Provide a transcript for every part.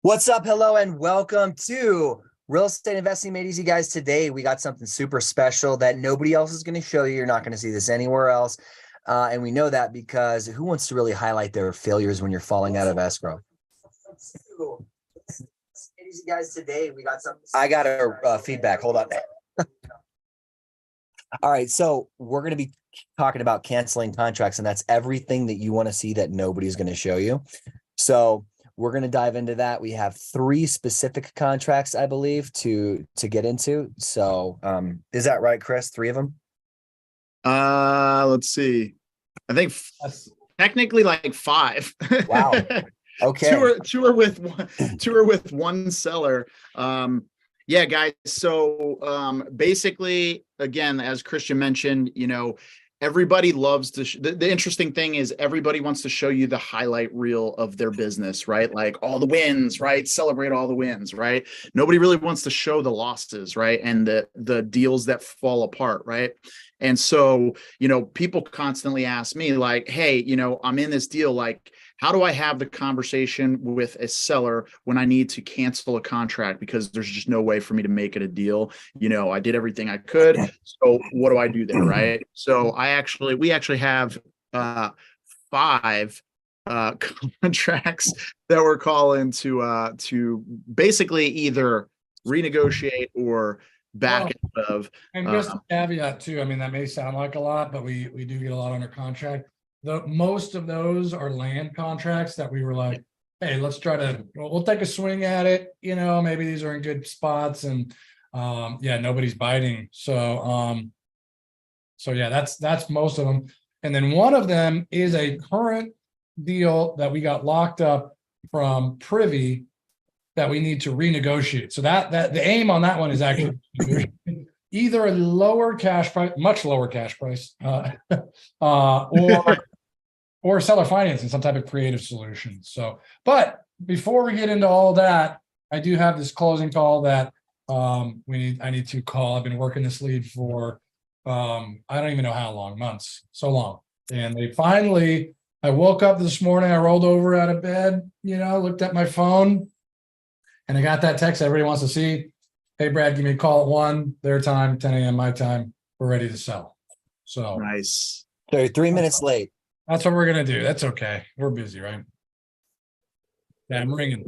What's up? Hello, and welcome to Real Estate Investing Made Easy, guys. Today, we got something super special that nobody else is going to show you. You're not going to see this anywhere else. And we know that because who wants to really highlight their failures when you're falling out of escrow? Easy, guys. Today, we got something. I got a feedback. Hold on. All right. So we're going to be talking about canceling contracts, and that's everything that you want to see that nobody's going to show you. So we're going to dive into that. We have 3 specific contracts, I believe, to get into. So is that right, Chris? 3 of them? Let's see. I think technically like 5. Wow. Okay. Two are with one seller. Yeah, guys. So basically, again, as Christian mentioned, everybody loves to the interesting thing is everybody wants to show you the highlight reel of their business, right? Like all the wins, right? Celebrate all the wins, right? Nobody really wants to show the losses, right? And the deals that fall apart, right? And so, people constantly ask me like, hey, I'm in this deal, like, how do I have the conversation with a seller when I need to cancel a contract because there's just no way for me to make it a deal? I did everything I could. So what do I do there, right? So we actually have 5 contracts that we're calling to basically either renegotiate or back out of. And just a caveat too, I mean, that may sound like a lot, but we do get a lot under contract. Most of those are land contracts that we were like, hey, we'll take a swing at it. Maybe these are in good spots, and yeah, nobody's biting. So yeah, that's most of them. And then one of them is a current deal that we got locked up from Privy that we need to renegotiate. So that the aim on that one is actually either a lower cash price, much lower cash price, or seller financing, some type of creative solution. So, but before we get into all that, I do have this closing call that I need to call. I've been working this lead for I don't even know how long, months, so long. And I woke up this morning, I rolled over out of bed, looked at my phone, and I got that text everybody wants to see. Hey, Brad, give me a call at 1, their time, 10 a.m. my time. We're ready to sell. So nice. So you're 3 minutes late. That's what we're going to do. That's okay. We're busy, right? Yeah, I'm ringing.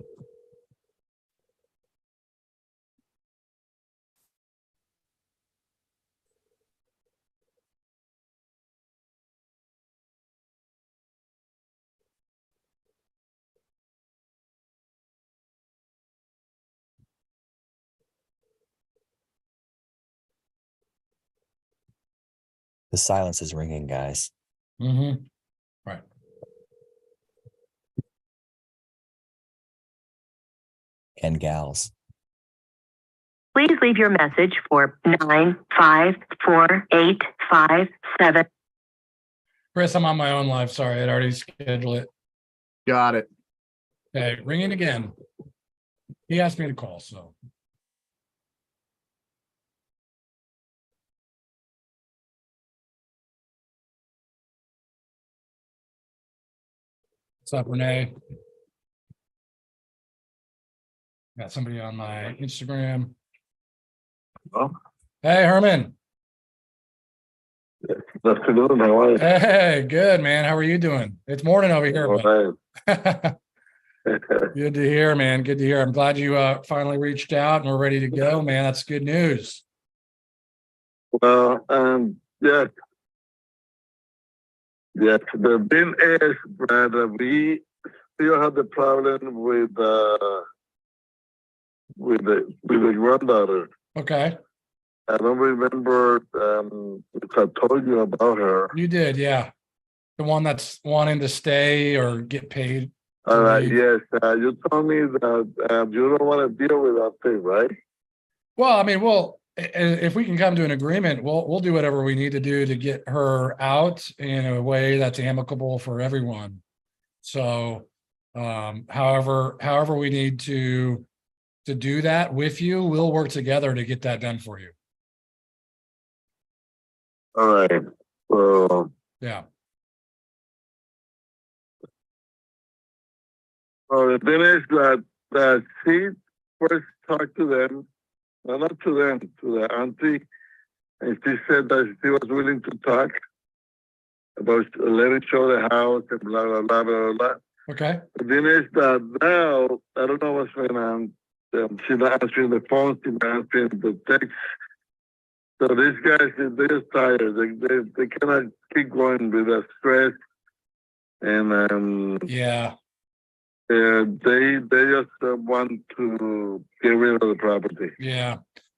The silence is ringing, guys. Mm-hmm. Right. And gals. Please leave your message for 954-857. Chris, I'm on my own live. Sorry, I'd already scheduled it. Got it. Okay, ringing again. He asked me to call, so. What's up, Renee? Got somebody on my Instagram. Oh, Hey, Herman. good afternoon. How are you? Hey, good, man. How are you doing? It's morning over here. All But good to hear, man. Good to hear. I'm glad you finally reached out and we're ready to go, man. That's good news. Well, yes. Yes, the thing is that we still have the problem with the granddaughter. Okay. I don't remember if I told you about her. You did, yeah. The one that's wanting to stay or get paid. All right, yes. You told me that you don't want to deal with that thing, right? Well, I mean, if we can come to an agreement, we'll do whatever we need to do to get her out in a way that's amicable for everyone. So, however we need to do that with you, we'll work together to get that done for you. All right. So Yeah. the thing is that she first talked to them, no, not to them, to the auntie, and she said that she was willing to talk about letting show the house and blah, blah, blah, blah, blah. Okay. The thing is that now, I don't know what's going on. She's not answering the phone, she's not answering the text. So these guys, they're just tired. They cannot keep going with the stress. And Yeah. they just want to get rid of the property. Yeah.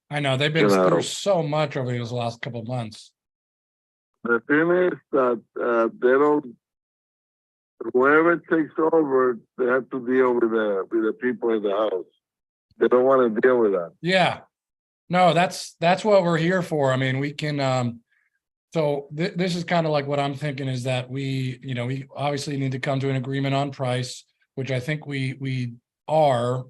I know they've been through so much over these last couple of months. The thing is that they don't. Whoever takes over, they have to deal with the people in the house. They don't want to deal with that. Yeah. No, that's what we're here for. I mean, we can so this is kind of like what I'm thinking is that we obviously need to come to an agreement on price, which I think we are.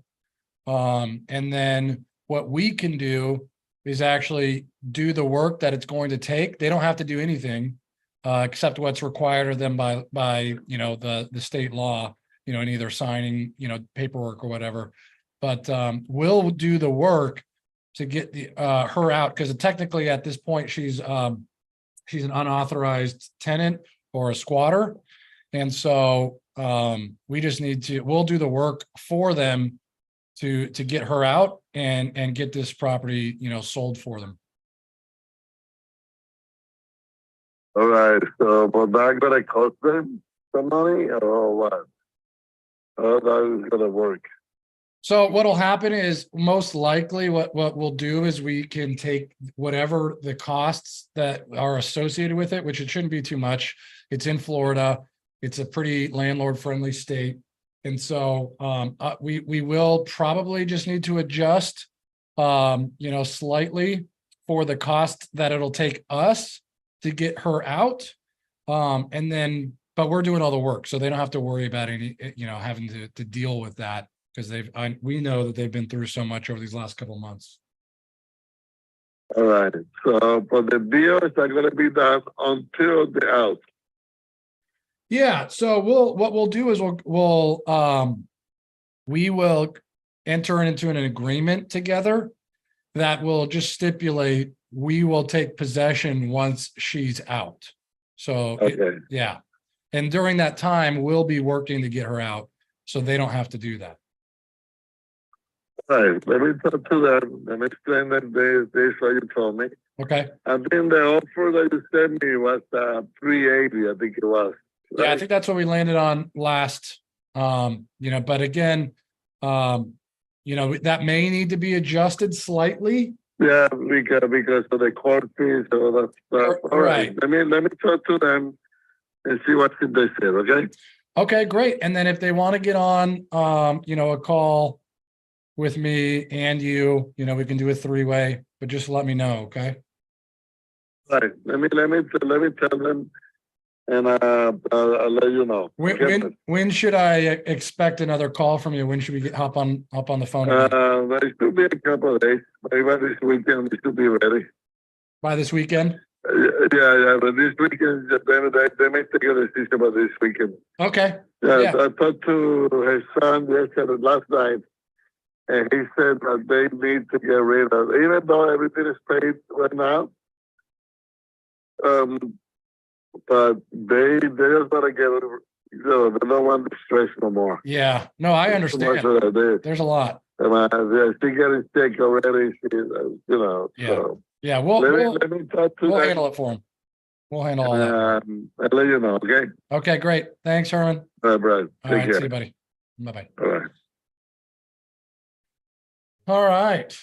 And then what we can do is actually do the work that it's going to take. They don't have to do anything except what's required of them by the state law, and either signing, paperwork or whatever. But we'll do the work to get her out, because technically at this point she's an unauthorized tenant or a squatter, and so we just we'll do the work for them to get her out and get this property sold for them. All right. So, but that gonna cost them some money, or what? How that is gonna work? So what'll happen is most likely what we'll do is we can take whatever the costs that are associated with it, which it shouldn't be too much. It's in Florida. It's a pretty landlord friendly state. And so we will probably just need to adjust, slightly for the cost that it'll take us to get her out. But we're doing all the work, so they don't have to worry about any, having to deal with that. Because we know that they've been through so much over these last couple of months. All right. So, but the deal is not going to be done until the out. Yeah. So what we'll do is we will enter into an agreement together that will just stipulate we will take possession once she's out. So okay. Yeah. And during that time, we'll be working to get her out, so they don't have to do that. All right, let me talk to them and explain that this what you told me. Okay. And then the offer that you sent me was 380, I think it was. Right? Yeah, I think that's what we landed on last. But again, that may need to be adjusted slightly. Yeah, because of the court fees, so that's all right. Let me talk to them and see what they said. Okay. Okay, great. And then if they want to get on, a call with me and you, we can do a 3-way, but just let me know. Okay. All right. Let me tell them, and I'll let you know. When should I expect another call from you? When should we hop on the phone? There should be a couple of days. Maybe by this weekend we should be ready. By this weekend? Yeah. But this weekend, they may take a decision about this weekend. Okay. Yeah. I talked to his son yesterday, last night, and he said that they need to get rid of, even though everything is paid right now. But they just want to get, they don't want the stress no more. Yeah. No, I understand. There's a lot. She's getting sick already. Yeah. So. Yeah. Let me talk to we'll them. handle it for him. We'll handle all that. I'll let you know. Okay. Okay. Great. Thanks, Herman. All right, Brad. All right. Take care. See you, buddy. Bye-bye. All right. All right.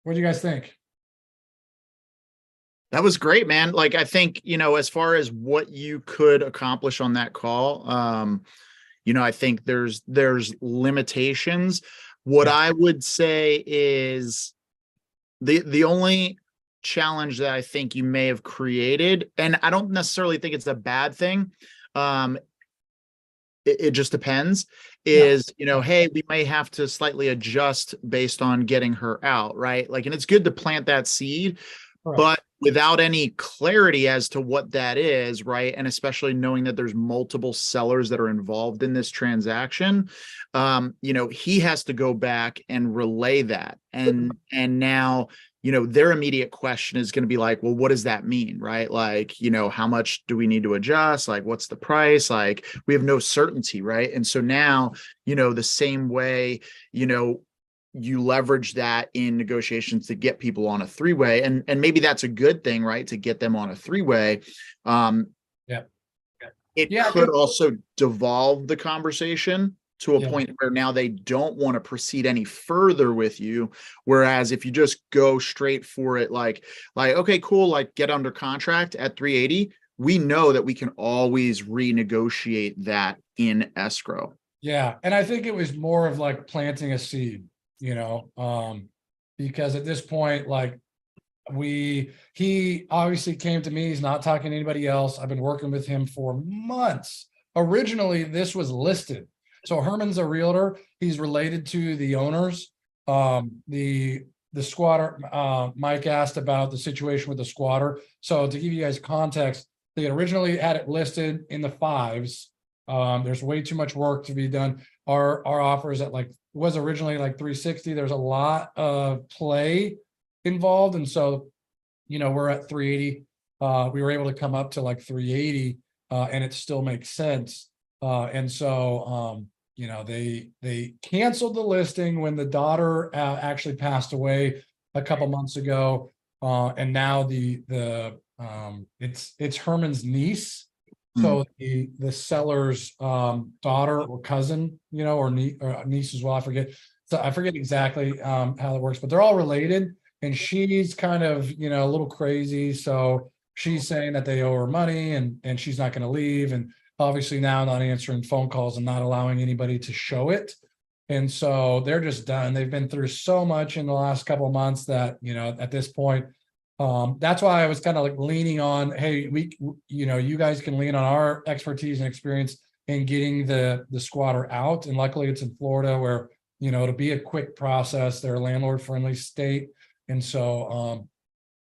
What do you guys think? That was great, man. Like, I think, as far as what you could accomplish on that call, I think there's limitations. What I would say is the only challenge that I think you may have created, and I don't necessarily think it's a bad thing. It just depends, is, hey, we may have to slightly adjust based on getting her out. Right. Like, and it's good to plant that seed, but without any clarity as to what that is, right? And especially knowing that there's multiple sellers that are involved in this transaction, he has to go back and relay that. And now, their immediate question is going to be like, well, what does that mean? Right? Like, how much do we need to adjust? Like, what's the price? Like, we have no certainty, right? And so now, the same way, you leverage that in negotiations to get people on a three-way, and maybe that's a good thing, right? To get them on a three-way. It could also devolve the conversation to a point where now they don't want to proceed any further with you. Whereas if you just go straight for it, like, okay, cool, like get under contract at 380, we know that we can always renegotiate that in escrow. Yeah. And I think it was more of like planting a seed, because at this point, like he obviously came to me. He's not talking to anybody else. I've been working with him for months. Originally, this was listed. So Herman's a realtor. He's related to the owners. The squatter, Mike asked about the situation with the squatter. So to give you guys context, they originally had it listed in the 5s. There's way too much work to be done. Our offer is at was originally like 360. There's a lot of play involved. And so, we're at 380. We were able to come up to like 380, and it still makes sense. And so, they canceled the listing when the daughter actually passed away a couple months ago. And now it's Herman's niece. So the seller's daughter or cousin, or niece as well. I forget. So I forget exactly how it works, but they're all related. And she's kind of, a little crazy. So she's saying that they owe her money and she's not going to leave. And obviously now not answering phone calls and not allowing anybody to show it. And so they're just done. They've been through so much in the last couple of months that, at this point, that's why I was kind of like leaning on, hey, you guys can lean on our expertise and experience in getting the squatter out. And luckily it's in Florida where, it'll be a quick process. They're a landlord friendly state. And so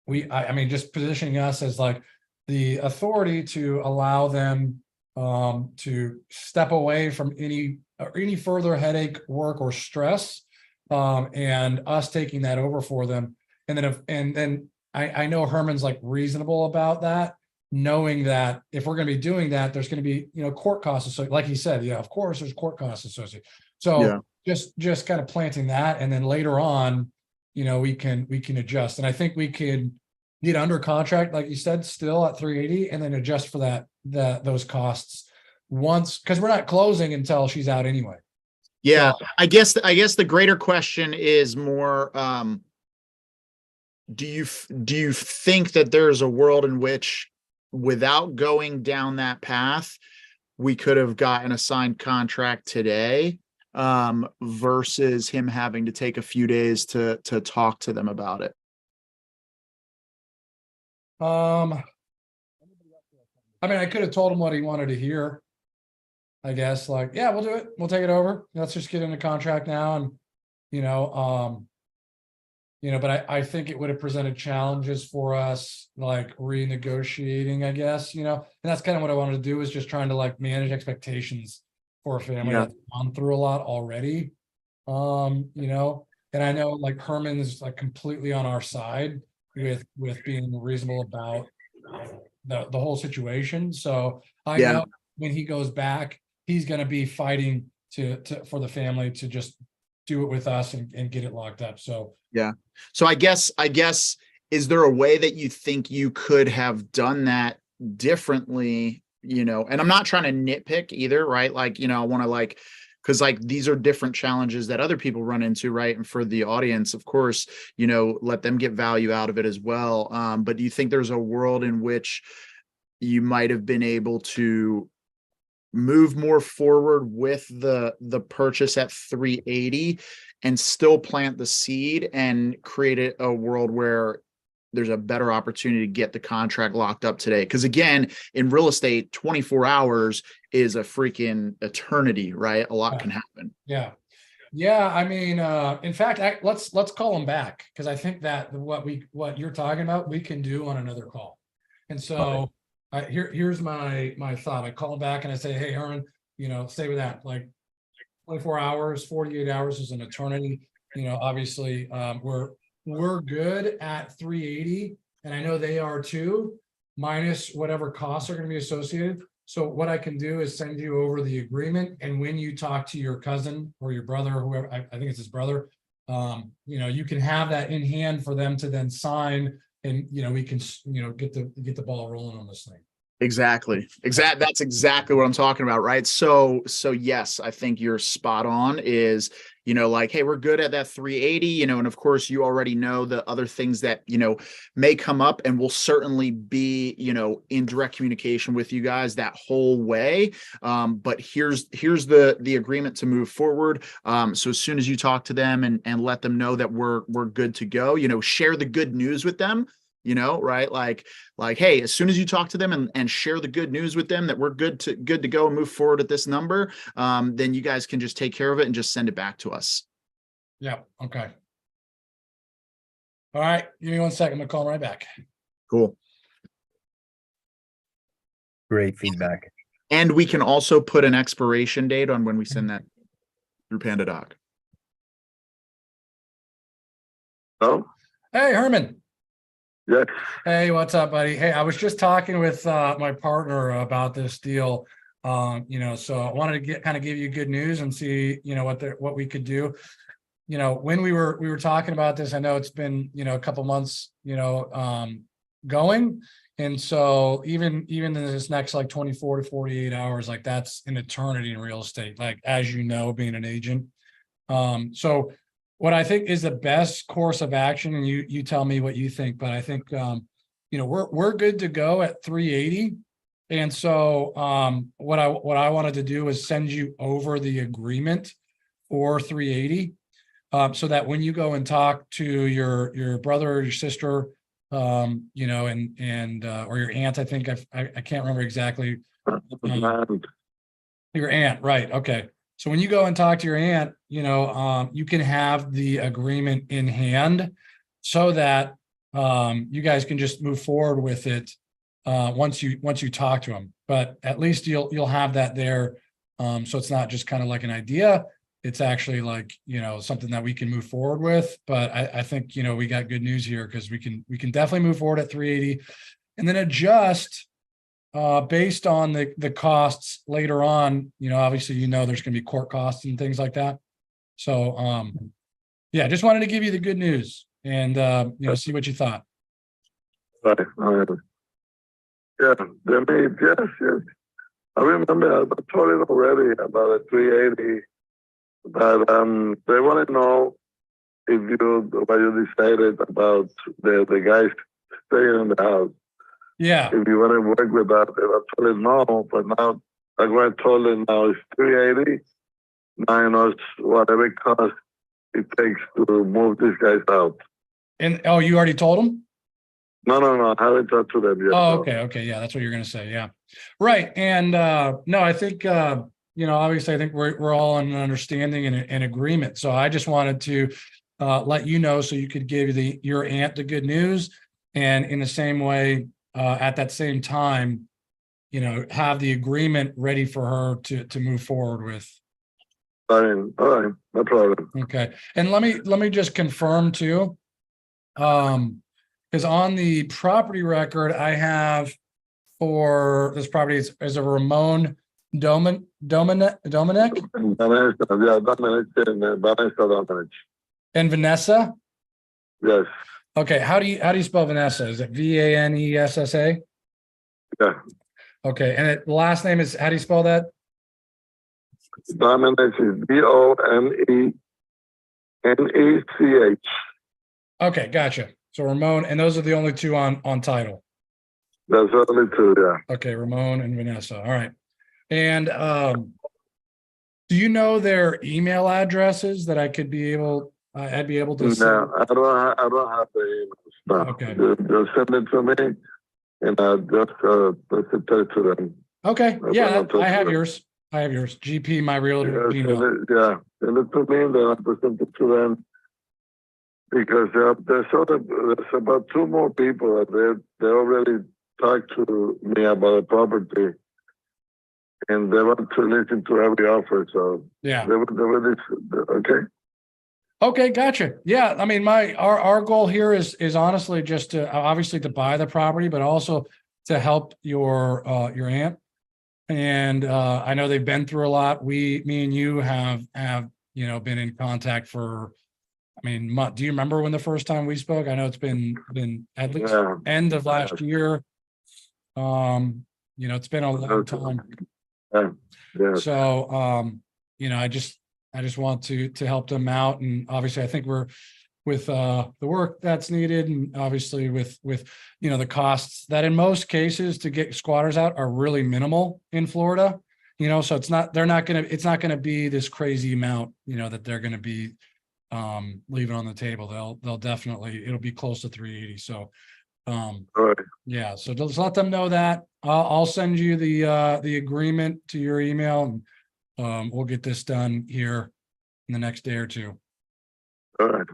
just positioning us as like the authority to allow them to step away from any further headache, work, or stress, and us taking that over for them. And then I know Herman's like reasonable about that, knowing that if we're going to be doing that, there's going to be, court costs associated. Like he said, yeah, of course there's court costs associated. So just kind of planting that. And then later on, we can adjust. And I think we can get under contract, like you said, still at 380 and then adjust for those costs once, because we're not closing until she's out anyway. Yeah. So, I guess the greater question is more, do you think that there's a world in which, without going down that path, we could have gotten a signed contract today, versus him having to take a few days to talk to them about it? I could have told him what he wanted to hear, I guess, like, yeah, we'll do it. We'll take it over. Let's just get into contract now. And, but I think it would have presented challenges for us, like renegotiating, I guess, and that's kind of what I wanted to do, is just trying to like manage expectations for a family that's gone through a lot already. And I know like Herman is like completely on our side with being reasonable about the whole situation. So I know when he goes back, he's going to be fighting for the family to just do it with us and get it locked up. So, yeah. So I guess, is there a way that you think you could have done that differently? And I'm not trying to nitpick either, right? Like, I want to because these are different challenges that other people run into, right? And for the audience, of course, let them get value out of it as well. But do you think there's a world in which you might have been able to move more forward with the purchase at 380 and still plant the seed and create a world where there's a better opportunity to get the contract locked up today? Because again, in real estate, 24 hours is a freaking eternity, right? A lot can happen. Yeah. Yeah, I mean, in fact, let's call them back, because I think that what you're talking about, we can do on another call. And so here's my thought. I call back and I say, hey, Herman, stay with that. Like 24 hours, 48 hours is an eternity. Obviously, we're good at 380, and I know they are too, minus whatever costs are going to be associated. So what I can do is send you over the agreement, and when you talk to your cousin or your brother, or whoever, I think it's his brother, you can have that in hand for them to then sign, and we can get the ball rolling on this thing. Exactly. That's exactly what I'm talking about, right? So yes, I think you're spot on. Is like, hey, we're good at that 380, and of course you already know the other things that may come up, and we'll certainly be in direct communication with you guys that whole way. But here's the agreement to move forward. So as soon as you talk to them and let them know that we're good to go, share the good news with them. Right? Like, hey, as soon as you talk to them and share the good news with them that we're good to go and move forward at this number, then you guys can just take care of it and just send it back to us. Yeah. Okay. All right. Give me 1 second. I'm gonna call them right back. Cool. Great feedback. And we can also put an expiration date on when we send that through PandaDoc. Oh, Hey, Herman. yes. Hey, what's up, buddy? Hey, I was just talking with my partner about this deal. So I wanted to kind of give you good news and see, what we could do. When we were talking about this, I know it's been, a couple months, going. And so even in this next like 24 to 48 hours, like that's an eternity in real estate, like, as being an agent. So what I think is the best course of action, and you tell me what you think, but I think we're good to go at 380. And so what I wanted to do is send you over the agreement for 380, so that when you go and talk to your brother or your sister, and or your aunt, I think I can't remember exactly. Your aunt, right? Okay. So when you go and talk to your aunt, you can have the agreement in hand, so that you guys can just move forward with it once you talk to them. But at least you'll have that there, so it's not just kind of like an idea. It's actually like something that we can move forward with. But I think we got good news here, because we can definitely move forward at 380, and then adjust based on the costs later on. Obviously, there's going to be court costs and things like that. So, yeah, just wanted to give you the good news and, see what you thought. Right. Yeah, they made, yes. I remember I told it already about a 380, but they want to know what you decided about the guys staying in the house. Yeah. If you want to work with that, I told him no, but now I'm going to tell him now it's 380. Now it's whatever cost it takes to move these guys out. And you already told them? No, I haven't talked to them yet. Oh, okay, yeah, that's what you're going to say, yeah, right. And no, I think obviously, I think we're all in understanding and agreement. So I just wanted to let you know, so you could give your aunt the good news, and in the same way, at that same time, have the agreement ready for her to move forward with. All right, no problem. Okay, and let me just confirm too, because on the property record I have for this property is a Ramon Dominic. Dominic. And Vanessa. Yes. Okay, how do you spell Vanessa? Is it Vanessa? Yeah. Okay, and the last name is, how do you spell that? Dominic is Domenech. Okay, gotcha. So Ramon, and those are the only two on title. That's only two, yeah. Okay, Ramon and Vanessa. All right. And do you know their email addresses that I'd be able to send? No, I don't have the emails. No. Okay. Just send it to me, and I'll just send it to them. Okay. Yeah, I have yours. I have yours. GP, my realtor. Yeah, Email. send it to me, and then I'll present it to them. Because there's about 2 more people that they already talked to me about a property, and they want to listen to every offer. So Yeah. they were okay. Okay, gotcha. Yeah, I mean, our goal here is honestly just to obviously to buy the property, but also to help your aunt. And I know they've been through a lot. Me and you have been in contact for. I mean, do you remember when the first time we spoke? I know it's been at least end of last year. It's been a long time. Yeah. So, I just want to help them out. And obviously I think we're with the work that's needed, and obviously with the costs that in most cases to get squatters out are really minimal in Florida, so it's not going to be this crazy amount, that they're going to be leaving on the table. They'll definitely, it'll be close to 380. So, All right. yeah, so just let them know that. I'll send you the agreement to your email, and we'll get this done here in the next day or two. All right.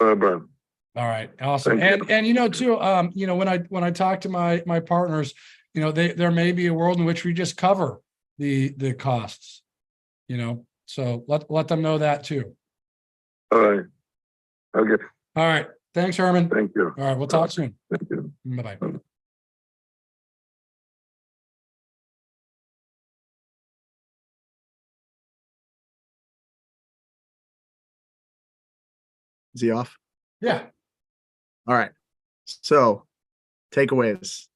All right, Brian. All right, awesome. Thank And too, when I talk to my partners, there may be a world in which we just cover the costs, so let them know that too. All right. Okay. All right. Thanks, Herman. Thank you. All right, we'll talk soon. Thank you. Bye-bye. Is he off? Yeah. All right. So, takeaways.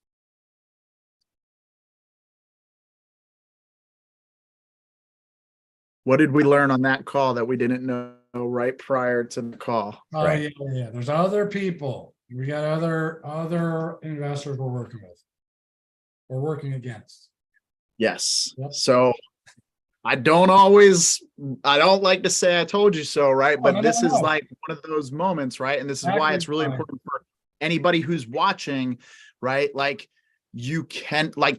What did we learn on that call that we didn't know right prior to the call? Oh, Right. yeah. There's other people. We got other investors we're working with. We're working against. Yes. Yep. So I don't like to say I told you so, right? Oh, but no, this no, is no. like one of those moments, right? And this is why Exactly it's really right. important for anybody who's watching, right? Like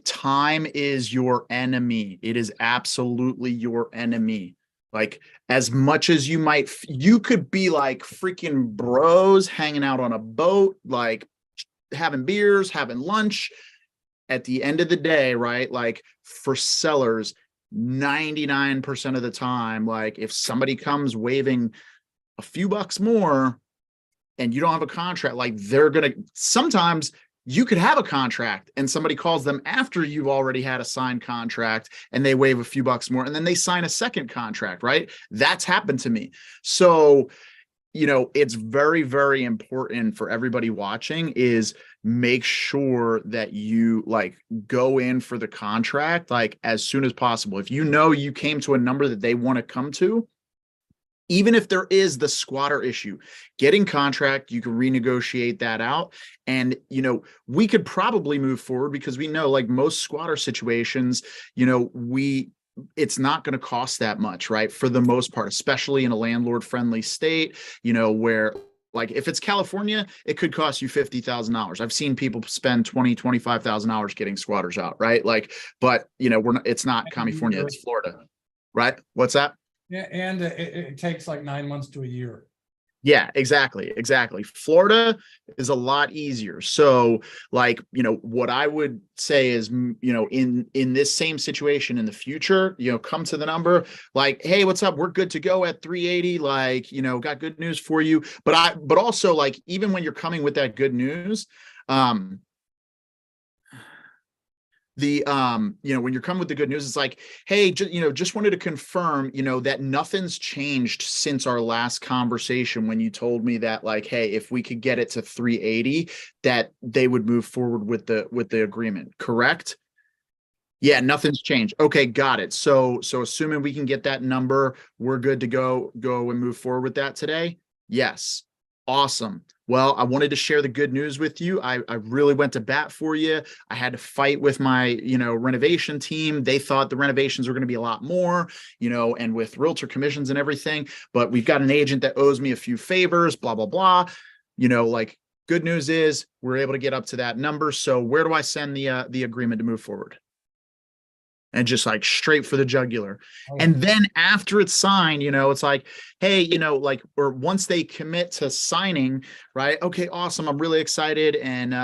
time is your enemy. It is absolutely your enemy. Like as much as you could be like freaking bros hanging out on a boat, like having beers, having lunch. At the end of the day, right? Like for sellers, 99% of the time, like if somebody comes waving a few bucks more and you don't have a contract, like sometimes you could have a contract and somebody calls them after you've already had a signed contract and they waive a few bucks more and then they sign a second contract, right? That's happened to me. So, it's very, very important for everybody watching is make sure that you like go in for the contract, like as soon as possible. If you came to a number that they want to come to, even if there is the squatter issue, getting contract, you can renegotiate that out. And, we could probably move forward because we know like most squatter situations, it's not going to cost that much, right? For the most part, especially in a landlord friendly state, where like if it's California, it could cost you $50,000. I've seen people spend $25,000 getting squatters out, right? Like, but it's not California, it's Florida, right? What's that? Yeah, and it takes like 9 months to a year. Yeah, exactly. Florida is a lot easier. So like, what I would say is, in this same situation in the future, come to the number like, hey, what's up? We're good to go at 380. Like, got good news for you. But also like, even when you're coming with that good news, when you're coming with the good news, it's like, hey, just wanted to confirm, that nothing's changed since our last conversation when you told me that like, hey, if we could get it to 380, that they would move forward with the agreement, correct? Yeah, nothing's changed. Okay, got it. So assuming we can get that number, we're good to go and move forward with that today? Yes. Awesome. Well, I wanted to share the good news with you. I really went to bat for you. I had to fight with my, renovation team. They thought the renovations were going to be a lot more, and with realtor commissions and everything, but we've got an agent that owes me a few favors, blah, blah, blah. Like good news is we're able to get up to that number. So where do I send the agreement to move forward? and just like straight for the jugular. Oh, And then after it's signed, it's like, hey, like, or once they commit to signing, right? Okay, awesome. I'm really excited. And,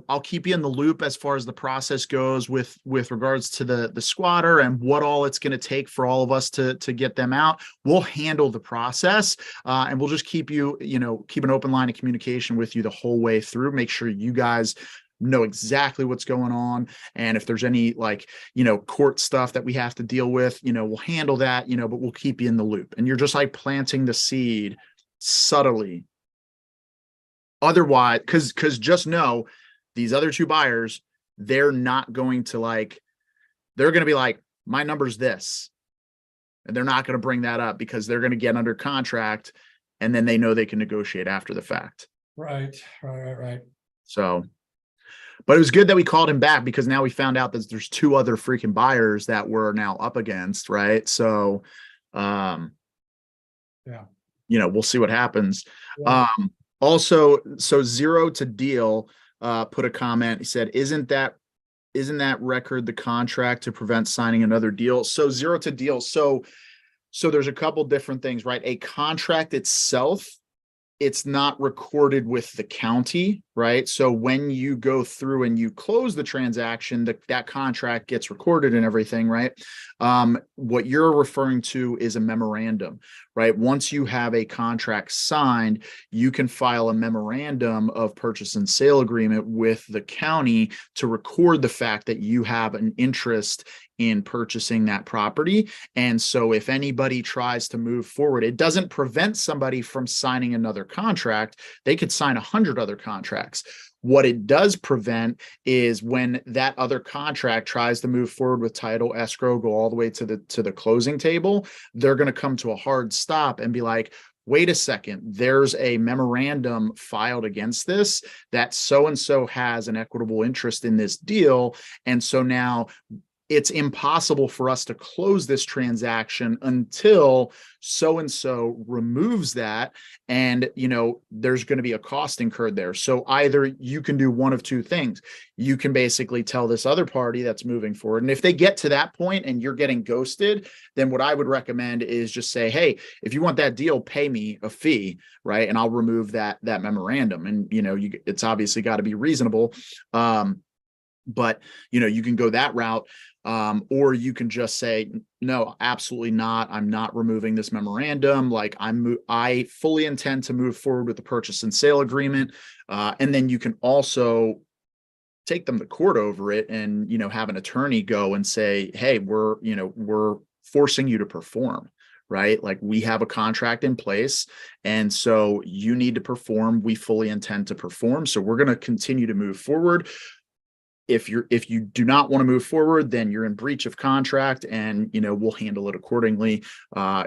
I'll keep you in the loop as far as the process goes with regards to the squatter and what all it's going to take for all of us to get them out. We'll handle the process, and we'll just keep you, keep an open line of communication with you the whole way through. Make sure you guys know exactly what's going on. And if there's any court stuff that we have to deal with, we'll handle that, but we'll keep you in the loop. And you're just like planting the seed subtly. Otherwise, because just know these other two buyers, they're not going to they're going to be like, my number's this. And they're not going to bring that up because they're going to get under contract and then they know they can negotiate after the fact. Right. So, but it was good that we called him back because now we found out that there's two other freaking buyers that we're now up against. Right. So, Yeah. We'll see what happens. Yeah. Also, so Zero to Deal put a comment. He said, isn't that record the contract to prevent signing another deal? So Zero to Deal. So there's a couple different things, right? A contract itself, it's not recorded with the county, right? So when you go through and you close the transaction, that contract gets recorded and everything, right? What you're referring to is a memorandum, right? Once you have a contract signed, you can file a memorandum of purchase and sale agreement with the county to record the fact that you have an interest in purchasing that property. And so if anybody tries to move forward, it doesn't prevent somebody from signing another contract. They could sign 100 other contracts. What it does prevent is when that other contract tries to move forward with title, escrow, go all the way to the closing table, they're going to come to a hard stop and be like, wait a second, there's a memorandum filed against this that so-and-so has an equitable interest in this deal. And so now it's impossible for us to close this transaction until so-and-so removes that. And, there's going to be a cost incurred there. So either you can do one of two things. You can basically tell this other party that's moving forward. And if they get to that point and you're getting ghosted, then what I would recommend is just say, hey, if you want that deal, pay me a fee, right? And I'll remove that memorandum. And, it's obviously got to be reasonable. But, you can go that route. Or you can just say, no, absolutely not. I'm not removing this memorandum. I fully intend to move forward with the purchase and sale agreement. And then you can also take them to court over it and, have an attorney go and say, hey, we're forcing you to perform, right? Like, we have a contract in place. And so you need to perform. We fully intend to perform. So we're going to continue to move forward. If you do not want to move forward, then you're in breach of contract, and we'll handle it accordingly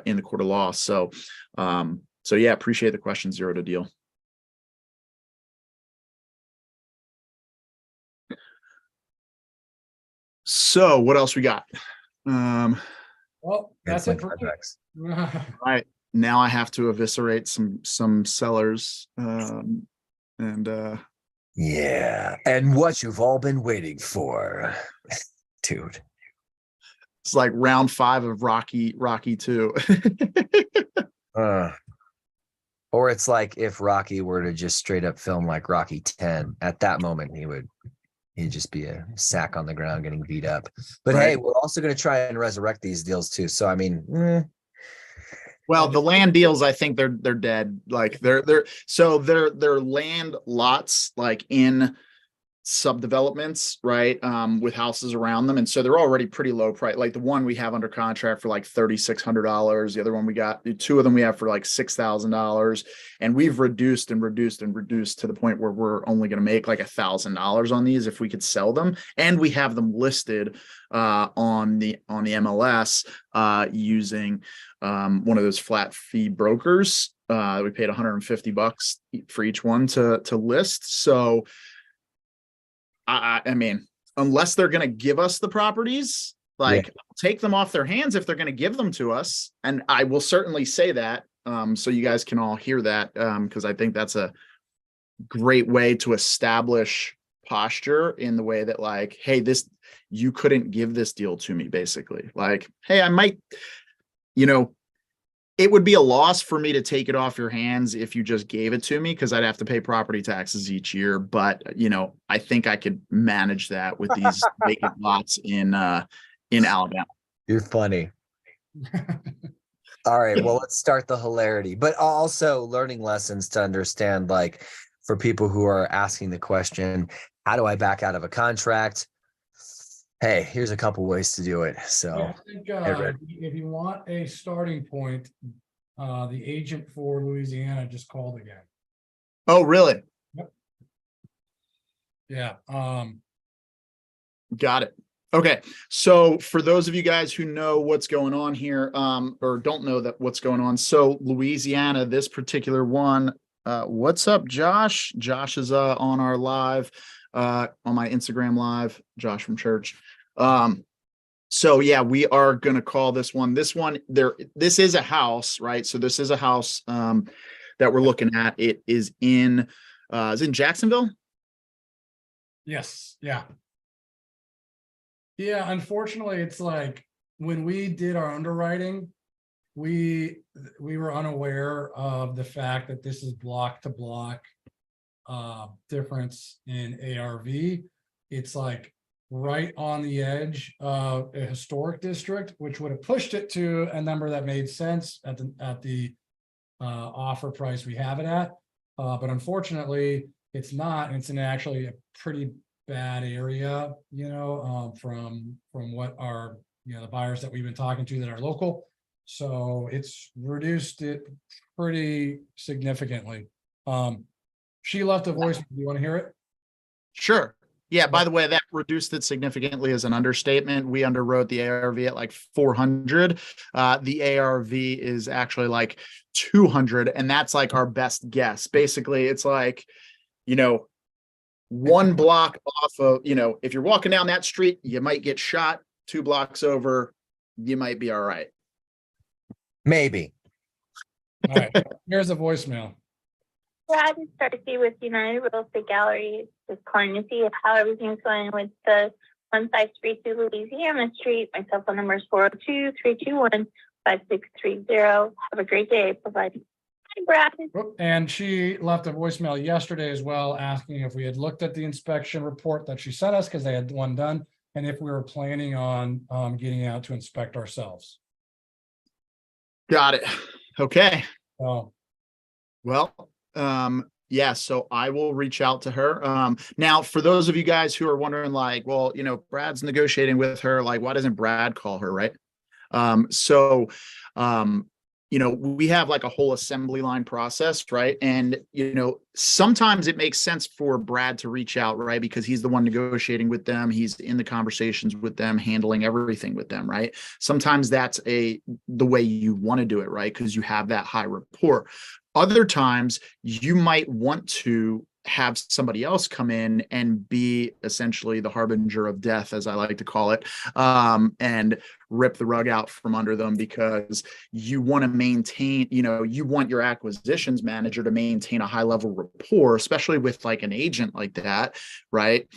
in the court of law. So yeah, appreciate the question, Zero to Deal. So what else we got? Well, that's it for contracts. All right, now I have to eviscerate some sellers Yeah. And what you've all been waiting for, dude. It's like round 5 of Rocky 2. Or it's like if Rocky were to just straight up film like Rocky 10, at that moment he'd just be a sack on the ground getting beat up. But right. Hey, we're also going to try and resurrect these deals too. So I mean, Well, the land deals, I think they're dead. Like they're land lots like in subdevelopments, right? With houses around them. And so they're already pretty low price. Like the one we have under contract for like $3,600. The other one two of them we have for like $6,000. And we've reduced to the point where we're only going to make like $1,000 on these if we could sell them. And we have them listed on the MLS using one of those flat fee brokers. We paid $150 for each one to list. So I mean, unless they're going to give us the properties, take them off their hands if they're going to give them to us. And I will certainly say that so you guys can all hear that because I think that's a great way to establish posture in the way that like, hey, you couldn't give this deal to me, basically. Like, hey, I might, it would be a loss for me to take it off your hands if you just gave it to me, because I'd have to pay property taxes each year. But, I think I could manage that with these vacant lots in Alabama. You're funny. All right, well, let's start the hilarity, but also learning lessons to understand, like, for people who are asking the question, how do I back out of a contract? Hey, here's a couple ways to do it. So I think if you want a starting point, the agent for Louisiana just called again. Oh, really? Yep. Yeah. Got it. Okay. So for those of you guys who know what's going on here, or don't know what's going on. So Louisiana, this particular one, what's up, Josh? Josh is on our live, on my Instagram live, Josh from church. So yeah, we are going to call this one this is a house, right? So this is a house, that we're looking at. It is in Jacksonville. Yes. Yeah. Yeah. Unfortunately, it's like when we did our underwriting, we were unaware of the fact that this is block to block difference in ARV. It's like right on the edge of a historic district, which would have pushed it to a number that made sense at the offer price we have it at. But unfortunately, it's not. It's in actually a pretty bad area, from what our, the buyers that we've been talking to that are local. So it's reduced it pretty significantly. She left a voice. Do you want to hear it? Sure. Yeah. By the way, that reduced it significantly is an understatement. We underwrote the ARV at like 400. The ARV is actually like 200, and that's like our best guess. Basically, it's like, one block off of, if you're walking down that street, you might get shot. 2 blocks over, you might be all right. maybe. All right. Here's a voicemail. Brad is Darcy with United Real Estate Gallery. Just calling to see how everything's going with the 1532 Louisiana Street. My cell phone number is 402-321-5630. Have a great day. Bye-bye. Hi, Brad. And she left a voicemail yesterday as well, asking if we had looked at the inspection report that she sent us, because they had one done, and if we were planning on getting out to inspect ourselves. Got it. Okay. So, Well, yeah, so I will reach out to her. Now, for those of you guys who are wondering, like, well, Brad's negotiating with her, like, why doesn't Brad call her, right? We have like a whole assembly line process, right? And, sometimes it makes sense for Brad to reach out, right? Because he's the one negotiating with them. He's in the conversations with them, handling everything with them, right? Sometimes that's the way you want to do it, right? Because you have that high rapport. Other times you might want to have somebody else come in and be essentially the harbinger of death, as I like to call it, and rip the rug out from under them, because you want to maintain, you want your acquisitions manager to maintain a high level rapport, especially with like an agent like that, right?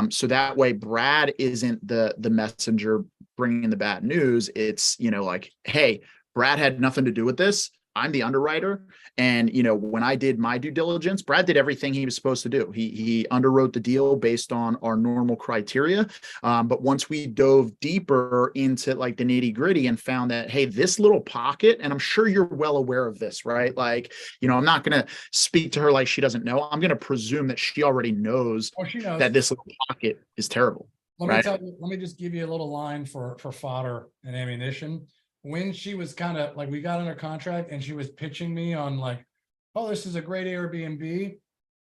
So that way Brad isn't the messenger bringing the bad news. It's, like, hey, Brad had nothing to do with this. I'm the underwriter. And, when I did my due diligence, Brad did everything he was supposed to do. He underwrote the deal based on our normal criteria. But once we dove deeper into like the nitty gritty and found that, hey, this little pocket, and I'm sure you're well aware of this, right? Like, I'm not going to speak to her like she doesn't know. I'm going to presume that she already knows, she knows that this little pocket is terrible. Let me just give you a little line for fodder and ammunition. When she was kind of like, we got under contract and she was pitching me on like, oh, this is a great Airbnb.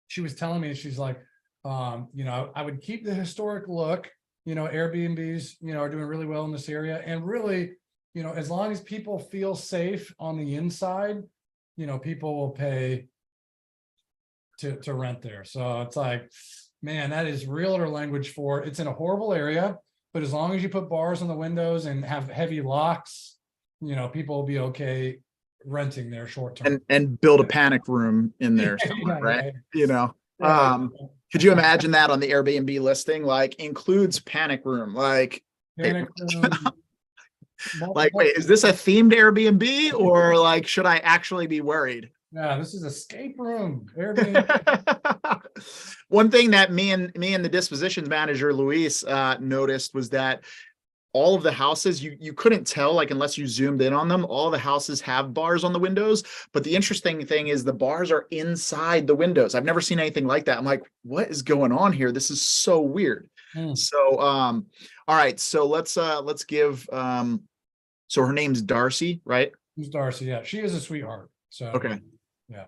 She was telling me, she's like, I would keep the historic look, Airbnbs, are doing really well in this area. And really, as long as people feel safe on the inside, people will pay to rent there. So it's like, man, that is realtor language for, it's in a horrible area, but as long as you put bars on the windows and have heavy locks, people will be okay renting there short term. And build a panic room in there somewhere, right? Right. Could you imagine that on the Airbnb listing? Like includes panic room. Like, Panic room, like, wait, is this a themed Airbnb or like should I actually be worried? Yeah, this is escape room. Airbnb. One thing that me and the dispositions manager Luis noticed was that all of the houses you couldn't tell, like unless you zoomed in on them, all the houses have bars on the windows, but the interesting thing is the bars are inside the windows. I've never seen anything like that. I'm like, what is going on here? This is so weird. So all right, so let's give so her name's Darcy, right? Who's Darcy? Yeah, she is a sweetheart. So Okay. yeah,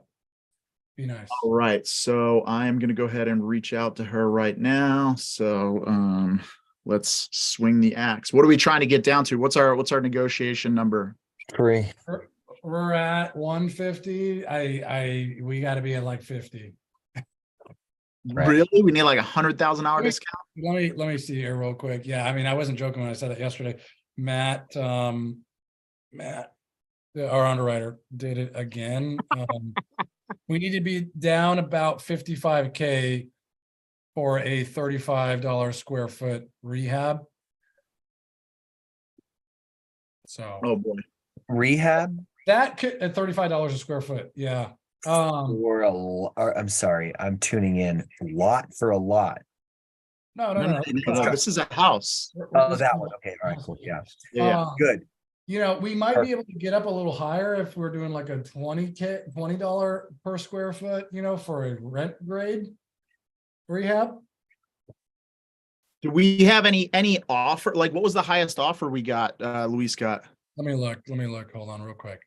be nice. All right, so I'm gonna go ahead and reach out to her right now. So let's swing the axe. What are we trying to get down to? What's our negotiation number? 3. We're at 150. We got to be at like 50. Right. Really? We need like $100,000 discount? Let me see here real quick. Yeah, I mean, I wasn't joking when I said that yesterday. Matt, our underwriter, did it again. We need to be down about 55K for a $35 square foot rehab. So, Oh boy. Rehab that could at $35 a square foot. Yeah. or I'm sorry, I'm tuning in. Lot for a lot. No. This is a house. Oh, that one. Okay, all right, cool. Yeah, Yeah. good. You know, we might be able to get up a little higher if we're doing like a $20 per square foot, you know, for a rent grade rehab. Do we have any offer? Like what was the highest offer we got, Luis got? Let me look. Hold on real quick.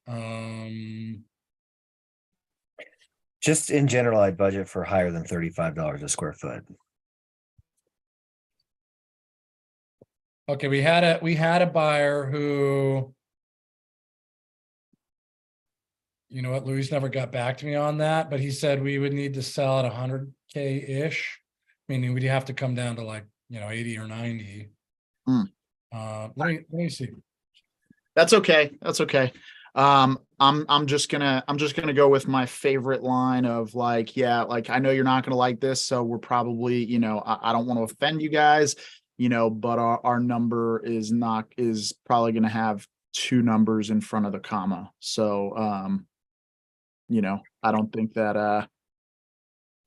Just in general, I'd budget for higher than $35 a square foot. Okay, we had a buyer who, you know what, Luis never got back to me on that, but he said we would need to sell at 100K ish, meaning we'd have to come down to like, you know, 80 or 90. Let me see. That's okay. That's okay. I'm just gonna go with my favorite line of like, yeah, like I know you're not gonna like this, so we're probably, you know, I don't want to offend you guys, you know, but our number is probably gonna have 2 numbers in front of the comma. So you know, I don't think that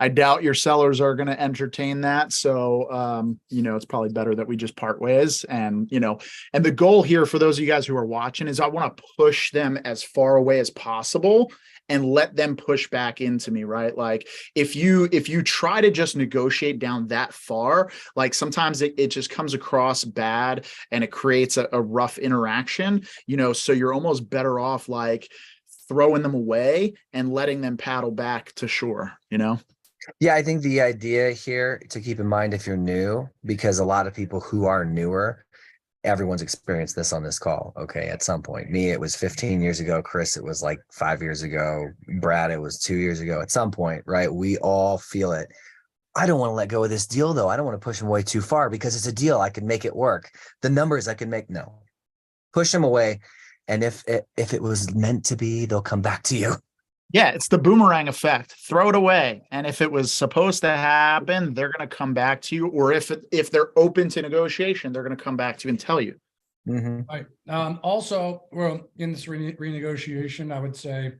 I doubt your sellers are going to entertain that. So, you know, it's probably better that we just part ways. And, you know, and the goal here for those of you guys who are watching is I want to push them as far away as possible and let them push back into me, right? Like if you try to just negotiate down that far, like sometimes it just comes across bad and it creates a rough interaction, you know, so you're almost better off like throwing them away and letting them paddle back to shore, you know? Yeah, I think the idea here to keep in mind if you're new, because a lot of people who are newer, everyone's experienced this on this call. Okay, at some point. Me, it was 15 years ago. Chris, it was like 5 years ago. Brad, it was 2 years ago. At some point, right? We all feel it. I don't want to let go of this deal, though. I don't want to push them way too far because it's a deal. I can make it work. The numbers I can make, no. Push them away. And if it was meant to be, they'll come back to you. Yeah, it's the boomerang effect. Throw it away. And if it was supposed to happen, they're going to come back to you. Or if they're open to negotiation, they're going to come back to you and tell you. Mm-hmm. Right. Also, well, in this renegotiation, I would say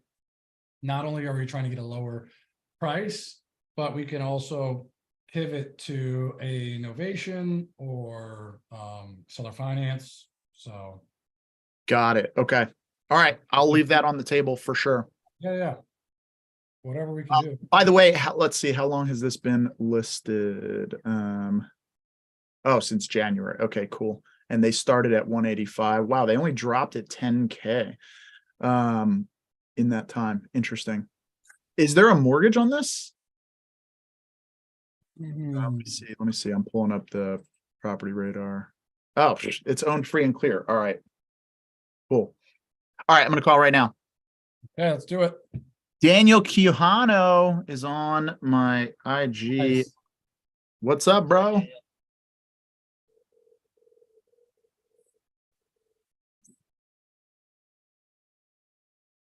not only are we trying to get a lower price, but we can also pivot to a novation or seller finance. So. Got it. Okay. All right. I'll leave that on the table for sure. Yeah. Whatever we can do. By the way, let's see. How long has this been listed? Since January. Okay, cool. And they started at 185. Wow, they only dropped at 10K in that time. Interesting. Is there a mortgage on this? Let me see. I'm pulling up the property radar. Oh, it's owned free and clear. All right. Cool. All right, I'm gonna call right now. Yeah, let's do it. Daniel Quijano is on my IG. Nice. What's up, bro?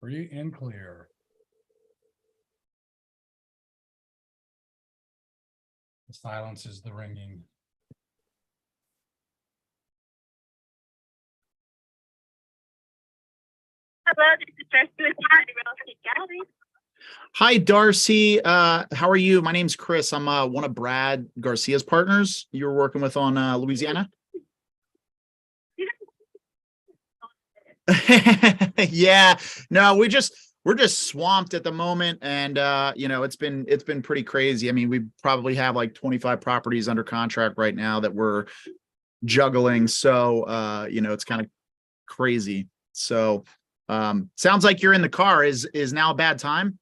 Free and clear. silences the ringing. Hello, this is Darcy with Real Estate Gallery. Hi, Darcy. How are you? My name's Chris. I'm one of Brad Garcia's partners you were working with on Louisiana. Yeah, no, we're just swamped at the moment, and you know, it's been pretty crazy. I mean, we probably have like 25 properties under contract right now that we're juggling. So you know, it's kind of crazy. So sounds like you're in the car. Is now a bad time?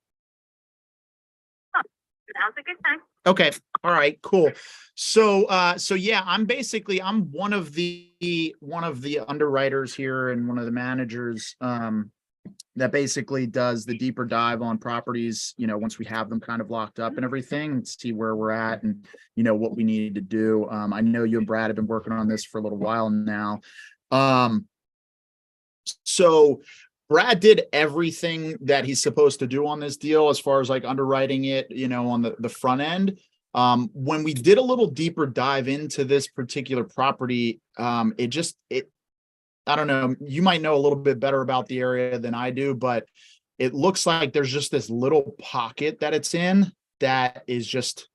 Now's a good time. Okay. All right, cool. So yeah, I'm one of the underwriters here and one of the managers that basically does the deeper dive on properties, you know, once we have them kind of locked up and everything, and see where we're at and, you know, what we need to do. I know you and Brad have been working on this for a little while now. So Brad did everything that he's supposed to do on this deal as far as like underwriting it, you know, on the front end. When we did a little deeper dive into this particular property, I don't know, you might know a little bit better about the area than I do, but it looks like there's just this little pocket that it's in that is just,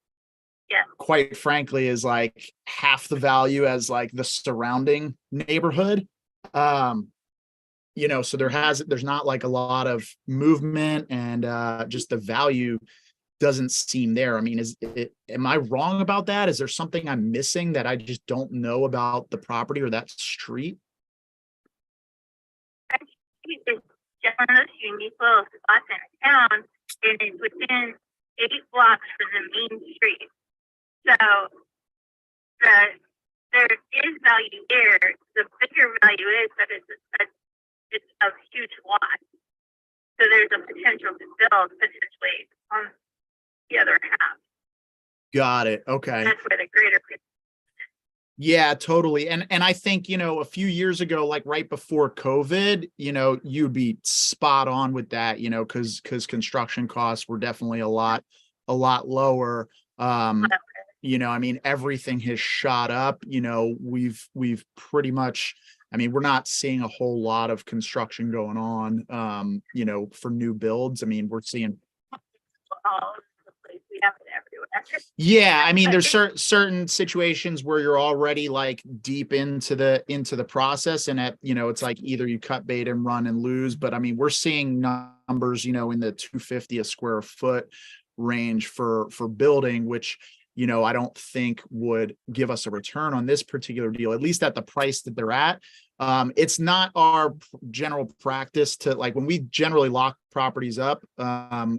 yeah, quite frankly, is like half the value as like the surrounding neighborhood. You know, so there's not like a lot of movement, and just the value doesn't seem there. I mean, am I wrong about that? Is there something I'm missing that I just don't know about the property or that street? I think it's just one of those unique little spots in town, and it's within 8 blocks from the main street. So there is value there. The bigger value is that it's a huge lot. So there's a potential to build potentially on the other half. Got it. Okay. That's where the greater. Yeah, totally. And I think, you know, a few years ago, like right before COVID, you know, you'd be spot on with that, you know, because construction costs were definitely a lot lower. You know, I mean, everything has shot up. You know, we've pretty much, I mean, we're not seeing a whole lot of construction going on, you know, for new builds. I mean, we're seeing All over the place. We have it everywhere. Yeah, I mean, there's certain situations where you're already like deep into the process, and you know, it's like either you cut bait and run and lose. But I mean, we're seeing numbers, you know, in the 250 a square foot range for building, which, you know, I don't think would give us a return on this particular deal, at least at the price that they're at. It's not our general practice to, like, when we generally lock properties up,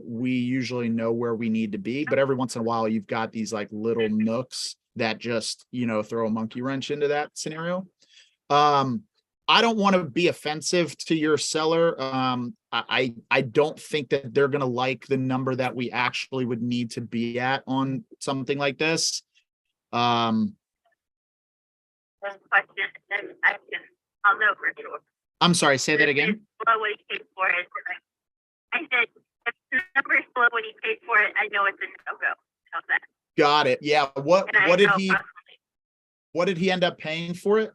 we usually know where we need to be, but every once in a while you've got these like little nooks that just, you know, throw a monkey wrench into that scenario. I don't want to be offensive to your seller. I don't think that they're going to like the number that we actually would need to be at on something like this. One question, I'll know for sure. I'm sorry, say that again. Below what he paid for it. I said, if the number is below what he paid for it, I know it's a no-go. How's that? Got it. Yeah. What did he? Personally. What did he end up paying for it?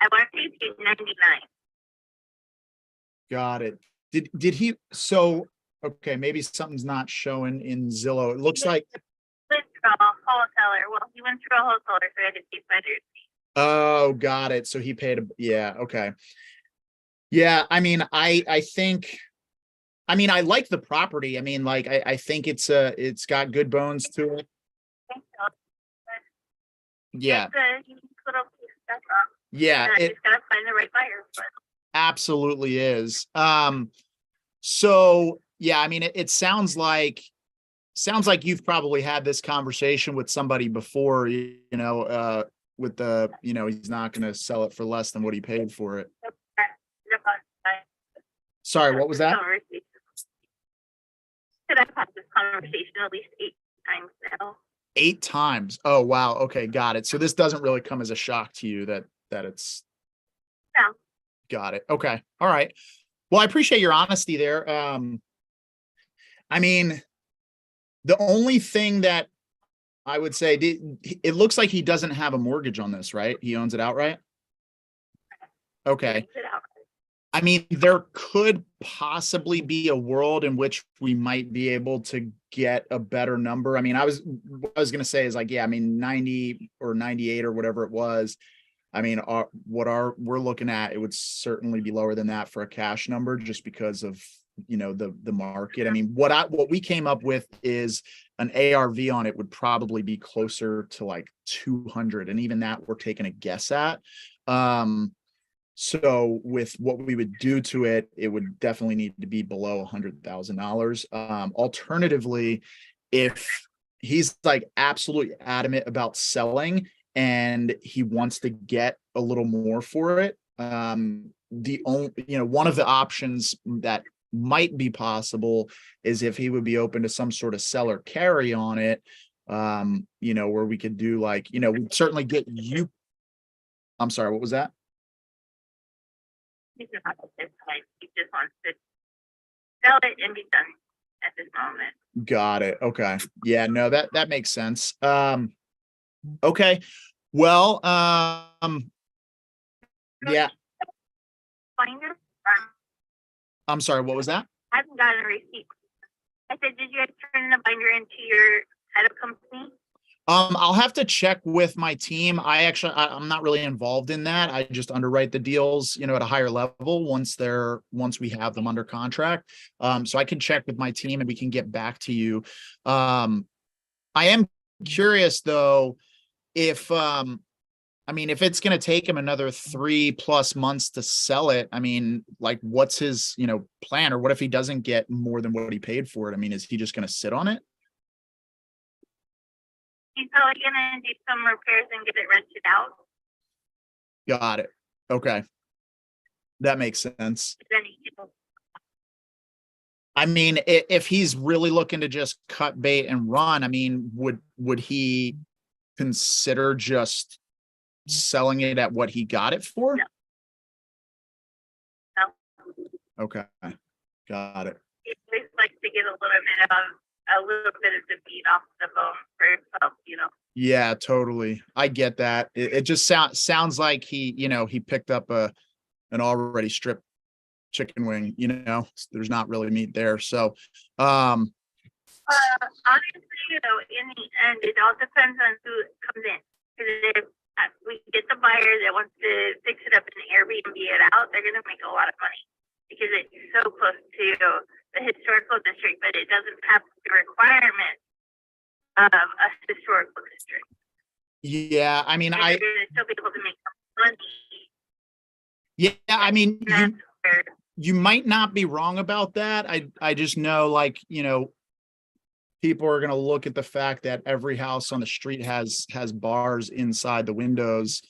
I want to say he paid $99. Got it. Did he? So okay, maybe something's not showing in Zillow. It looks like. Went through a wholesaler. Well, he went through a wholesaler, so I had to pay vendors. Oh, got it. So he paid. Yeah. Okay. Yeah. I mean, I think. I mean, I like the property. I mean, like, I think it's got good bones to it. Yeah. It's a unique little piece. That's all. Yeah. And I just gotta find the right buyer. But Absolutely is. So yeah, I mean, it sounds like you've probably had this conversation with somebody before, you know, with the, you know, he's not going to sell it for less than what he paid for it. Sorry, what was that? I've had this conversation at least 8 times now. 8 times. Oh, wow. Okay. Got it. So this doesn't really come as a shock to you that it's. No. Got it. Okay. All right. Well, I appreciate your honesty there. I mean, The only thing that I would say, it looks like he doesn't have a mortgage on this, right? He owns it outright? Okay. Sit out. I mean, there could possibly be a world in which we might be able to get a better number. I mean, what I was going to say is like, yeah, I mean, 90 or 98 or whatever it was. I mean, we're looking at, it would certainly be lower than that for a cash number just because of, the market. I mean, what we came up with is an ARV on it would probably be closer to like 200. And even that we're taking a guess at. So with what we would do to it, it would definitely need to be below $100,000. Alternatively, if he's like absolutely adamant about selling and he wants to get a little more for it, the only, one of the options that might be possible is if he would be open to some sort of seller carry on it, where we could do like, we'd certainly get you. I'm sorry, what was that? He's not at this point. He just wants to sell it and be done at this moment. Got it. Okay. Yeah, no, that makes sense. Okay. Well, yeah. Binder? I'm sorry, what was that? I haven't gotten a receipt. I said, did you guys turn the binder into your title company? I'll have to check with my team. I'm not really involved in that. I just underwrite the deals, at a higher level once we have them under contract. So I can check with my team and we can get back to you. I am curious though, if it's going to take him another 3+ months to sell it, I mean, like what's his, plan, or what if he doesn't get more than what he paid for it? I mean, is he just going to sit on it? He's probably gonna do some repairs and get it rented out. Got it. Okay. That makes sense. Then he can, I mean, if he's really looking to just cut bait and run, I mean, would he consider just selling it at what he got it for? No. Okay. Got it. he always likes to get a little bit of the meat off the bone for himself, Yeah, totally. I get that. It just sounds like he picked up an already stripped chicken wing, there's not really meat there. So, honestly, in the end, it all depends on who comes in. Because if we get the buyer that wants to fix it up and Airbnb it out, they're going to make a lot of money because it's so close to the historical district, but it doesn't have the requirement of a historical district. Yeah, I mean, and they're going to still be able to make money. Yeah, I mean, Where, you might not be wrong about that. I just know, like, people are going to look at the fact that every house on the street has bars inside the windows,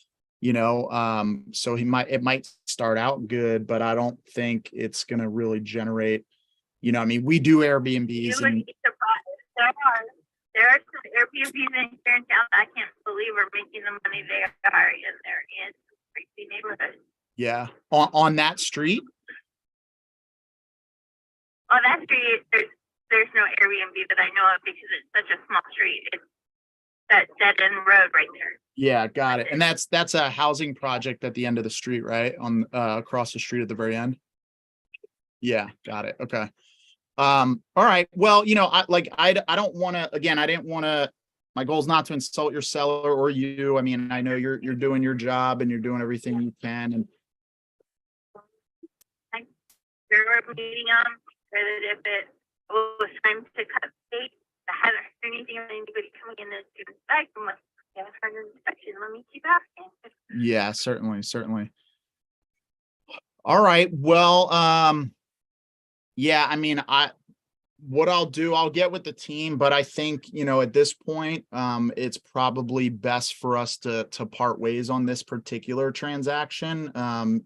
so it might start out good, but I don't think it's going to really generate, I mean, we do Airbnbs. You would be surprised. There are some Airbnbs in here in town I can't believe are making the money they are, and they're in crazy neighborhoods. Yeah, on that street. On that street, there's no Airbnb that I know of because it's such a small street. It's that dead end road right there. Yeah, got it. And that's a housing project at the end of the street, right? On across the street at the very end. Yeah, got it. Okay. All right. Well, I don't want to, again, I didn't want to, my goal is not to insult your seller or you. I mean, I know you're doing your job and you're doing everything you can. And We're meeting them so that if it was time to cut bait, I haven't heard anything on anybody coming in and doing inspect. I'm like, I haven't heard an inspection. Let me keep asking. Yeah, certainly. All right. Well, yeah, I mean, what I'll do, I'll get with the team, but I think, at this point, it's probably best for us to part ways on this particular transaction.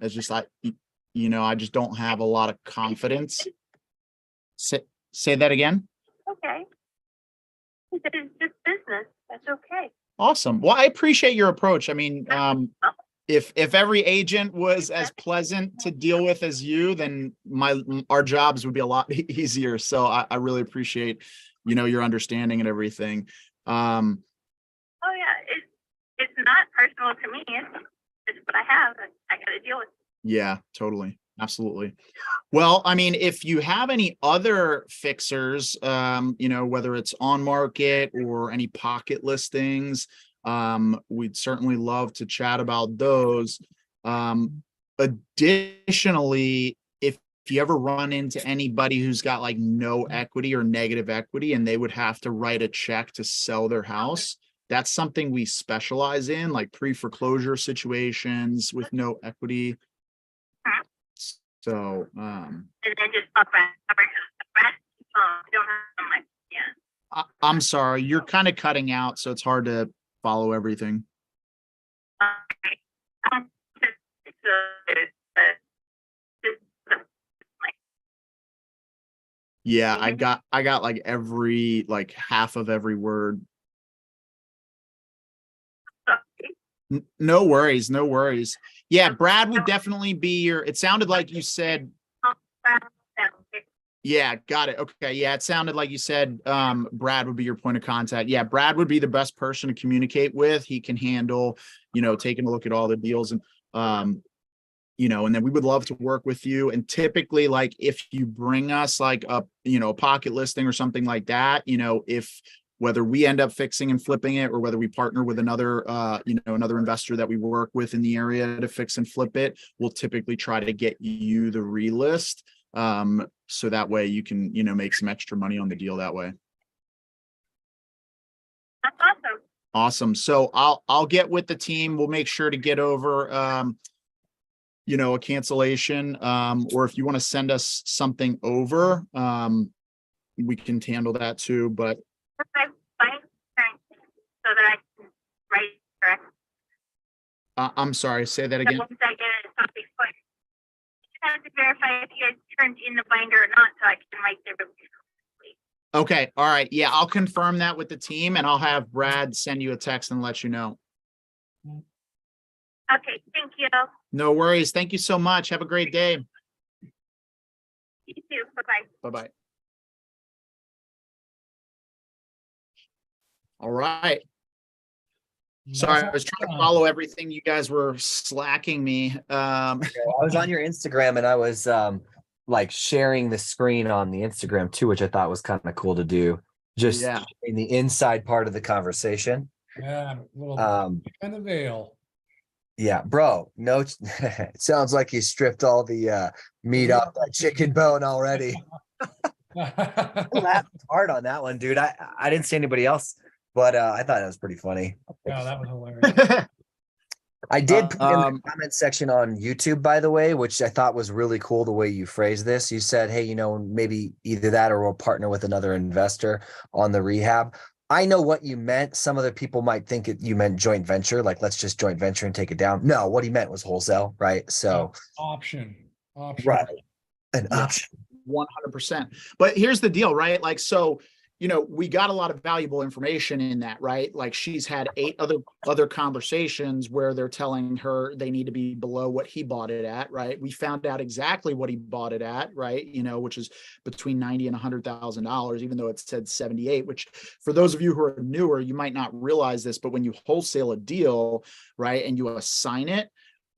It's just I just don't have a lot of confidence. Say that again. Okay. It's just business. That's okay. Awesome. Well, I appreciate your approach. I mean, if every agent was as pleasant to deal with as you, then our jobs would be a lot easier. So I really appreciate you know, your understanding and everything. Oh yeah, it's not personal to me. It's what I have. I got to deal with. Yeah, totally. Absolutely. Well, I mean, if you have any other fixers, you know, whether it's on market or any pocket listings, we'd certainly love to chat about those. Additionally, if you ever run into anybody who's got like no equity or negative equity and they would have to write a check to sell their house, that's something we specialize in, like pre-foreclosure situations with no equity. So, And then just don't have my, yeah. I'm sorry, you're kind of cutting out, so it's hard to follow everything. Okay. Yeah, I got like every, like half of every word. No worries, no worries. Yeah, Brad would definitely be your, it sounded like you said, yeah, got it. Okay. Yeah, it sounded like you said Brad would be your point of contact. Yeah, Brad would be the best person to communicate with. He can handle, you know, taking a look at all the deals and you know, and then we would love to work with you. And typically, like if you bring us like a, you know, a pocket listing or something like that, you know, if whether we end up fixing and flipping it or whether we partner with another, you know, another investor that we work with in the area to fix and flip it, we'll typically try to get you the relist. So that way you can, you know, make some extra money on the deal that way. That's awesome. Awesome. So I'll get with the team. We'll make sure to get over, you know, a cancellation, or if you want to send us something over, we can handle that too, but So that I can write correct. I'm sorry, say that again. Once I get it, something quick. I have to verify if you guys turned in the binder or not, so I can write the review. Okay. All right. Yeah, I'll confirm that with the team and I'll have Brad send you a text and let you know. Okay, thank you. No worries. Thank you so much. Have a great day. You too. Bye-bye. Bye-bye. All right. Sorry, I was trying to follow everything. You guys were slacking me. I was on your Instagram and I was like sharing the screen on the Instagram too, which I thought was kind of cool to do. Just in the inside part of the conversation. Yeah, a little kind of veil. Yeah, bro. No, it sounds like you stripped all the meat off that chicken bone already. I laughed hard on that one, dude. I didn't see anybody else, but I thought it was pretty funny. Yeah, that was hilarious. I did put in the comment section on YouTube, by the way, which I thought was really cool the way you phrased this. You said, hey, you know, maybe either that or we'll partner with another investor on the rehab. I know what you meant. Some other people might think you meant joint venture, like let's just joint venture and take it down. No, what he meant was wholesale, right? So option. Right. An option. 100%. But here's the deal, right? Like, so, you know, we got a lot of valuable information in that, right? Like she's had 8 other conversations where they're telling her they need to be below what he bought it at, right? We found out exactly what he bought it at, right? You know, which is between $90,000 and $100,000, even though it said 78, which for those of you who are newer, you might not realize this, but when you wholesale a deal, right, and you assign it,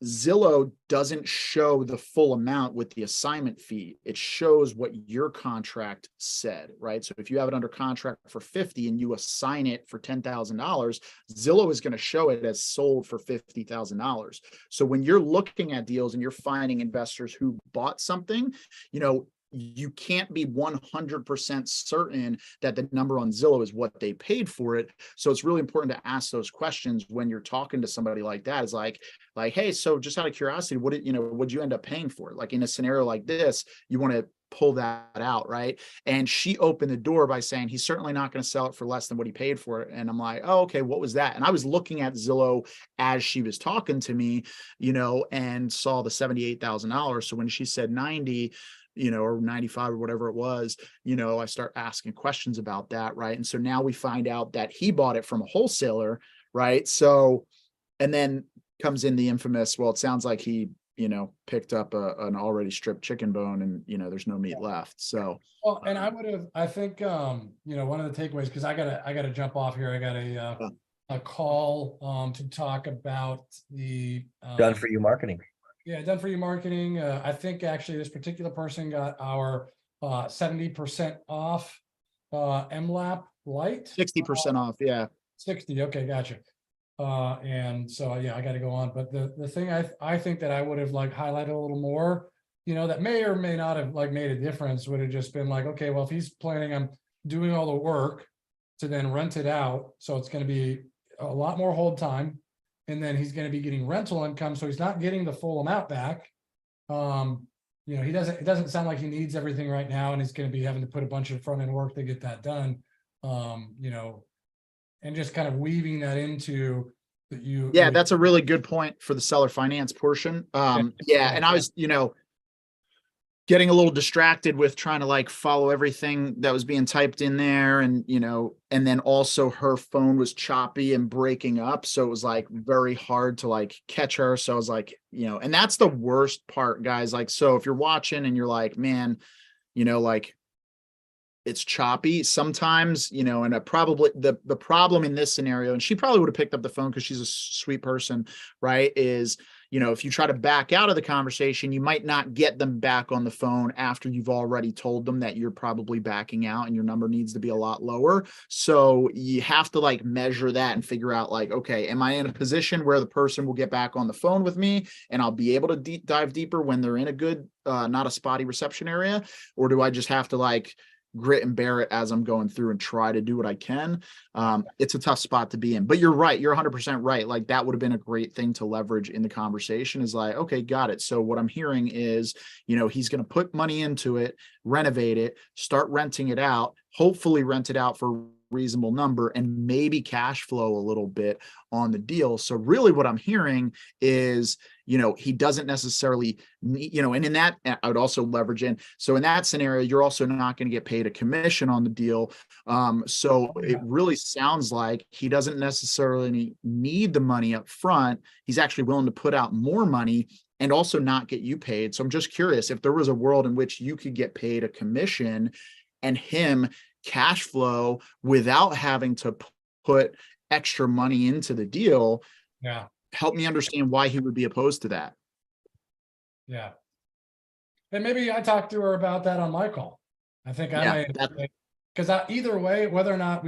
Zillow doesn't show the full amount with the assignment fee. It shows what your contract said, right? So if you have it under contract for 50 and you assign it for $10,000, Zillow is going to show it as sold for $50,000. So when you're looking at deals and you're finding investors who bought something, you know, you can't be 100% certain that the number on Zillow is what they paid for it. So it's really important to ask those questions when you're talking to somebody like that. It's like, hey, so just out of curiosity, what'd you end up paying for it? Like in a scenario like this, you want to pull that out, right? And she opened the door by saying, he's certainly not going to sell it for less than what he paid for it. And I'm like, oh, okay, what was that? And I was looking at Zillow as she was talking to me, you know, and saw the $78,000. So when she said 90, you know, or 95 or whatever it was, you know, I start asking questions about that. Right. And so now we find out that he bought it from a wholesaler. Right. So, and then comes in the infamous, well, it sounds like he picked up an already stripped chicken bone and, there's no meat left. So, Well, and I think, one of the takeaways, because I gotta jump off here. I got a call, to talk about the, Done for you marketing. yeah, done for you marketing. I think actually this particular person got our, 70% off, MLAP light. 60% off. Yeah. 60. Okay. Gotcha. And so, yeah, I got to go on, but the thing I think that I would have like highlighted a little more, that may or may not have like made a difference, would have just been like, okay, well, if he's planning on doing all the work to then rent it out, so it's going to be a lot more hold time, and then he's going to be getting rental income, so he's not getting the full amount back. It doesn't sound like he needs everything right now, and he's going to be having to put a bunch of front end work to get that done. And just kind of weaving that into that Yeah, that's a really good point for the seller finance portion. And I was, getting a little distracted with trying to like follow everything that was being typed in there, and and then also her phone was choppy and breaking up, so it was like very hard to like catch her. So I was like, and that's the worst part, guys. Like, so if you're watching and you're like, man, like it's choppy sometimes, and probably the problem in this scenario, and she probably would have picked up the phone because she's a sweet person, right, is, if you try to back out of the conversation, you might not get them back on the phone after you've already told them that you're probably backing out and your number needs to be a lot lower. So you have to like measure that and figure out like, okay, am I in a position where the person will get back on the phone with me and I'll be able to dive deeper when they're in a good, not a spotty reception area? Or do I just have to like grit and bear it as I'm going through and try to do what I can? It's a tough spot to be in, but you're right. You're 100% right. Like that would have been a great thing to leverage in the conversation, is like, okay, got it. So what I'm hearing is, he's going to put money into it, renovate it, start renting it out, hopefully rent it out for a reasonable number, and maybe cash flow a little bit on the deal. So really what I'm hearing is, he doesn't necessarily need, and in that, I would also leverage in. So in that scenario, you're also not going to get paid a commission on the deal. So it really sounds like he doesn't necessarily need the money up front. He's actually willing to put out more money and also not get you paid. So I'm just curious if there was a world in which you could get paid a commission and him cash flow without having to put extra money into the deal. Yeah. Help me understand why he would be opposed to that. Yeah. And maybe I talked to her about that on my call. I think because either way, whether or not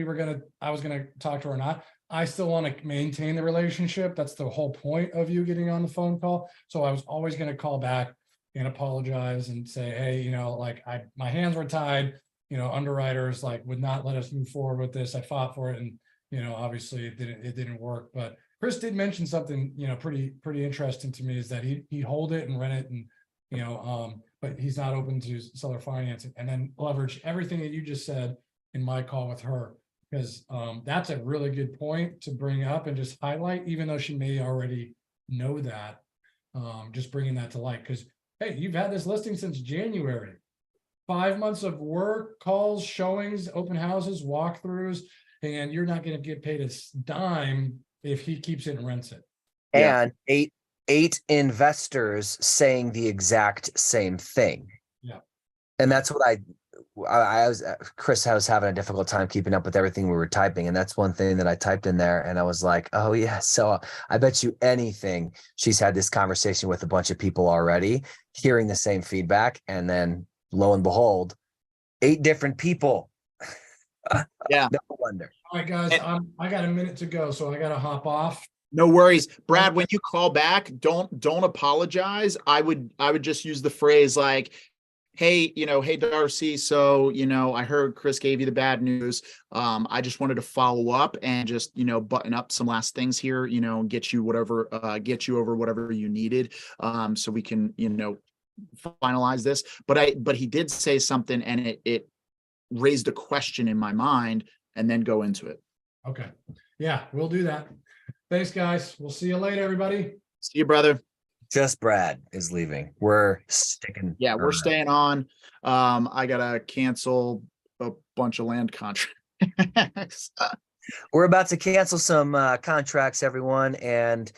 I was going to talk to her or not, I still want to maintain the relationship. That's the whole point of you getting on the phone call. So I was always going to call back and apologize and say, hey, my hands were tied, underwriters like would not let us move forward with this. I fought for it. And, obviously it didn't work, but Chris did mention something, pretty interesting to me, is that he'd hold it and rent it, and, but he's not open to seller financing, and then leverage everything that you just said in my call with her, because that's a really good point to bring up and just highlight, even though she may already know that, just bringing that to light. Because, hey, you've had this listing since January, 5 months of work, calls, showings, open houses, walkthroughs, and you're not going to get paid a dime if he keeps it and rents it. And eight investors saying the exact same thing. Yeah. And that's what I was, Chris, I was having a difficult time keeping up with everything we were typing. And that's one thing that I typed in there, and I was like, oh yeah. So I bet you anything she's had this conversation with a bunch of people already, hearing the same feedback. And then lo and behold, 8 different people. Yeah. No wonder. All right, guys, I got a minute to go, so I got to hop off. No worries, Brad. When you call back, don't apologize. I would just use the phrase like, hey, hey, Darcy. So, I heard Chris gave you the bad news. I just wanted to follow up and just, button up some last things here, get you over whatever you needed. So we can, finalize this. But he did say something, and it raised a question in my mind, and then go into it. Okay. Yeah, we'll do that. Thanks, guys. We'll see you later, everybody. See you, brother. Just Brad is leaving. We're sticking. Yeah, we're staying on. I gotta cancel a bunch of land contracts. We're about to cancel some contracts, everyone. And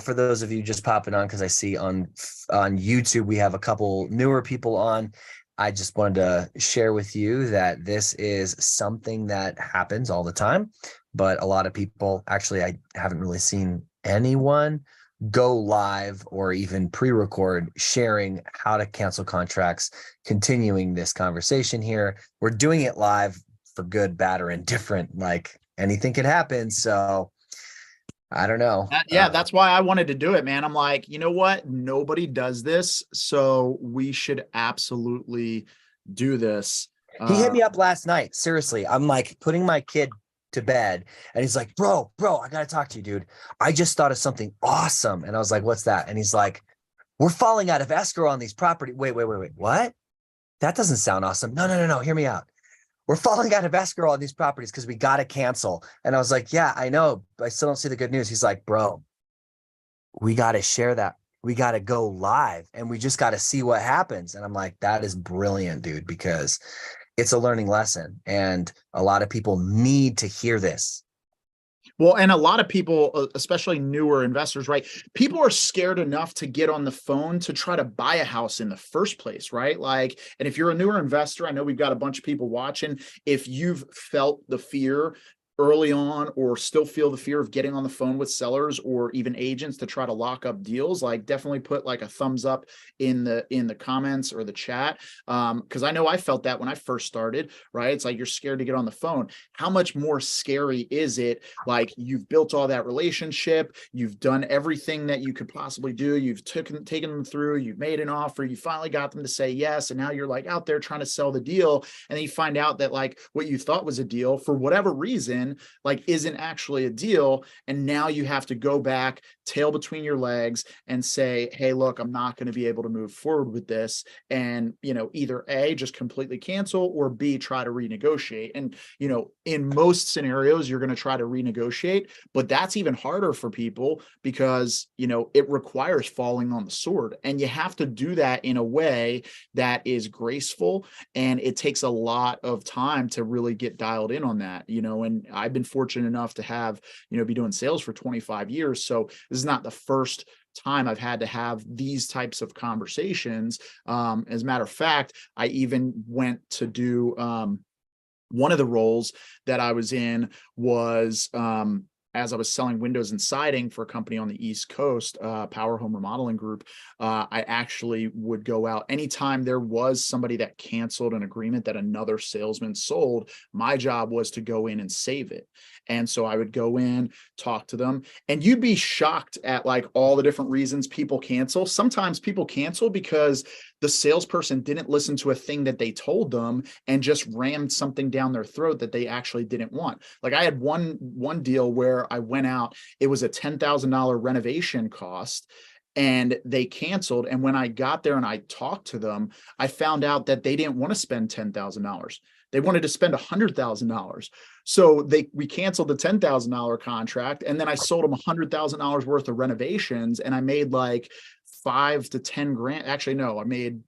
For those of you just popping on, because I see on YouTube we have a couple newer people on. I just wanted to share with you that this is something that happens all the time, but a lot of people, actually, I haven't really seen anyone go live or even pre-record sharing how to cancel contracts, continuing this conversation here. We're doing it live for good, bad, or indifferent. Like anything can happen. So I don't know. Yeah, that's why I wanted to do it, man. I'm like, you know what? Nobody does this, so we should absolutely do this. He hit me up last night. Seriously, I'm like putting my kid to bed, and he's like, bro, I gotta talk to you, dude. I just thought of something awesome. And I was like, what's that? And he's like, we're falling out of escrow on these property. Wait. What? That doesn't sound awesome. No. Hear me out. We're falling out of escrow on these properties because we got to cancel. And I was like, yeah, I know, but I still don't see the good news. He's like, bro, we got to share that. We got to go live and we just got to see what happens. And I'm like, that is brilliant, dude, because it's a learning lesson and a lot of people need to hear this. Well, and a lot of people, especially newer investors, right? People are scared enough to get on the phone to try to buy a house in the first place, right? Like, and if you're a newer investor, I know we've got a bunch of people watching. If you've felt the fear early on or still feel the fear of getting on the phone with sellers or even agents to try to lock up deals, like definitely put like a thumbs up in the comments or the chat. Because I know I felt that when I first started, right? It's like you're scared to get on the phone. How much more scary is it? Like you've built all that relationship, you've done everything that you could possibly do, you've taken them through, you've made an offer, you finally got them to say yes, and now you're like out there trying to sell the deal, and then you find out that like what you thought was a deal for whatever reason like isn't actually a deal. And now you have to go back, tail between your legs and say, hey, look, I'm not going to be able to move forward with this. And, you know, either A, just completely cancel, or B, try to renegotiate. And, you know, in most scenarios, you're going to try to renegotiate, but that's even harder for people because, you know, it requires falling on the sword, and you have to do that in a way that is graceful. And it takes a lot of time to really get dialed in on that, you know, and I've been fortunate enough to have, you know, be doing sales for 25 years. So this is not the first time I've had to have these types of conversations. As a matter of fact, I even went to do one of the roles that I was in was as I was selling windows and siding for a company on the East Coast, Power Home Remodeling Group. I actually would go out anytime there was somebody that canceled an agreement that another salesman sold. My job was to go in and save it. And so I would go in, talk to them, and you'd be shocked at like all the different reasons people cancel. Sometimes people cancel because the salesperson didn't listen to a thing that they told them and just rammed something down their throat that they actually didn't want. Like I had one deal where I went out, it was a $10,000 renovation cost, and they canceled. And when I got there and I talked to them, I found out that they didn't want to spend $10,000. They wanted to spend $100,000. So we canceled the $10,000 contract, and then I sold them $100,000 worth of renovations, and I made like 5 to 10 grand. Actually, no, I made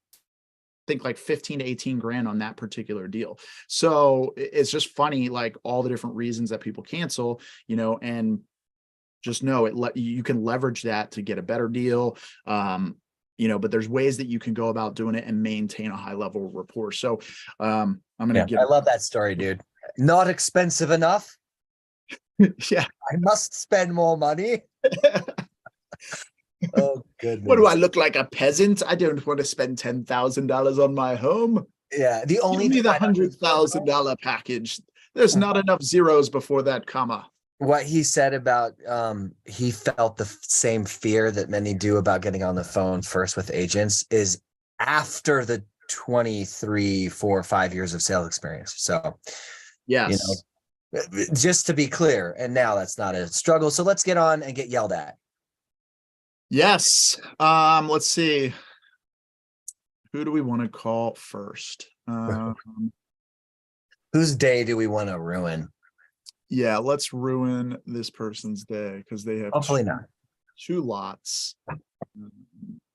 think like 15 to 18 grand on that particular deal. So it's just funny, like all the different reasons that people cancel, you know, and just know you can leverage that to get a better deal. You know, but there's ways that you can go about doing it and maintain a high level of rapport. So I'm gonna I love that story, dude. Not expensive enough. Yeah, I must spend more money. Oh goodness. What do I look like, a peasant? I don't want to spend $10,000 on my home. Yeah, the only Give me the $100,000 package. There's not enough zeros before that comma. What he said about he felt the same fear that many do about getting on the phone first with agents is after the 23, 4, 5 years of sales experience. So yes, you know, just to be clear, and now that's not a struggle. So let's get on and get yelled at. Yes. Let's see. Who do we want to call first? Whose day do we want to ruin? Yeah, let's ruin this person's day because they have Hopefully not. two lots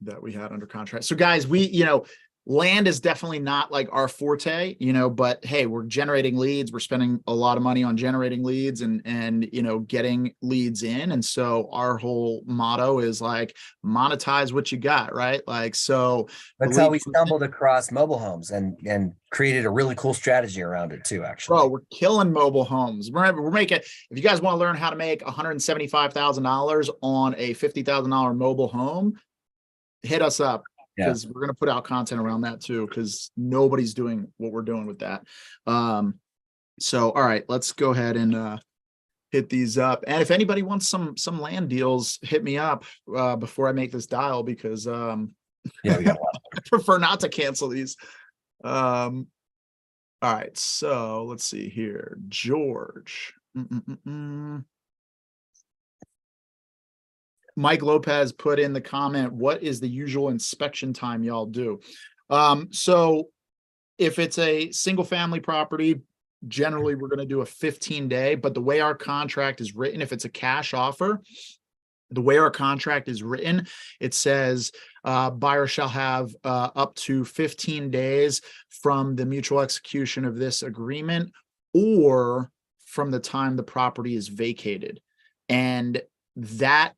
that we had under contract. So guys, we, you know, land is definitely not like our forte, but hey, we're generating leads. We're spending a lot of money on generating leads and getting leads in. And so our whole motto is like monetize what you got, right? Like, so That's how we stumbled across mobile homes and created a really cool strategy around it too, actually. Bro, we're killing mobile homes. We're making, if you guys want to learn how to make $175,000 on a $50,000 mobile home, hit us up. Because we're going to put out content around that too, because nobody's doing what we're doing with that. So, all right, let's go ahead and hit these up. And if anybody wants some land deals, hit me up before I make this dial, because we got a lot. I prefer not to cancel these. All right, so let's see here. George. Mike Lopez put in the comment, what is the usual inspection time y'all do? So if it's a single family property, generally we're going to do a 15-day, but the way our contract is written, if it's a cash offer, the way our contract is written, it says buyer shall have up to 15 days from the mutual execution of this agreement or from the time the property is vacated. And that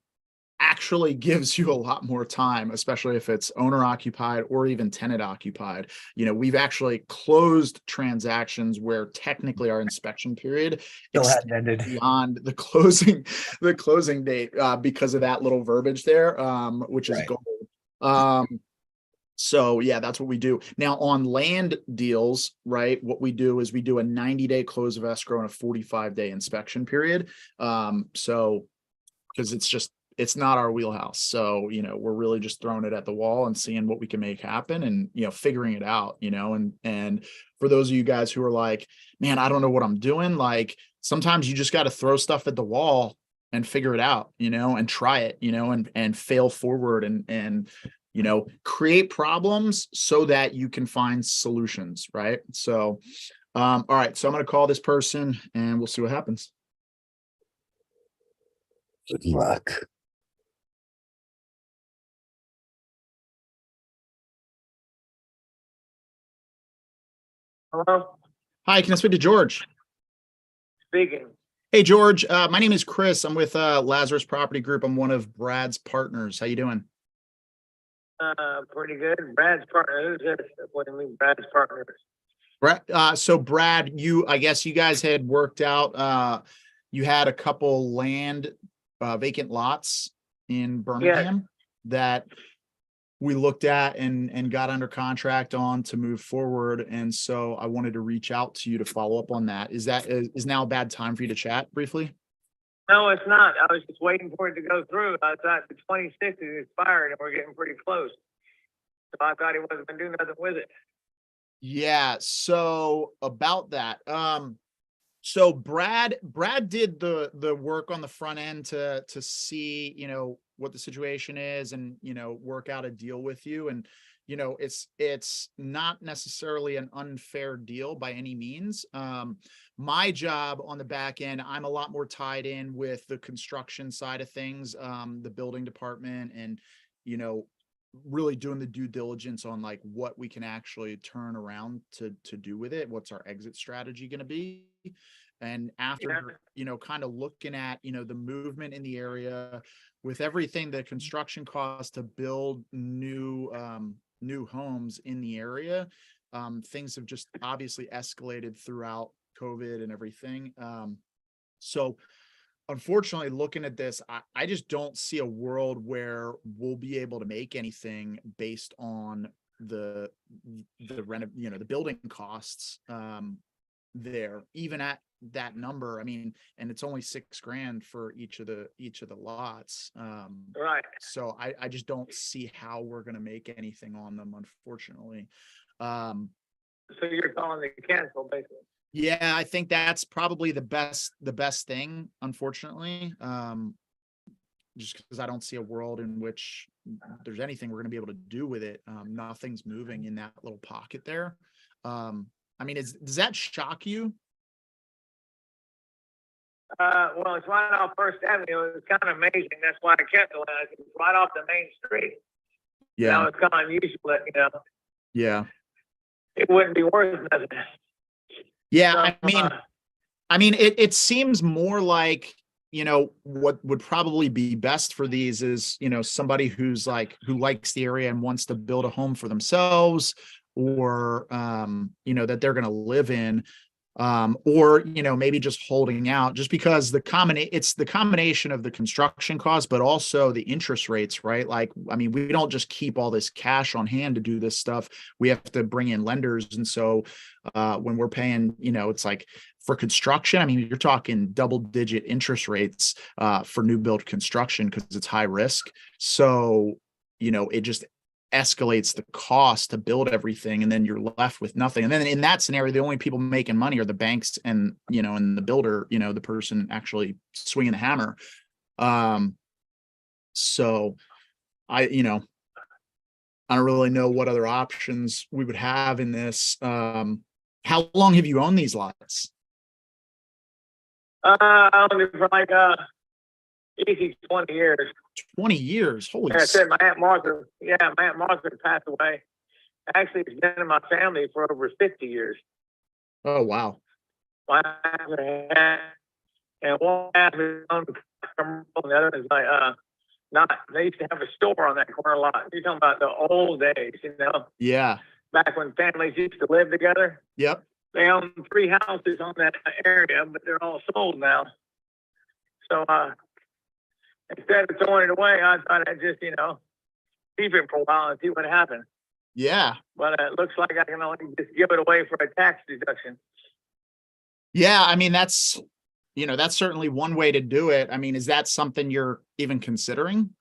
actually gives you a lot more time, especially if it's owner occupied or even tenant occupied. We've actually closed transactions where technically our inspection period still hadn't ended beyond the closing date because of that little verbiage there, which is gold. So yeah, that's what we do. Now on land deals, right? What we do is we do a 90-day close of escrow and a 45-day inspection period. So because it's not our wheelhouse. So, we're really just throwing it at the wall and seeing what we can make happen and, figuring it out, and for those of you guys who are like, man, I don't know what I'm doing. Like sometimes you just got to throw stuff at the wall and figure it out, and try it, and fail forward and, create problems so that you can find solutions. Right. So, all right. So I'm going to call this person and we'll see what happens. Good luck. Hello? Hi, can I speak to George? Speaking. Hey, George. My name is Chris. I'm with Lazarus Property Group. I'm one of Brad's partners. How you doing? Pretty good. Brad's partner. Who's this? What do you mean, Brad's partners? Brad, so Brad, I guess you guys had worked out, you had a couple land vacant lots in Birmingham that we looked at and got under contract on to move forward. And so I wanted to reach out to you to follow up on that. Is now a bad time for you to chat briefly? No, it's not. I was just waiting for it to go through. I thought the 26th is expired and we're getting pretty close. So I thought he wasn't going to do nothing with it. Yeah. So about that, so Brad did the work on the front end to see, what the situation is and, work out a deal with you. And, it's not necessarily an unfair deal by any means. My job on the back end, I'm a lot more tied in with the construction side of things, the building department and, really doing the due diligence on like what we can actually turn around to do with it. What's our exit strategy going to be? And after, kind of looking at, the movement in the area with everything, the construction costs to build new homes in the area, things have just obviously escalated throughout COVID and everything. So unfortunately, looking at this, I just don't see a world where we'll be able to make anything based on the rent, the building costs there, even at that number. I mean, and it's only $6,000 for each of the lots. Right. So I just don't see how we're going to make anything on them, unfortunately. So you're calling the cancel basically. Yeah, I think that's probably the best thing, unfortunately. Just because I don't see a world in which there's anything we're going to be able to do with it. Nothing's moving in that little pocket there. I mean, does that shock you? Well, it's right off First Avenue. It's kind of amazing. That's why I kept the land. It's right off the main street. Yeah. It's kind of unusual that, Yeah. it wouldn't be worth nothing. Yeah. So, I mean, it seems more like, what would probably be best for these is, somebody who likes the area and wants to build a home for themselves, or, that they're going to live in, or, maybe just holding out, just because it's the combination of the construction cost, but also the interest rates, right? Like, I mean, we don't just keep all this cash on hand to do this stuff. We have to bring in lenders. And so, when we're paying, it's like, for construction, I mean, you're talking double-digit interest rates for new build construction, because it's high risk. So, it just escalates the cost to build everything, and then you're left with nothing. And then in that scenario, the only people making money are the banks and, and the builder, the person actually swinging the hammer. So I don't really know what other options we would have in this. How long have you owned these lots? I owned it for like easy 20 years. 20 years. Holy Like I said, my Aunt Martha passed away. Actually, it's been in my family for over 50 years. Oh, wow. My aunt, and one half is on commercial, and the other is like not. They used to have a store on that corner lot. You're talking about the old days, Yeah. back when families used to live together. Yep. They own 3 houses on that area, but they're all sold now. So instead of throwing it away, I thought I'd just, keep it for a while and see what happened. Yeah. But it looks like I can only just give it away for a tax deduction. Yeah. I mean, that's certainly one way to do it. I mean, is that something you're even considering?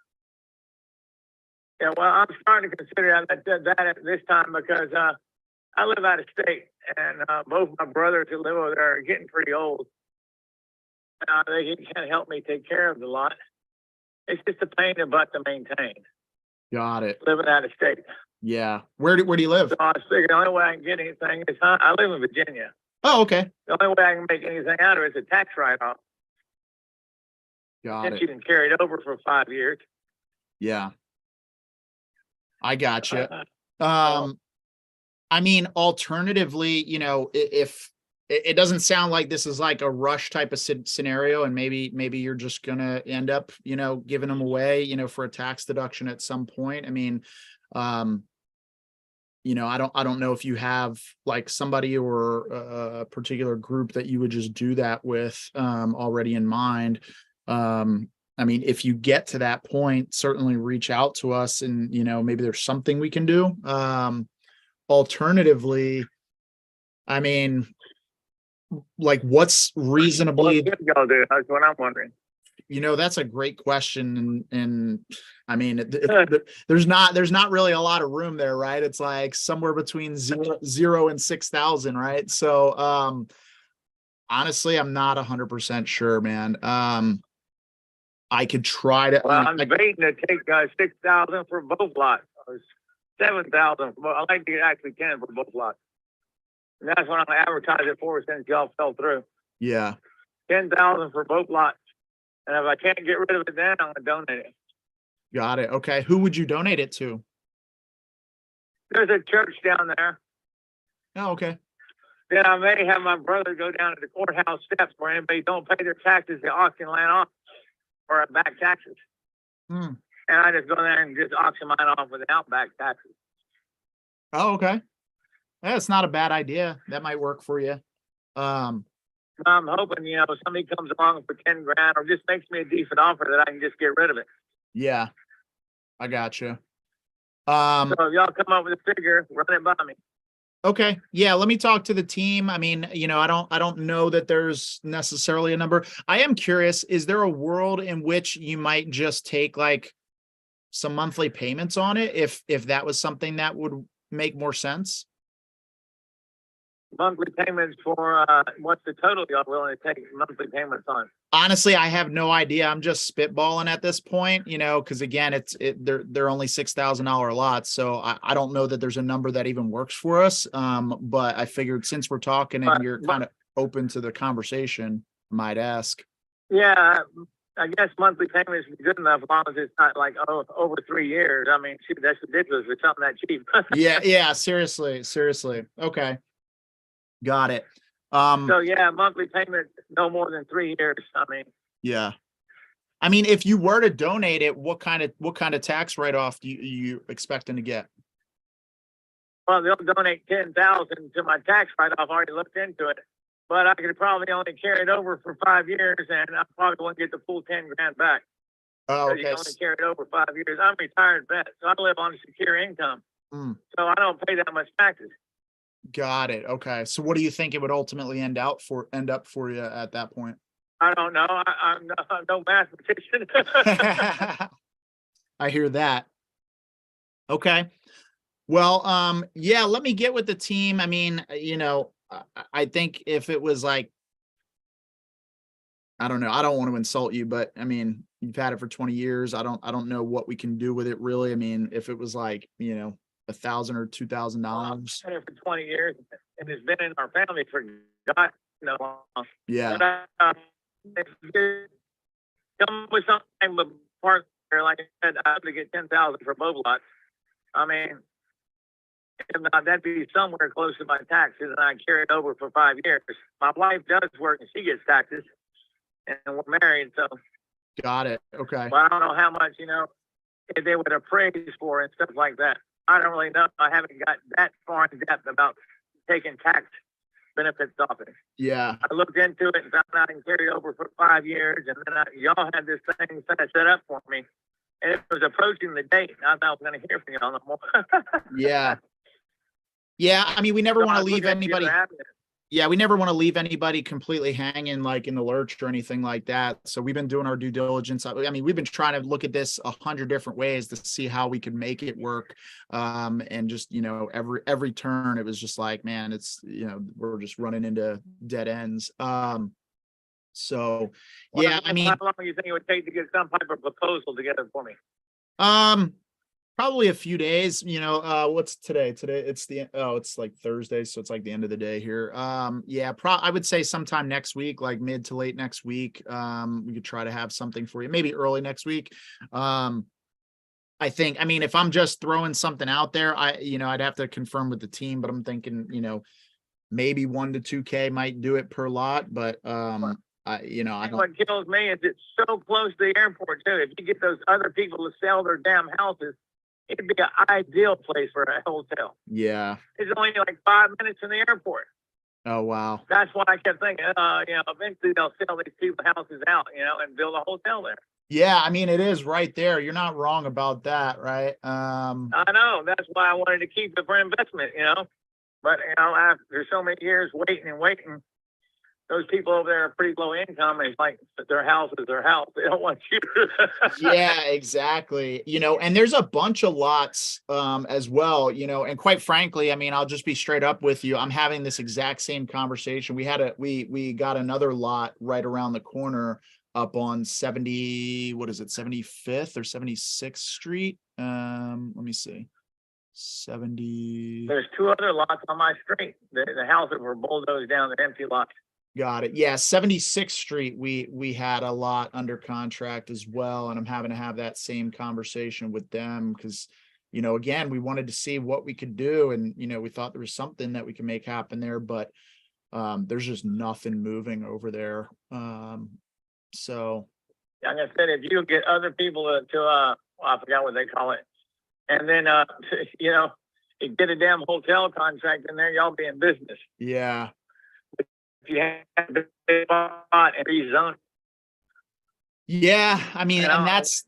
Yeah, well, I'm starting to consider that at this time because I live out of state, and both my brothers who live over there are getting pretty old. They can't help me take care of the lot. It's just a pain in the butt to maintain. Got it. Living out of state. Yeah. Where do you live? So I was figuring the only way I can get anything is I live in Virginia. Oh, okay. The only way I can make anything out of it is a tax write-off. Got Since it. you can carry it over for 5 years. Yeah. I gotcha. I mean, alternatively, if it doesn't sound like this is like a rush type of scenario, and maybe you're just gonna end up, giving them away, for a tax deduction at some point. I mean, I don't know if you have like somebody or a particular group that you would just do that with already in mind. I mean, if you get to that point, certainly reach out to us, and maybe there's something we can do. Alternatively, I mean, like, what's reasonably? What should y'all do? That's what I'm wondering. That's a great question, and I mean, there's not really a lot of room there, right? It's like somewhere between zero and 6,000, right? So, honestly, I'm not 100% sure, man. I could try to. Well, I'm debating to take 6,000 for both lots, or 7,000. Well, I like to get actually 10 for both lots. And that's what I'm going to advertise it for, since y'all fell through. Yeah. 10,000 for both lots. And if I can't get rid of it then, I'm going to donate it. Got it. Okay. Who would you donate it to? There's a church down there. Oh, okay. Then I may have my brother go down to the courthouse steps where anybody don't pay their taxes, they auction land off, or back taxes. And I just go there and just auction mine off without back taxes. Oh, okay. That's not a bad idea. That might work for you. I'm hoping, somebody comes along for 10 grand or just makes me a decent offer that I can just get rid of it. Yeah, I gotcha. So if y'all come up with a figure, run it by me. Okay. Yeah. Let me talk to the team. I mean, I don't know that there's necessarily a number. I am curious, is there a world in which you might just take like some monthly payments on it? If that was something that would make more sense? Monthly payments for what's the total y'all willing to take monthly payments on? Honestly, I have no idea. I'm just spitballing at this point, because again, they're only $6,000 lots, so I don't know that there's a number that even works for us. But I figured since we're talking and you're kind of open to the conversation, I might ask. Yeah, I guess monthly payments is good enough as long as it's not like over 3 years. I mean, shoot, that's ridiculous for something that cheap. Yeah, seriously. Okay. Got it. So yeah, monthly payment no more than 3 years. I mean, Yeah. I mean, if you were to donate it, what kind of tax write-off do you expecting to get? well, they'll donate 10,000 to my tax write-off. I already looked into it, but I could probably only carry it over for 5 years, and I probably won't get the full 10 grand back. Oh, So you can only carry it over 5 years. I'm a retired vet, so I live on a secure income, Mm, so I don't pay that much taxes. got it. Okay. So what do you think it would ultimately end up for you at that point? I don't know. I'm no mathematician. I hear that. Okay. Well, yeah, let me get with the team. I mean, I think if it was like, I don't know, I don't want to insult you, but I mean, you've had it for 20 years. I don't know what we can do with it really. I mean, if it was like, $1,000 or $2,000. I've been here for 20 years, and it's been in our family for God knows how long. Yeah. But, if you come with something with partner, like I said, I have to get 10,000 for both lots. I mean, that'd be somewhere close to my taxes, and I carry it over for 5 years. My wife does work, and she gets taxes, and we're married, so. Got it. Okay. But I don't know how much, if they would appraise for and stuff like that. I don't really know. I haven't got that far in depth about taking tax benefits off it. Yeah. I looked into it and found out I can carry it over for 5 years, and then y'all had this thing set up for me, and it was approaching the date, and I thought I was going to hear from y'all no more. Yeah. Yeah. I mean, we never want to leave anybody. Yeah, we never want to leave anybody completely hanging like in the lurch or anything like that. So we've been doing our due diligence. I mean, we've been trying to look at this 100 different ways to see how we could make it work. And just, every turn, it was just like, man, it's, we're just running into dead ends. So yeah, I mean, how long do you think it would take to get some type of proposal together for me? Probably a few days, what's today? Today it's like Thursday, so it's like the end of the day here. Yeah, I would say sometime next week, like mid to late next week. We could try to have something for you, maybe early next week. I mean, if I'm just throwing something out there, I'd have to confirm with the team, but I'm thinking, maybe 1 to 2K might do it per lot, but I don't. What kills me is it's so close to the airport too. If you get those other people to sell their damn houses, it'd be an ideal place for a hotel. Yeah. It's only like 5 minutes from the airport. Oh, wow. That's why I kept thinking, eventually they'll sell these people's houses out, and build a hotel there. Yeah, I mean, it is right there. You're not wrong about that, right? I know. That's why I wanted to keep it for investment, But, after so many years waiting, those people over there are pretty low income. And it's like their house is their house. They don't want you. Yeah, exactly. And there's a bunch of lots as well, and quite frankly, I mean, I'll just be straight up with you. I'm having this exact same conversation. We got another lot right around the corner up on 75th or 76th Street. Let me see. 70. There's 2 other lots on my street. The houses were bulldozed down, the empty lots. Got it. Yeah, 76th Street. We had a lot under contract as well, and I'm having to have that same conversation with them because, again, we wanted to see what we could do, and we thought there was something that we could make happen there, but there's just nothing moving over there. So, like I said, if you get other people to I forgot what they call it, and then you get a damn hotel contract in there, y'all be in business. Yeah. If you have a big spot and rezone. Yeah, I mean, and that's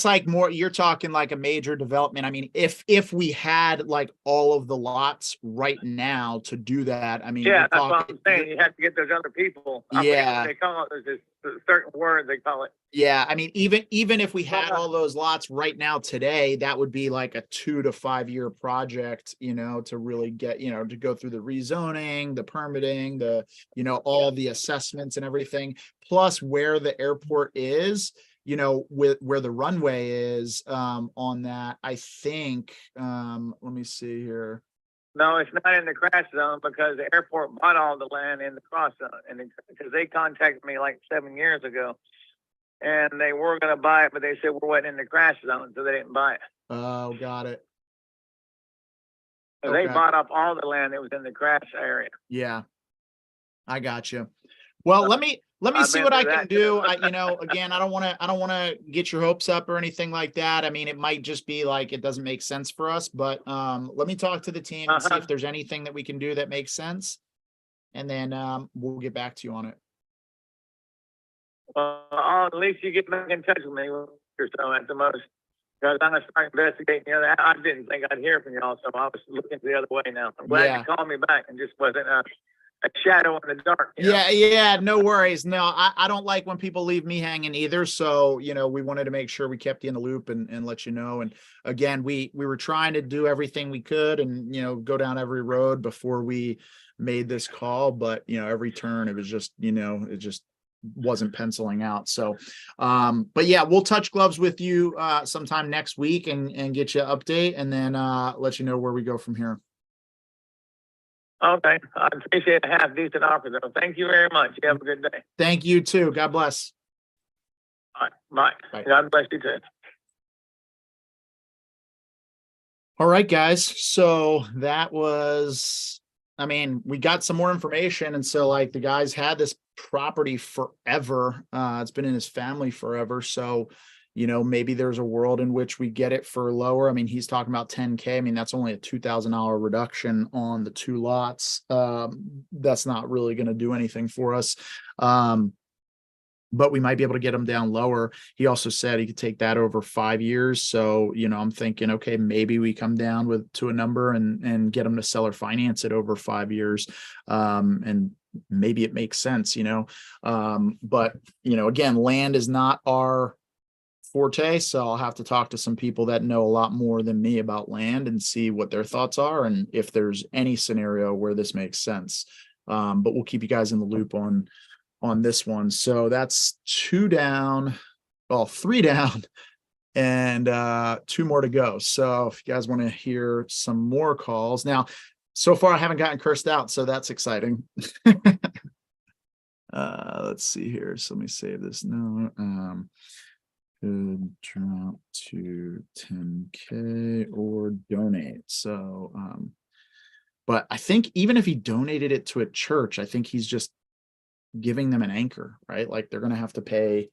like more, you're talking like a major development. I mean, if we had like all of the lots right now to do that, I mean, yeah, that's what I'm saying. You have to get those other people. Yeah. They call it, there's a certain word they call it. Yeah, I mean, even if we had all those lots right now today, that would be like a 2 to 5 year project, to really get, to go through the rezoning, the permitting, the, all the assessments and everything, plus where the airport is, with where the runway is on that. I think, let me see here. No, it's not in the crash zone because the airport bought all the land in the cross zone, and because they contacted me like 7 years ago. and they were going to buy it, but they said we're waiting in the crash zone, so they didn't buy it. Oh, got it. So they Okay. bought up all the land that was in the crash area. Yeah, I got you. Well, let me I've see been what I through can that, do. too. Again, I don't want to get your hopes up or anything like that. I mean, it might just be like it doesn't make sense for us, but let me talk to the team and see if there's anything that we can do that makes sense, and then we'll get back to you on it. Well, at least you get back in touch with me or so at the most, because I'm going to start investigating the other. I didn't think I'd hear from y'all, so I was looking the other way now. I'm glad Yeah. you called me back and just wasn't a shadow in the dark. you know? Yeah, no worries. No, I don't like when people leave me hanging either. So, we wanted to make sure we kept you in the loop and let you know. And again, we were trying to do everything we could and, go down every road before we made this call. But, every turn, it was just, it just wasn't penciling out. So, but yeah, we'll touch gloves with you sometime next week and get you an update and then let you know where we go from here. Okay. I appreciate a half decent offer, though. Thank you very much. You have a good day. Thank you too. God bless. All right. Bye. Bye. God bless you too. All right, guys. So that was, we got some more information. And so like the guy's had this property forever. It's been in his family forever. So, maybe there's a world in which we get it for lower. He's talking about 10K. That's only a $2,000 reduction on the 2 lots. That's not really going to do anything for us. But we might be able to get him down lower. He also said he could take that over 5 years. So, I'm thinking, okay, maybe we come down to a number and get him to seller finance it over 5 years. And maybe it makes sense, but, again, land is not our forte. So I'll have to talk to some people that know a lot more than me about land and see what their thoughts are. And if there's any scenario where this makes sense. But we'll keep you guys in the loop on this one. So that's 3 down and 2 more to go. So if you guys want to hear some more calls now, so far I haven't gotten cursed out, so that's exciting. Let's see here. So let me save this. No, could drop to 10K or donate. So, but I think even if he donated it to a church, I think he's just giving them an anchor, right? Like they're going to have to pay.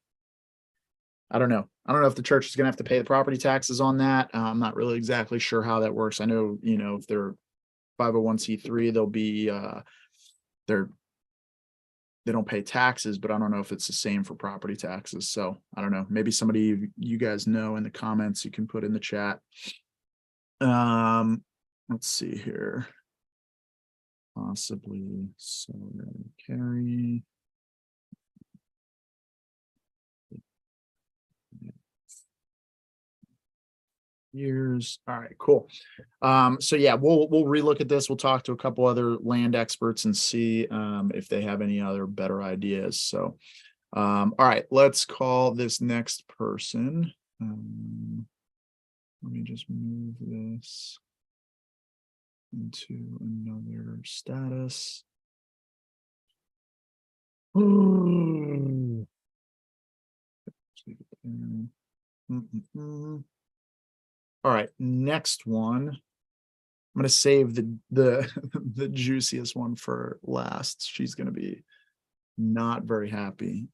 I don't know if the church is going to have to pay the property taxes on that. I'm not really exactly sure how that works. I know, if they're 501c3, they'll be, they don't pay taxes, but I don't know if it's the same for property taxes. So I don't know, maybe somebody you guys know in the comments, you can put in the chat. Let's see here. Possibly solar carry. Years. All right, cool. So yeah, we'll relook at this. We'll talk to a couple other land experts and see if they have any other better ideas. So all right, let's call this next person. Let me just move this into another status. All right, next one. I'm gonna save the the juiciest one for last. She's gonna be not very happy.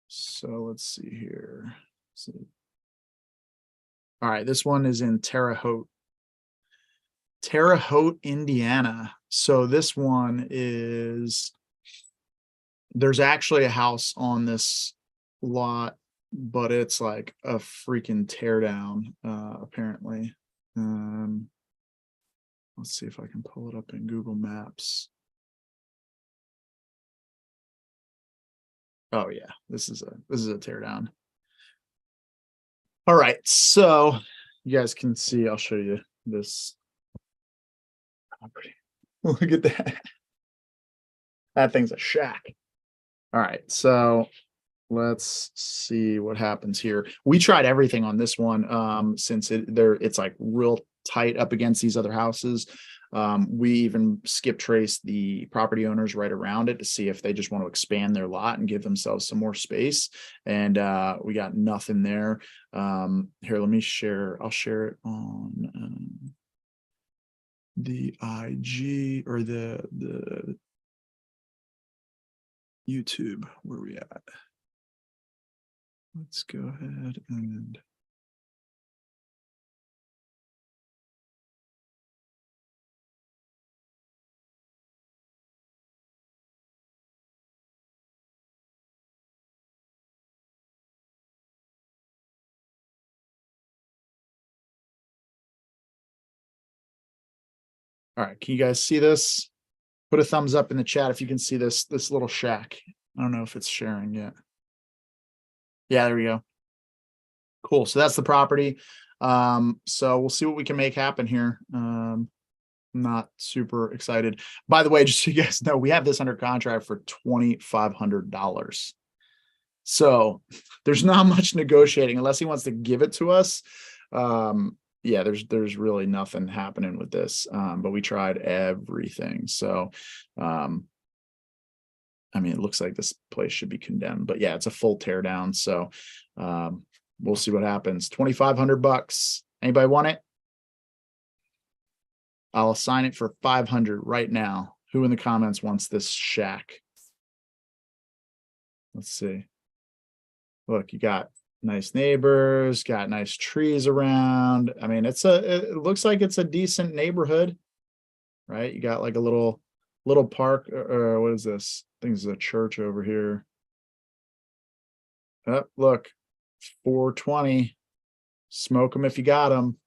So let's see here. All right, this one is in Terre Haute, Indiana. So this one is, there's actually a house on this lot, but it's like a freaking teardown, apparently. Let's see if I can pull it up in Google Maps. Oh yeah, this is a teardown. All right, so you guys can see, I'll show you this property. Look at that. That thing's a shack. All right, so let's see what happens here. We tried everything on this one, since it's like real tight up against these other houses. We even skip trace the property owners right around it to see if they just want to expand their lot and give themselves some more space. And we got nothing there. Here, let me share. I'll share it on the IG or the YouTube. Where are we at? Let's go ahead and all right, can you guys see this? Put a thumbs up in the chat if you can see this little shack. I don't know if it's sharing yet. Yeah, there we go. Cool. So that's the property. So we'll see what we can make happen here. I'm not super excited. By the way, just so you guys know, we have this under contract for $2,500. So there's not much negotiating unless he wants to give it to us. Yeah, there's really nothing happening with this. But we tried everything. So I mean, it looks like this place should be condemned, but yeah, it's a full tear down. So we'll see what happens. $2,500. Anybody want it? I'll assign it for 500 right now. Who in the comments wants this shack? Let's see. Look, you got nice neighbors, got nice trees around. I mean, it looks like it's a decent neighborhood, right? You got like a little park, or what is this? I think this is a church over here. Oh, look, 420. Smoke them if you got them.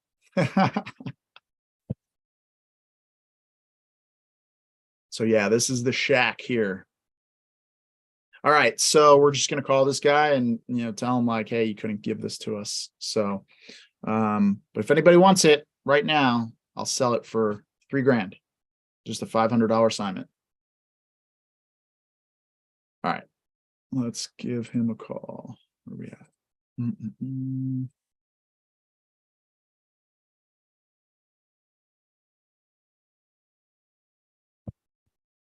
So yeah, this is the shack here. All right, so we're just gonna call this guy and tell him like, hey, you couldn't give this to us. So, but if anybody wants it right now, I'll sell it for $3,000. Just a $500 assignment. All right, let's give him a call. Where are we at?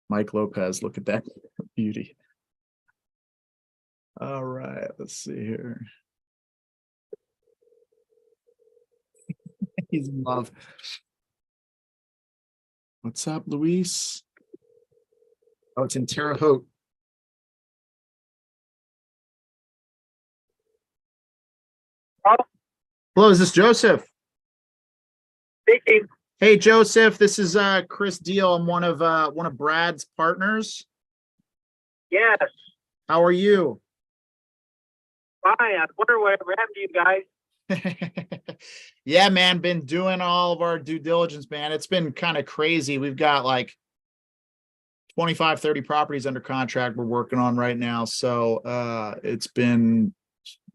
Mike Lopez, look at that beauty. All right, let's see here. He's in love. What's up, Luis? Oh, it's in Terre Haute. Hello, is this Joseph? Speaking. Hey, Joseph, this is Chris Deal. I'm one of Brad's partners. Yes. How are you? Fine. I wonder whatever happened to you guys. Yeah, man, been doing all of our due diligence, man. It's been kind of crazy. We've got like 25, 30 properties under contract we're working on right now. So we've been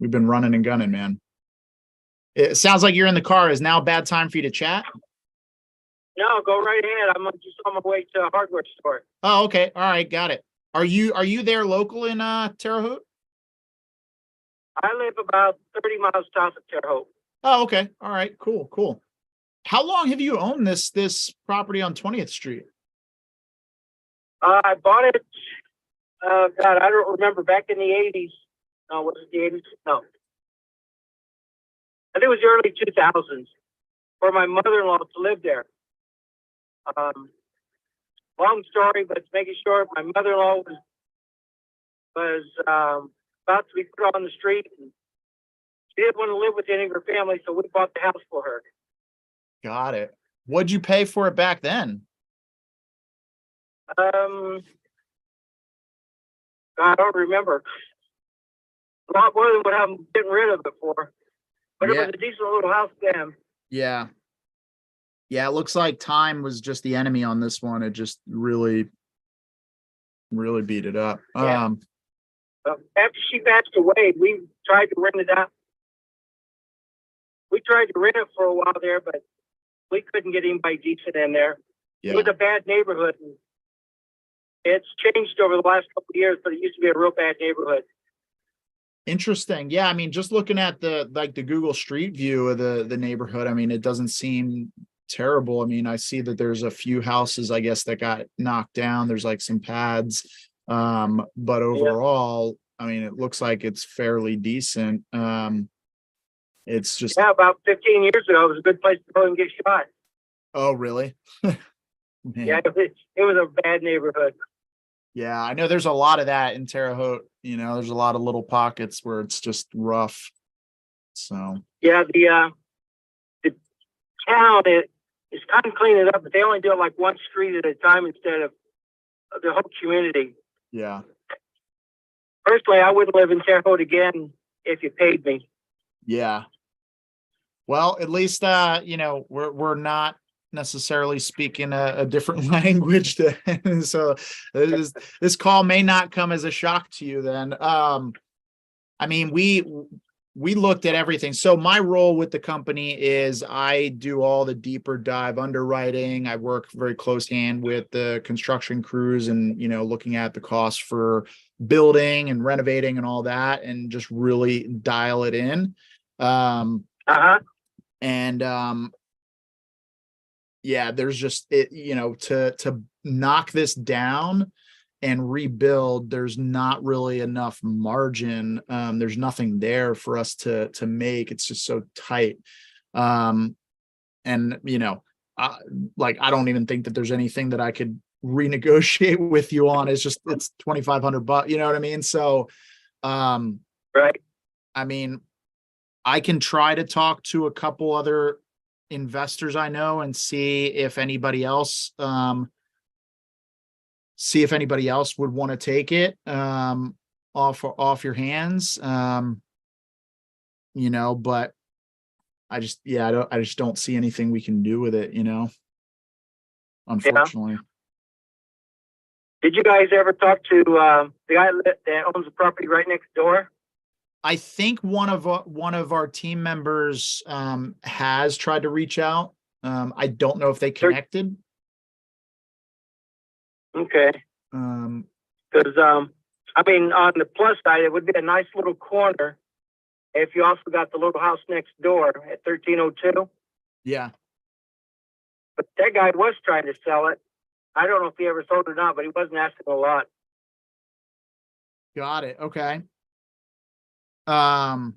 running and gunning, man. It sounds like you're in the car. Is now a bad time for you to chat? No, go right ahead. I'm just on my way to a hardware store. Oh, okay. All right, got it. Are you there local in Terre Haute? I live about 30 miles south of Terre Haute. Oh, okay. All right, cool. How long have you owned this property on 20th Street? I bought it, God, I don't remember, back in the 80s. No, was it the 80s? No. I think it was the early 2000s for my mother-in-law to live there. Long story, but to make it short, my mother-in-law was about to be put on the street, and she didn't want to live with any of her family, so we bought the house for her. Got it. What'd you pay for it back then? I don't remember. A lot more than what I'm getting rid of it for. But Yeah. It was a decent little house then. Yeah. Yeah, it looks like time was just the enemy on this one. It just really beat it up. Yeah. After she passed away, we tried to rent it out. We tried to rent it for a while there, but we couldn't get anybody decent in there. Yeah. It was a bad neighborhood. And it's changed over the last couple of years, but it used to be a real bad neighborhood. Interesting. Yeah, I mean, just looking at the Google Street View of the neighborhood, I mean, it doesn't seem terrible. I mean, I see that there's a few houses, I guess, that got knocked down. There's like some pads. But overall, I mean, it looks like it's fairly decent. It's just, Yeah, about 15 years ago, it was a good place to go and get shot. oh, really? Man. Yeah, it was a bad neighborhood. Yeah, I know there's a lot of that in Terre Haute. You know, there's a lot of little pockets where it's just rough. So Yeah, the town is kind of cleaning it up, but they only do it like one street at a time instead of the whole community. yeah, Personally, I wouldn't live in Terre Haute again if you paid me. yeah. Well, at least you know, we're not necessarily speaking a different language then. So this call may not come as a shock to you then. I mean, we looked at everything. So my role with the company is I do all the deeper dive underwriting. I work very close hand with the construction crews and, you know, looking at the cost for building and renovating and all that, and just really dial it in. And yeah, there's just it, you know, to knock this down and rebuild, there's not really enough margin. There's nothing there for us to make. It's just so tight. And you know, like, I don't even think that there's anything that I could renegotiate with you on. It's just, it's $2,500, you know what I mean? So, Right. I mean, I can try to talk to a couple other investors I know and see if anybody else would want to take it off your hands. You know, but I just don't see anything we can do with it, you know, unfortunately. Yeah. Did you guys ever talk to the guy that owns the property right next door? I think one of our team members has tried to reach out. I don't know if they connected. Okay. Because I mean, on the plus side, it would be a nice little corner if you also got the little house next door at 1302. Yeah. But that guy was trying to sell it. I don't know if he ever sold it or not, but he wasn't asking a lot. Got it. Okay. So,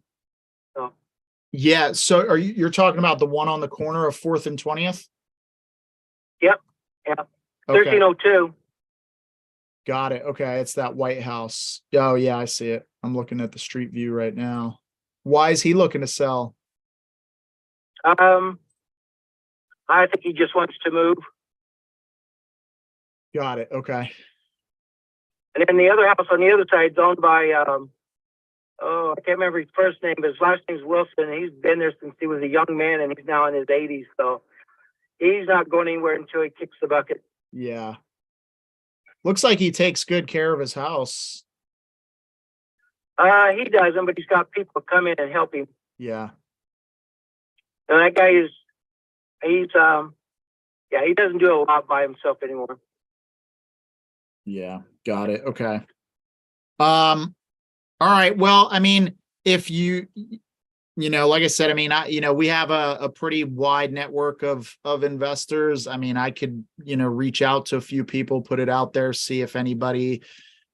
yeah. So you're talking about the one on the corner of 4th and 20th? yep. Yeah. Okay. 1302. Got it. Okay. It's that white house. Oh yeah, I see it. I'm looking at the street view right now. Why is he looking to sell? I think he just wants to move. Got it. Okay. And then the other house on the other side is owned by, I can't remember his first name, but his last name's Wilson. And he's been there since he was a young man, and he's now in his 80s. So he's not going anywhere until he kicks the bucket. Yeah. Looks like he takes good care of his house. He doesn't, but he's got people come in and help him. Yeah. And that guy he doesn't do a lot by himself anymore. Yeah. Got it. Okay. All right. Well, I mean, if you know, like I said, I mean, we have a pretty wide network of investors. I mean, I could, reach out to a few people, put it out there, see if anybody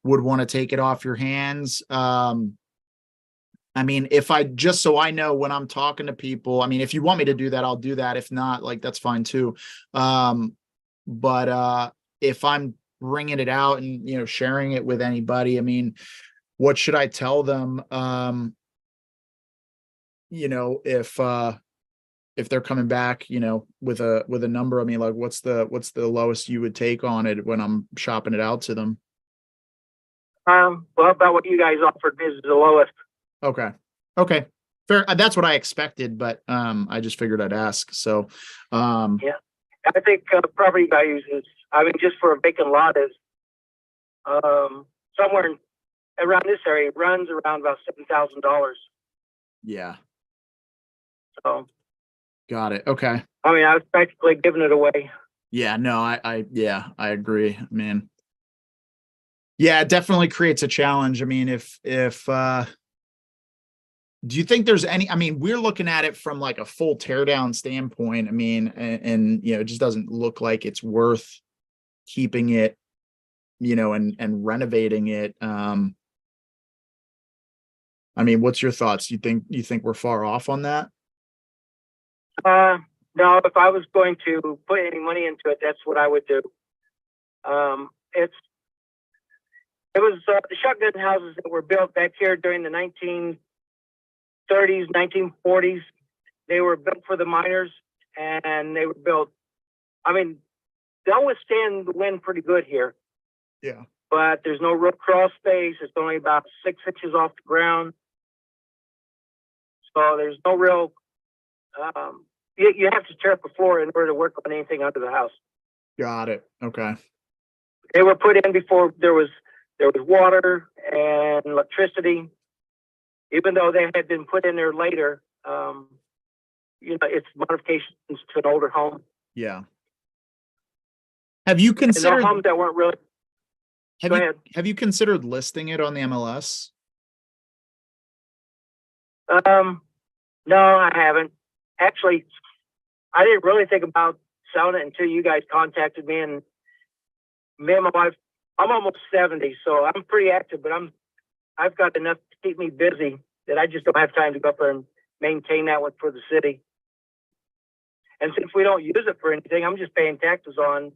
would want to take it off your hands. I mean, just so I know when I'm talking to people, I mean, if you want me to do that, I'll do that. If not, like, that's fine too. But if I'm bringing it out and, sharing it with anybody, I mean, what should I tell them? If they're coming back, with a number, I mean, like, what's the lowest you would take on it when I'm shopping it out to them? Well, about what you guys offered me is the lowest. Okay. Fair. That's what I expected, but I just figured I'd ask. So, yeah, I think property values is, I mean, just for a vacant lot is somewhere around this area, runs around about $7,000. Yeah. So. Got it. Okay. I mean, I was practically giving it away. Yeah. No, I agree. I mean, yeah, it definitely creates a challenge. I mean, if do you think there's any, I mean, we're looking at it from like a full tear down standpoint. I mean, and you know, it just doesn't look like it's worth keeping it, you know, and renovating it. I mean, what's your thoughts? You think we're far off on that? No, if I was going to put any money into it, that's what I would do. It was the shotgun houses that were built back here during the 1930s, 1940s. They were built for the miners, and they were built. I mean, they'll withstand the wind pretty good here. Yeah. But there's no real crawl space. It's only about 6 inches off the ground. So there's no real, you have to tear up the floor in order to work on anything under the house. Got it. Okay. They were put in before there was water and electricity. Even though they had been put in there later, you know, it's modifications to an older home. Yeah. Have you And considered, they're homes that weren't really, go ahead. have you considered listing it on the MLS? No, I haven't. Actually, I didn't really think about selling it until you guys contacted me, and me and my wife, I'm almost 70, so I'm pretty active, but I've got enough to keep me busy that I just don't have time to go up there and maintain that one for the city. And since we don't use it for anything, I'm just paying taxes on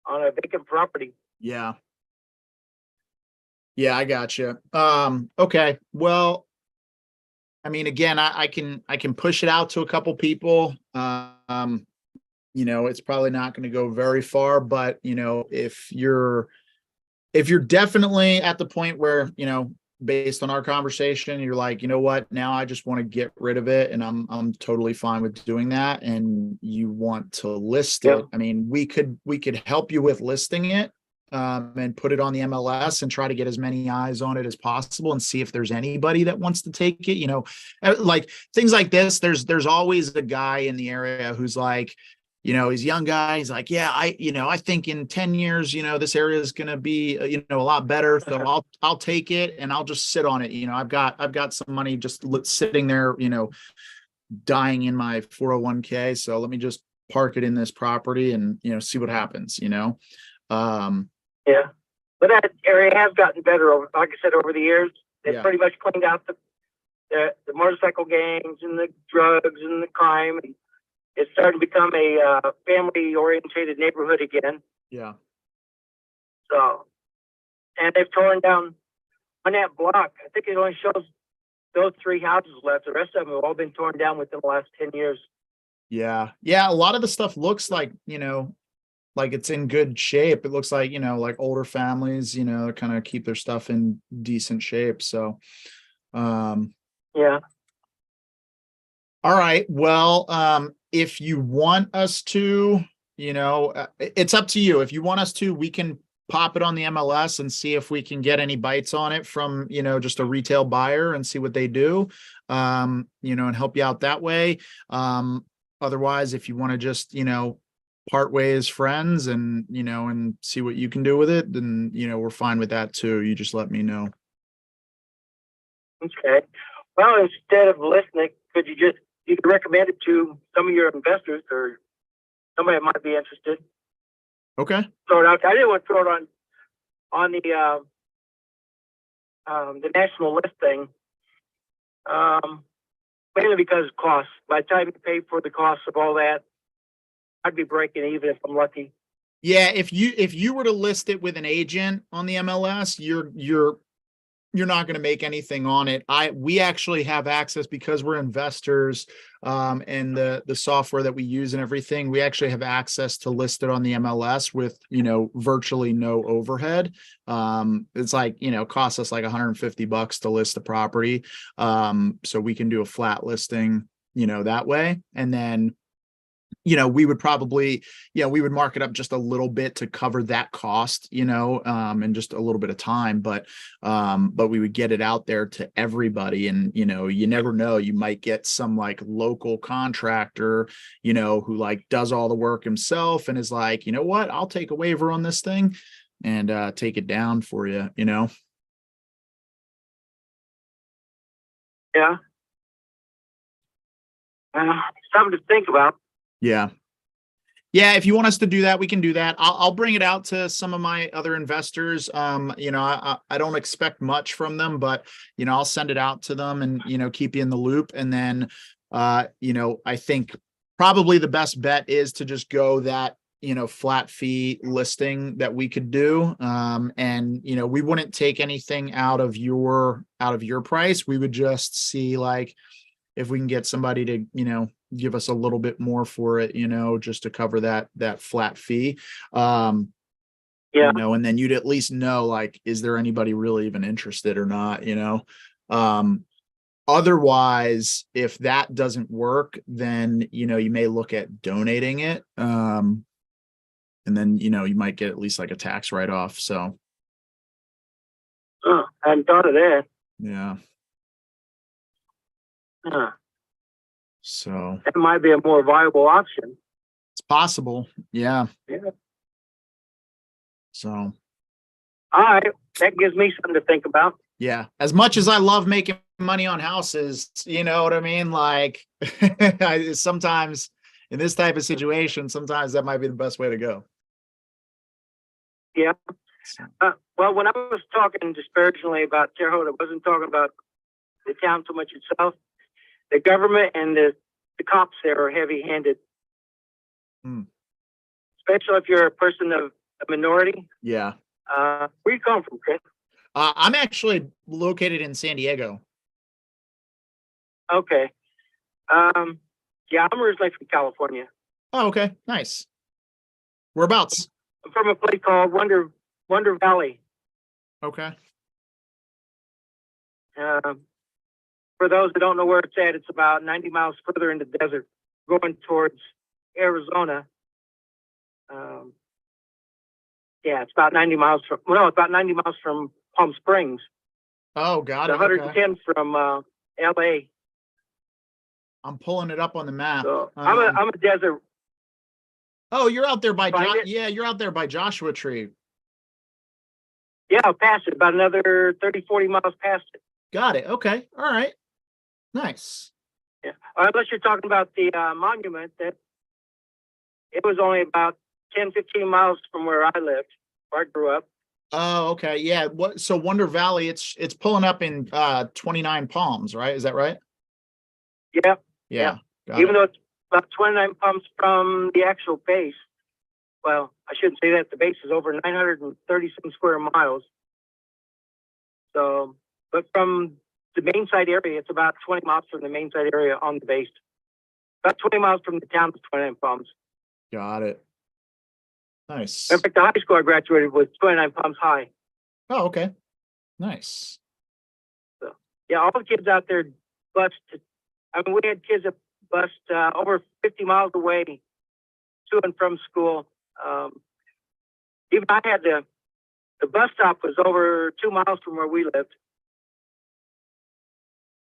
a vacant property. Yeah. Yeah, I got you. Okay. Well, I mean, again, I can push it out to a couple people. You know, it's probably not going to go very far, but you know, if you're definitely at the point where, you know, based on our conversation, you're like, you know what, now I just want to get rid of it, and I'm totally fine with doing that, and you want to list it. I mean, we could help you with listing it, and put it on the MLS and try to get as many eyes on it as possible and see if there's anybody that wants to take it. You know, like things like this, there's always a guy in the area who's like, you know, he's a young guy. He's like, yeah, I think in 10 years, you know, this area is going to be, you know, a lot better. So I'll take it and I'll just sit on it. You know, I've got some money just sitting there, you know, dying in my 401k. So let me just park it in this property and, you know, see what happens, you know? Yeah, but that area has gotten better over, like I said, over the years. They've pretty much cleaned out the motorcycle gangs and the drugs and the crime. And it's starting to become a family-oriented neighborhood again. Yeah. So, and they've torn down on that block. I think it only shows those 3 houses left. The rest of them have all been torn down within the last 10 years. Yeah. Yeah. A lot of the stuff looks like, you know, like it's in good shape. It looks like, you know, like older families, you know, kind of keep their stuff in decent shape. So, yeah. All right. Well, if you want us to, you know, it's up to you. If you want us to, we can pop it on the MLS and see if we can get any bites on it from, you know, just a retail buyer and see what they do, you know, and help you out that way. Otherwise, if you want to just, you know, part ways friends and, you know, and see what you can do with it, then, you know, we're fine with that too. You just let me know. Okay. Well, instead of listening, you could recommend it to some of your investors or somebody that might be interested. Okay. Throw it out. I didn't want to throw it on the national listing, mainly because of costs. By the time you pay for the costs of all that, I'd be breaking even if I'm lucky. Yeah, if you were to list it with an agent on the MLS, you're not going to make anything on it. We actually have access because we're investors, and the software that we use and everything, we actually have access to list it on the MLS with, you know, virtually no overhead. It's like, you know, costs us like $150 to list the property. So we can do a flat listing, you know, that way. And then, you know, we would probably, we would mark it up just a little bit to cover that cost, you know, and just a little bit of time, but we would get it out there to everybody. And, you know, you never know, you might get some like local contractor, you know, who like does all the work himself and is like, you know what, I'll take a waiver on this thing and take it down for you, you know? Yeah. Something to think about. Yeah. Yeah, if you want us to do that, we can do that. I'll bring it out to some of my other investors. I don't expect much from them, but I'll send it out to them and keep you in the loop. And then I think probably the best bet is to just go that flat fee listing that we could do. And we wouldn't take anything out of your price. We would just see like if we can get somebody to give us a little bit more for it, just to cover that flat fee. And then you'd at least know, like, is there anybody really even interested or not, otherwise, if that doesn't work, then, you may look at donating it. And then, you might get at least like a tax write-off. So. Oh, I hadn't thought of that. Yeah. Huh. So that might be a more viable option. It's possible. Yeah. Yeah. So. All right. That gives me something to think about. Yeah. As much as I love making money on houses, you know what I mean? Like sometimes in this type of situation, sometimes that might be the best way to go. Yeah. Well, when I was talking disparagingly about Terre Haute, I wasn't talking about the town so much itself. The government and the cops there are heavy-handed. Especially if you're a person of a minority. Yeah. Where you come from, Chris? I'm actually located in San Diego. Okay. Yeah, I'm originally from California. Oh, okay. Nice. Whereabouts? I'm from a place called Wonder Valley. Okay. For those that don't know where it's at, it's about 90 miles further in the desert, going towards Arizona. Yeah, it's about 90 miles from Palm Springs. Oh, got it. 110 from LA. I'm pulling it up on the map. So I'm a desert. Oh, you're out there by Yeah, you're out there by Joshua Tree. Yeah, past it, about another 30, 40 miles past it. Got it. Okay. All right. Nice. Yeah. Unless you're talking about the monument, that it was only about 10, 15 miles from where I lived, where I grew up. Oh, okay. Yeah. So Wonder Valley, it's pulling up in 29 Palms, right? Is that right? Yeah. Yeah. Even though it's about 29 palms from the actual base. Well, I shouldn't say that. The base is over 930 square miles. So, but from the main site area, it's about 20 miles from the main site area on the base. About 20 miles from the town of 29 Palms. Got it. Nice. In fact, the high school I graduated was 29 Palms High. Oh, okay. Nice. So, yeah, all the kids out there bused. I mean, we had kids that bused over 50 miles away to and from school. Even I had the bus stop was over 2 miles from where we lived.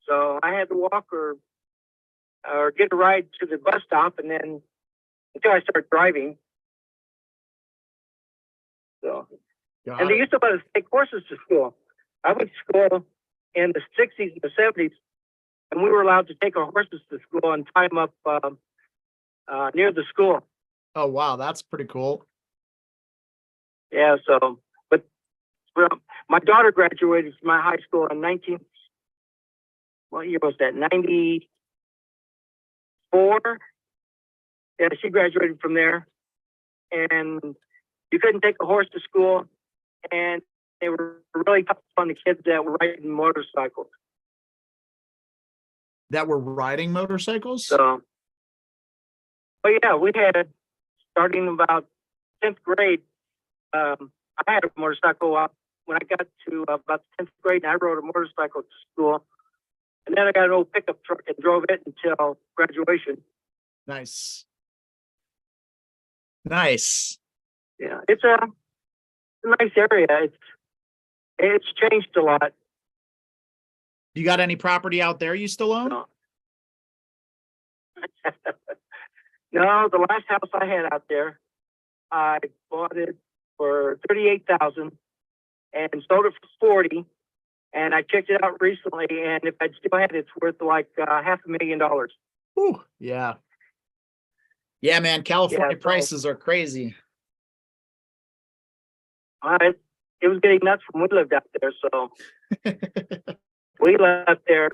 So I had to walk or get a ride to the bus stop, and then until I started driving. So, and they used to let us take horses to school. I went to school in the 60s and the 70s, and we were allowed to take our horses to school and tie them up near the school. Oh, wow. That's pretty cool. Yeah. So, but my daughter graduated from my high school in what year was that? 94. Yeah, she graduated from there, and you couldn't take a horse to school, and they were really tough on the kids that were riding motorcycles. That were riding motorcycles? So, but yeah, we had, starting about 10th grade, I had a motorcycle when I got to about 10th grade, and I rode a motorcycle to school. And then I got an old pickup truck and drove it until graduation. Nice. Nice. Yeah, it's a nice area. It's changed a lot. You got any property out there you still own? No. No, the last house I had out there, I bought it for $38,000 and sold it for $40,000. And I checked it out recently, and if I'd still had it, it's worth like $500,000. Whew, yeah. Yeah, man. California so- prices are crazy. It was getting nuts when we lived out there, so we left there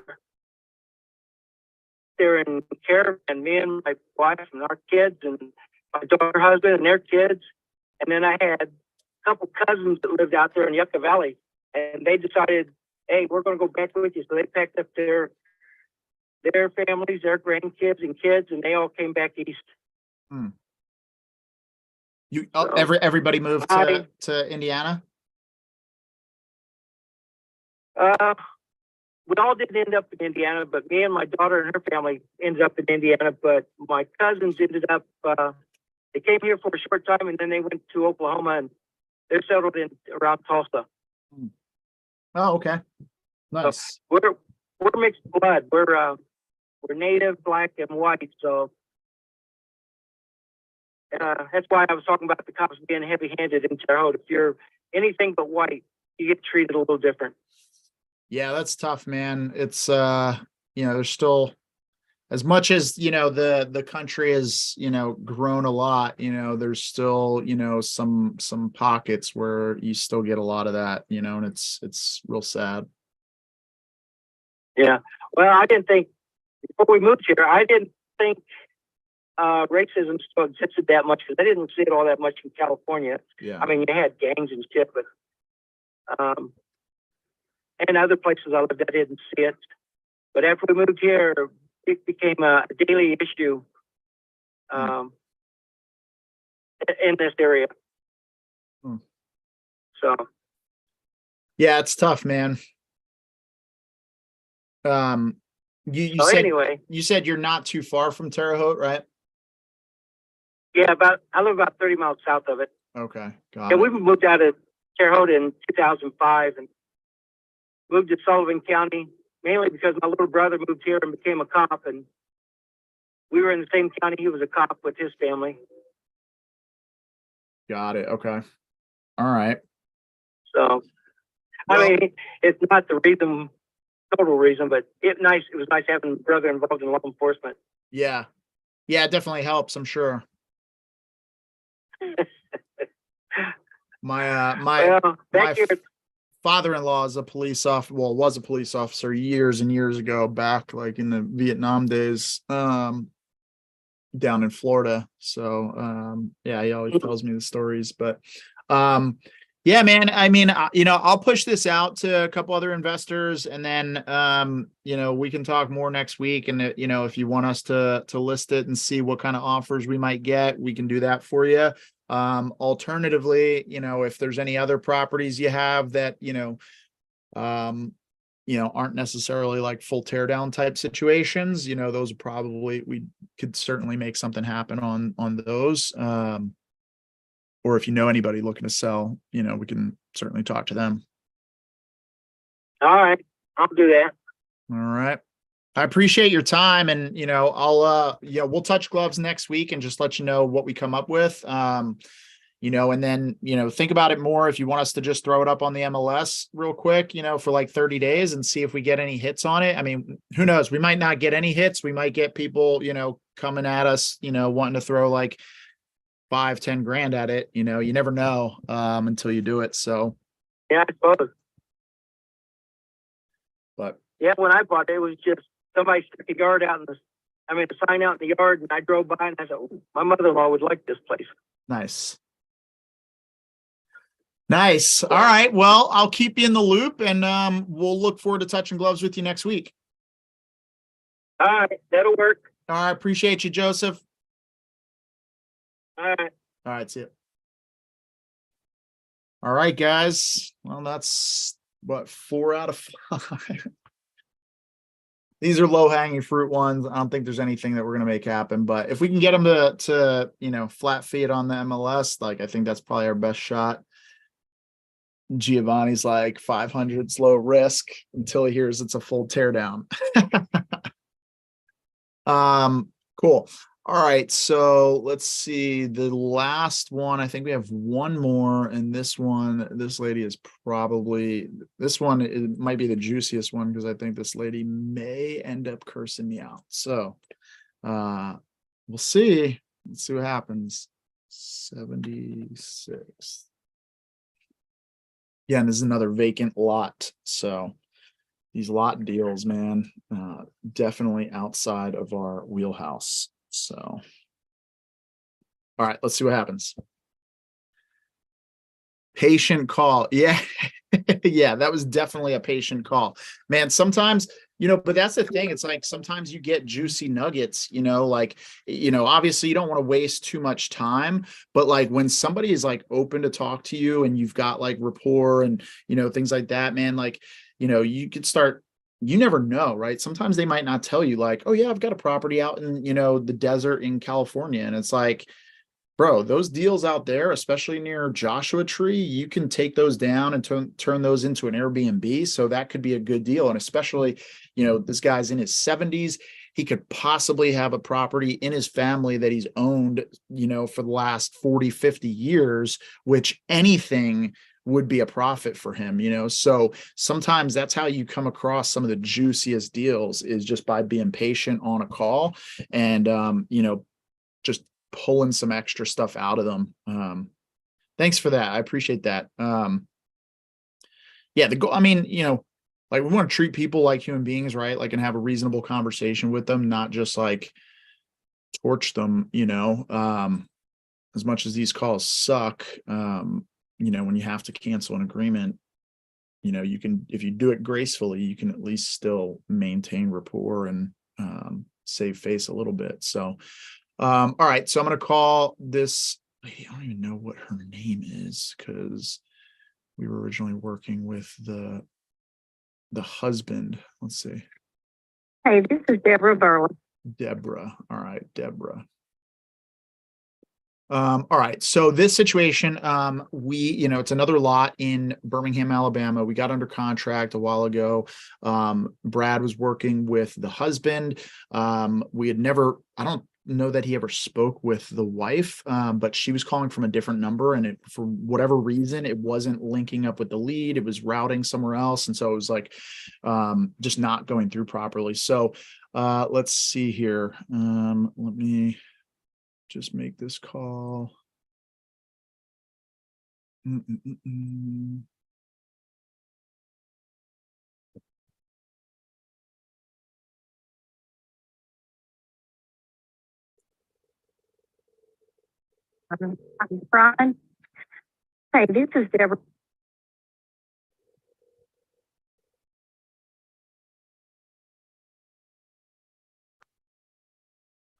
in caravan, me and my wife and our kids and my daughter, husband, and their kids. And then I had a couple cousins that lived out there in Yucca Valley, and they decided, hey, we're going to go back with you. So they packed up their families, their grandkids and kids, and they all came back east. Everybody moved to Indiana? We all didn't end up in Indiana, but me and my daughter and her family ended up in Indiana. But my cousins ended up, they came here for a short time, and then they went to Oklahoma, and they're settled in around Tulsa. Oh, okay. Nice. So we're mixed blood. We're native, black, and white. So that's why I was talking about the cops being heavy-handed in Terre Haute. If you're anything but white, you get treated a little different. Yeah, that's tough, man. It's there's still, as much as the country has grown a lot, there's still some pockets where you still get a lot of that, and it's real sad. Yeah. Well, I didn't think before we moved here, I didn't think racism still existed that much, because I didn't see it all that much in California. Yeah. I mean, you had gangs and shit, but and other places I lived, I didn't see it. But after we moved here, it became a daily issue in this area. So. Yeah, it's tough, man. You said, anyway, you said you're not too far from Terre Haute, right? Yeah, I live about 30 miles south of it. Okay, got And it. we moved out of Terre Haute in 2005 and moved to Sullivan County, mainly because my little brother moved here and became a cop, and we were in the same county. He was a cop with his family. Got it. Okay. All right. So, Well, I mean, it's not the total reason, but it was nice having a brother involved in law enforcement. yeah. Yeah, it definitely helps, I'm sure. My father-in-law is a police officer. Well, was a police officer years and years ago, back like in the Vietnam days, down in Florida. So, yeah, he always tells me the stories, but, yeah, man, I mean, I'll push this out to a couple other investors, and then, we can talk more next week. And, if you want us to list it and see what kind of offers we might get, we can do that for you. Alternatively, if there's any other properties you have that, aren't necessarily like full tear down type situations, those are probably, we could certainly make something happen on those. Or if you know anybody looking to sell, we can certainly talk to them. All right, I'll do that. All right. I appreciate your time, and, we'll touch gloves next week and just let you know what we come up with. And then, think about it more. If you want us to just throw it up on the MLS real quick, for like 30 days and see if we get any hits on it. I mean, who knows? We might not get any hits. We might get people, coming at us, wanting to throw like 5-10 grand at it. You never know until you do it. So Yeah, I suppose. But yeah, when I bought it, it was just somebody stuck a yard out a sign out in the yard, and I drove by and I said, "Ooh, my mother-in-law would like this place." Nice. All right. Well, I'll keep you in the loop, and we'll look forward to touching gloves with you next week. All right, that'll work. All right. Appreciate you, Joseph. All right. All right. See you. All right, guys. Well, that's what, 4 out of 5. These are low-hanging fruit ones. I don't think there's anything that we're going to make happen, but if we can get them to flat feet on the MLS, like, I think that's probably our best shot. Giovanni's like 500's low risk until he hears it's a full teardown. Cool. All right, so let's see the last one. I think we have one more, and this lady is probably this one. It might be the juiciest one because I think this lady may end up cursing me out. So, we'll see. Let's see what happens. 76. Yeah, and this is another vacant lot. So these lot deals, man, definitely outside of our wheelhouse. So, all right, let's see what happens. Patient call. Yeah. Yeah, that was definitely a patient call, man. Sometimes, but that's the thing. It's like, sometimes you get juicy nuggets, like, obviously you don't want to waste too much time, but like when somebody is like open to talk to you and you've got like rapport and, things like that, man, like, you could start, you never know, right? Sometimes they might not tell you like, oh yeah, I've got a property out in, the desert in California. And it's like, bro, those deals out there, especially near Joshua Tree, you can take those down and turn those into an Airbnb. So that could be a good deal. And especially, this guy's in his 70s. He could possibly have a property in his family that he's owned, for the last 40, 50 years, which anything would be a profit for him, so sometimes that's how you come across some of the juiciest deals, is just by being patient on a call and just pulling some extra stuff out of them. Thanks for that. I appreciate that. Yeah, the goal, I mean, like we want to treat people like human beings, right? Like, and have a reasonable conversation with them, not just like torch them, as much as these calls suck. When you have to cancel an agreement, you can, if you do it gracefully, you can at least still maintain rapport and save face a little bit. So, all right. So I'm going to call this lady. I don't even know what her name is because we were originally working with the husband. Let's see. Hey, this is Deborah Burley. Deborah. All right, Deborah. All right. So this situation, it's another lot in Birmingham, Alabama. We got under contract a while ago. Brad was working with the husband. We had never, I don't know that he ever spoke with the wife, but she was calling from a different number, and for whatever reason, it wasn't linking up with the lead. It was routing somewhere else. And so it was like, just not going through properly. So, let's see here. Let me just make this call. Brian. Hey, this is Deborah.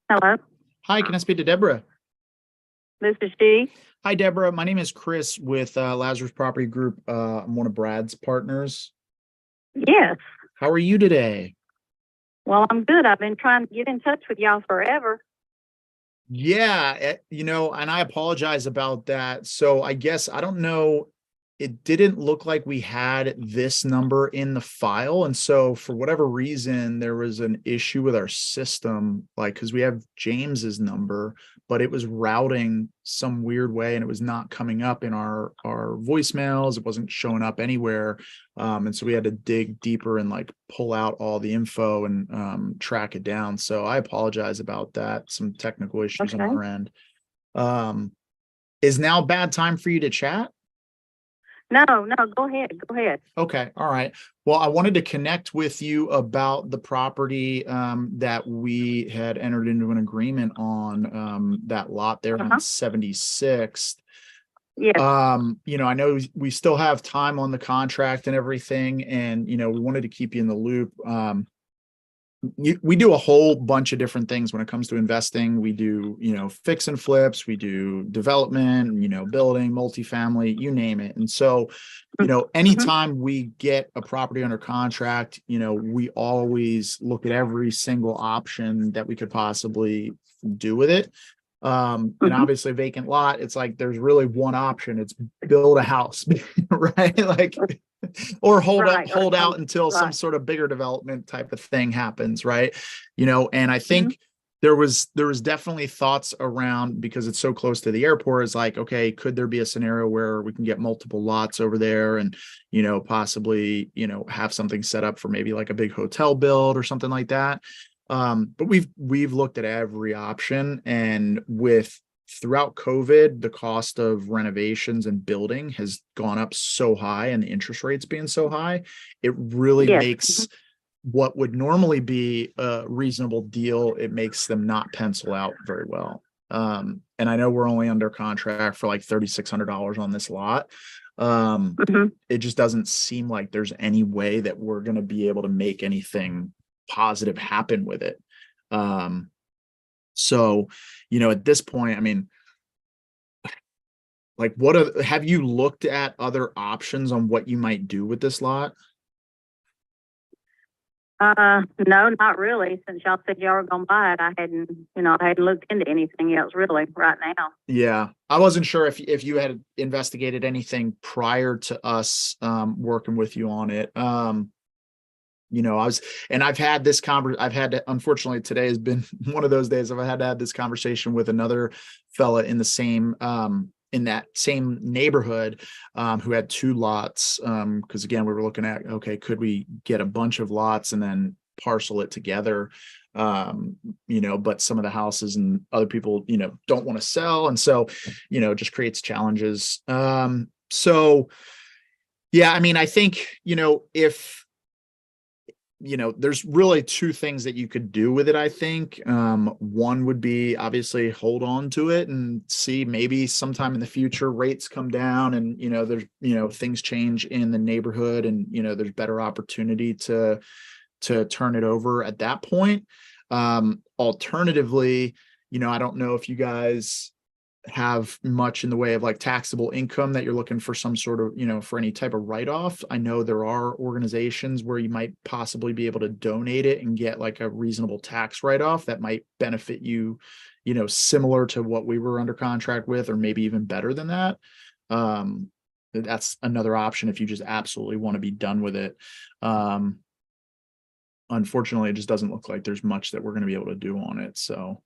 Hello. Hi, can I speak to Deborah? This is she. Hi, Deborah. My name is Chris with Lazarus Property Group. I'm one of Brad's partners. Yes. How are you today? Well, I'm good. I've been trying to get in touch with y'all forever. Yeah, and I apologize about that. So I guess, I don't know, it didn't look like we had this number in the file. And so for whatever reason, there was an issue with our system, like, because we have James's number, but it was routing some weird way and it was not coming up in our voicemails. It wasn't showing up anywhere. And so we had to dig deeper and like pull out all the info and track it down. So I apologize about that. Some technical issues on our end. Is now a bad time for you to chat? No, go ahead. Okay. All right. Well, I wanted to connect with you about the property that we had entered into an agreement on, that lot there on 76th. Yeah. I know we still have time on the contract and everything, and we wanted to keep you in the loop. We do a whole bunch of different things when it comes to investing. We do, fix and flips, we do development, building, multifamily, you name it. And so, anytime we get a property under contract, we always look at every single option that we could possibly do with it. And obviously a vacant lot, it's like, there's really one option. It's build a house, right? Like, or hold out until some sort of bigger development type of thing happens. Right. And I think there was definitely thoughts around, because it's so close to the airport, is like, okay, could there be a scenario where we can get multiple lots over there and, possibly, have something set up for maybe like a big hotel build or something like that. But we've looked at every option, and throughout COVID, the cost of renovations and building has gone up so high, and the interest rates being so high, it really Yes. makes what would normally be a reasonable deal, it makes them not pencil out very well. And I know we're only under contract for like $3,600 on this lot. It just doesn't seem like there's any way that we're going to be able to make anything positive happen with it. So, at this point, I mean, like, have you looked at other options on what you might do with this lot? No, not really. Since y'all said y'all were gonna buy it, I hadn't looked into anything else really right now. Yeah, I wasn't sure if you had investigated anything prior to us working with you on it. I've had this unfortunately, today has been one of those days I've had to have this conversation with another fella in the same in that same neighborhood, who had 2 lots. Because again, we were looking at, okay, could we get a bunch of lots and then parcel it together? But some of the houses and other people, don't want to sell. And so, it just creates challenges. So yeah, I mean, I think, if, there's really 2 things that you could do with it. I think, one would be obviously hold on to it and see, maybe sometime in the future rates come down and, there's, things change in the neighborhood and, there's better opportunity to turn it over at that point. Alternatively, I don't know if you guys have much in the way of like taxable income that you're looking for some sort of, for any type of write-off. I know there are organizations where you might possibly be able to donate it and get like a reasonable tax write-off that might benefit you, similar to what we were under contract with, or maybe even better than that. That's another option if you just absolutely want to be done with it. Unfortunately, it just doesn't look like there's much that we're going to be able to do on it. So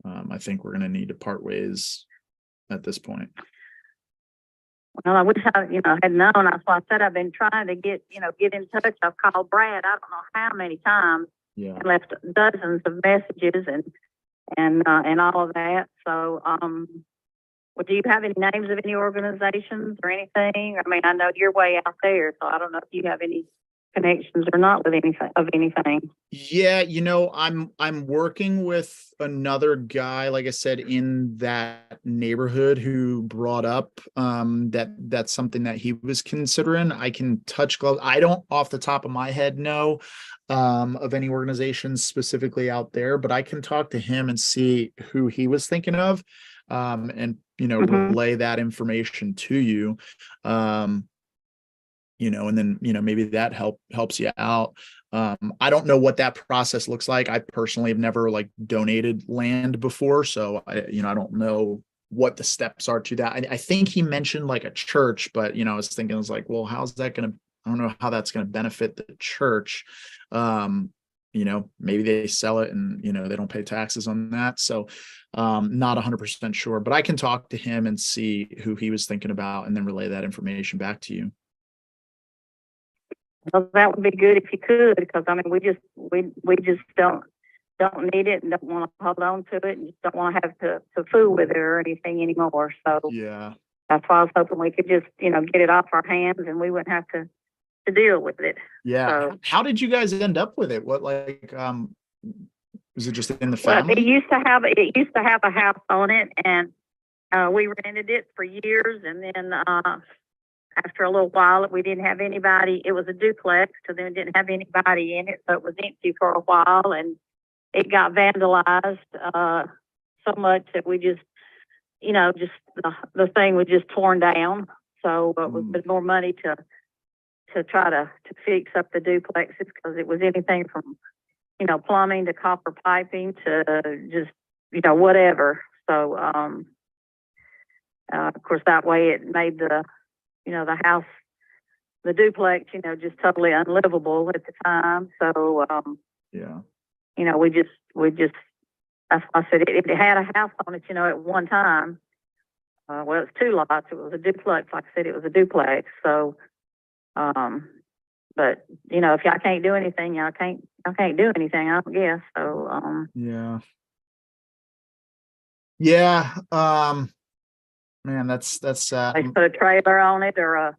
I think we're going to need to part ways at this point. Well, I wish I, had known. That's why I said I've been trying to get in touch. I've called Brad, I don't know how many times, Yeah. and left dozens of messages and all of that. So, well, do you have any names of any organizations or anything? I mean, I know you're way out there, so I don't know if you have any connections or not with anything. Yeah, I'm working with another guy, like I said, in that neighborhood, who brought up that's something that he was considering. I can touch gloves. I don't off the top of my head know of any organizations specifically out there, but I can talk to him and see who he was thinking of, and relay that information to you. And then, maybe that helps you out. I don't know what that process looks like. I personally have never like donated land before. So I don't know what the steps are to that. I think he mentioned like a church, but, I was like, well, how's that going to, I don't know how that's going to benefit the church. Maybe they sell it and, they don't pay taxes on that. So, not 100% sure, but I can talk to him and see who he was thinking about and then relay that information back to you. Well, that would be good if you could, because I mean, we just don't need it and don't want to hold on to it and just don't want to have to fool with it or anything anymore. So yeah, that's why I was hoping we could just get it off our hands and we wouldn't have to deal with it. Yeah. So, how did you guys end up with it? What was it just in the family? Well, it used to have a house on it, and we rented it for years, and then after a little while, we didn't have anybody. It was a duplex, so then it didn't have anybody in it, so it was empty for a while, and it got vandalized so much that we just, the thing was just torn down. So it was more money to try to fix up the duplexes, because it was anything from, plumbing to copper piping to just, whatever. So, of course, that way it made the house, the duplex, just totally unlivable at the time. So, yeah, we just That's why I said it had a house on it, at one time. Well, it's two lots. It was a duplex. Like I said, it was a duplex. So, but if y'all can't do anything, y'all can't do anything, I guess. So, Yeah. Yeah. Man, that's sad. they put a trailer on it or a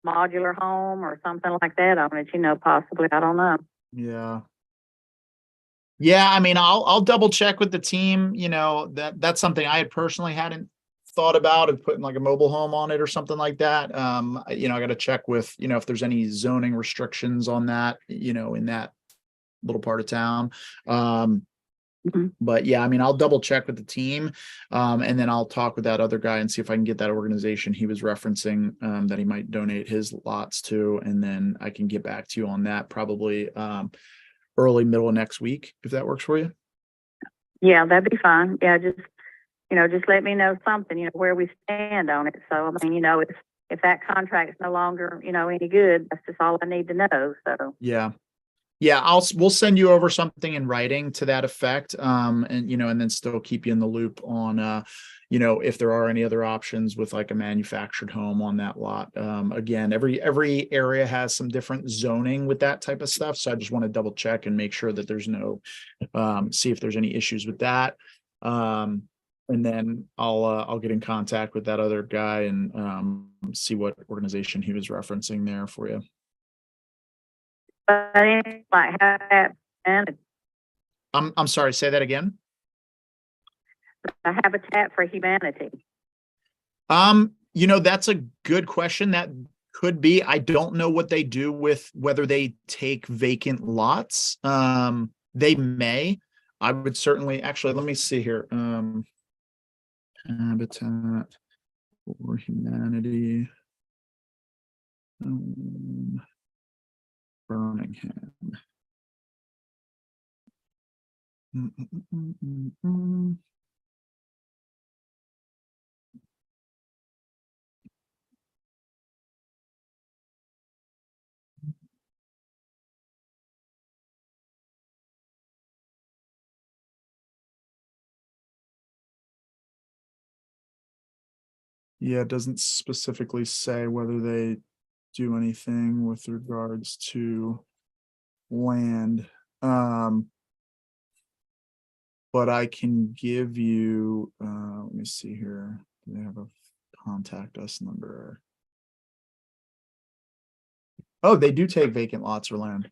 modular home or something like that on it, possibly. I don't know. Yeah. Yeah, I mean, I'll double check with the team. That's something I personally hadn't thought about, of putting like a mobile home on it or something like that. I got to check with, if there's any zoning restrictions on that, in that little part of town. But yeah, I mean, I'll double check with the team, and then I'll talk with that other guy and see if I can get that organization he was referencing, that he might donate his lots to, and then I can get back to you on that probably early middle of next week, if that works for you. Yeah, that'd be fine. Yeah, just let me know something, where we stand on it. So I mean, if that contract's no longer, any good, that's just all I need to know. So Yeah. We'll send you over something in writing to that effect. And then still keep you in the loop on, if there are any other options with like a manufactured home on that lot. Again, every area has some different zoning with that type of stuff. So I just want to double check and make sure that there's no, see if there's any issues with that. And then I'll get in contact with that other guy and, see what organization he was referencing there for you. but it might have that I'm sorry, say that again. the Habitat for Humanity. That's a good question. That could be. I don't know what they do with whether they take vacant lots. They may. I would certainly, actually, let me see here. Habitat for Humanity. Birmingham. Yeah, it doesn't specifically say whether they do anything with regards to land. But I can give you, let me see here. Do they have a contact us number? Oh, they do take vacant lots or land.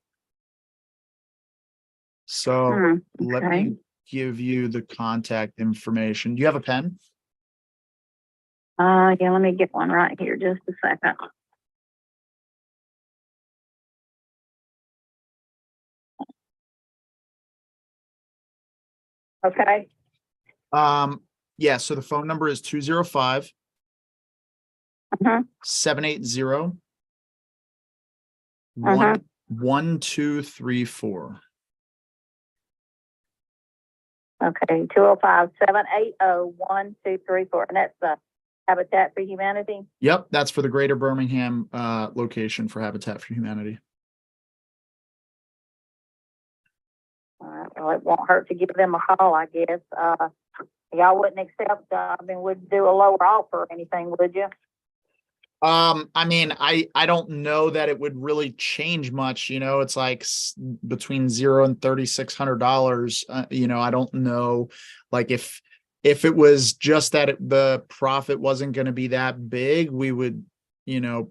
So let me give you the contact information. Do you have a pen? Yeah, let me get one right here, just a second. Okay. Yeah, so the phone number is 205 780 1234. Okay, 205-780-1234. And that's the Habitat for Humanity? Yep, that's for the greater Birmingham location for Habitat for Humanity. All right, well, it won't hurt to give them a call, I guess. Y'all wouldn't accept, would do a lower offer or anything, would you? I mean, I don't know that it would really change much. It's like between $0 and $3,600. I don't know, like if it was just that the profit wasn't going to be that big, we would,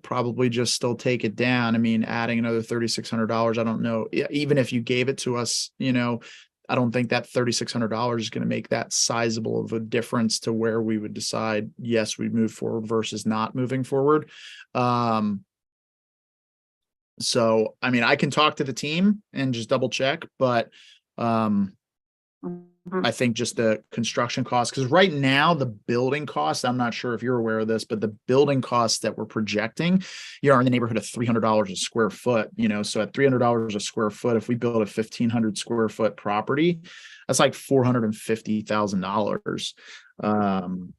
probably just still take it down. I mean, adding another $3,600, I don't know. Even if you gave it to us, I don't think that $3,600 is going to make that sizable of a difference to where we would decide, yes, we move forward versus not moving forward. So, I mean, I can talk to the team and just double check, but I think just the construction costs, because right now the building costs, I'm not sure if you're aware of this, but the building costs that we're projecting, are in the neighborhood of $300 a square foot, so at $300 a square foot, if we build a 1,500 square foot property, that's like $450,000.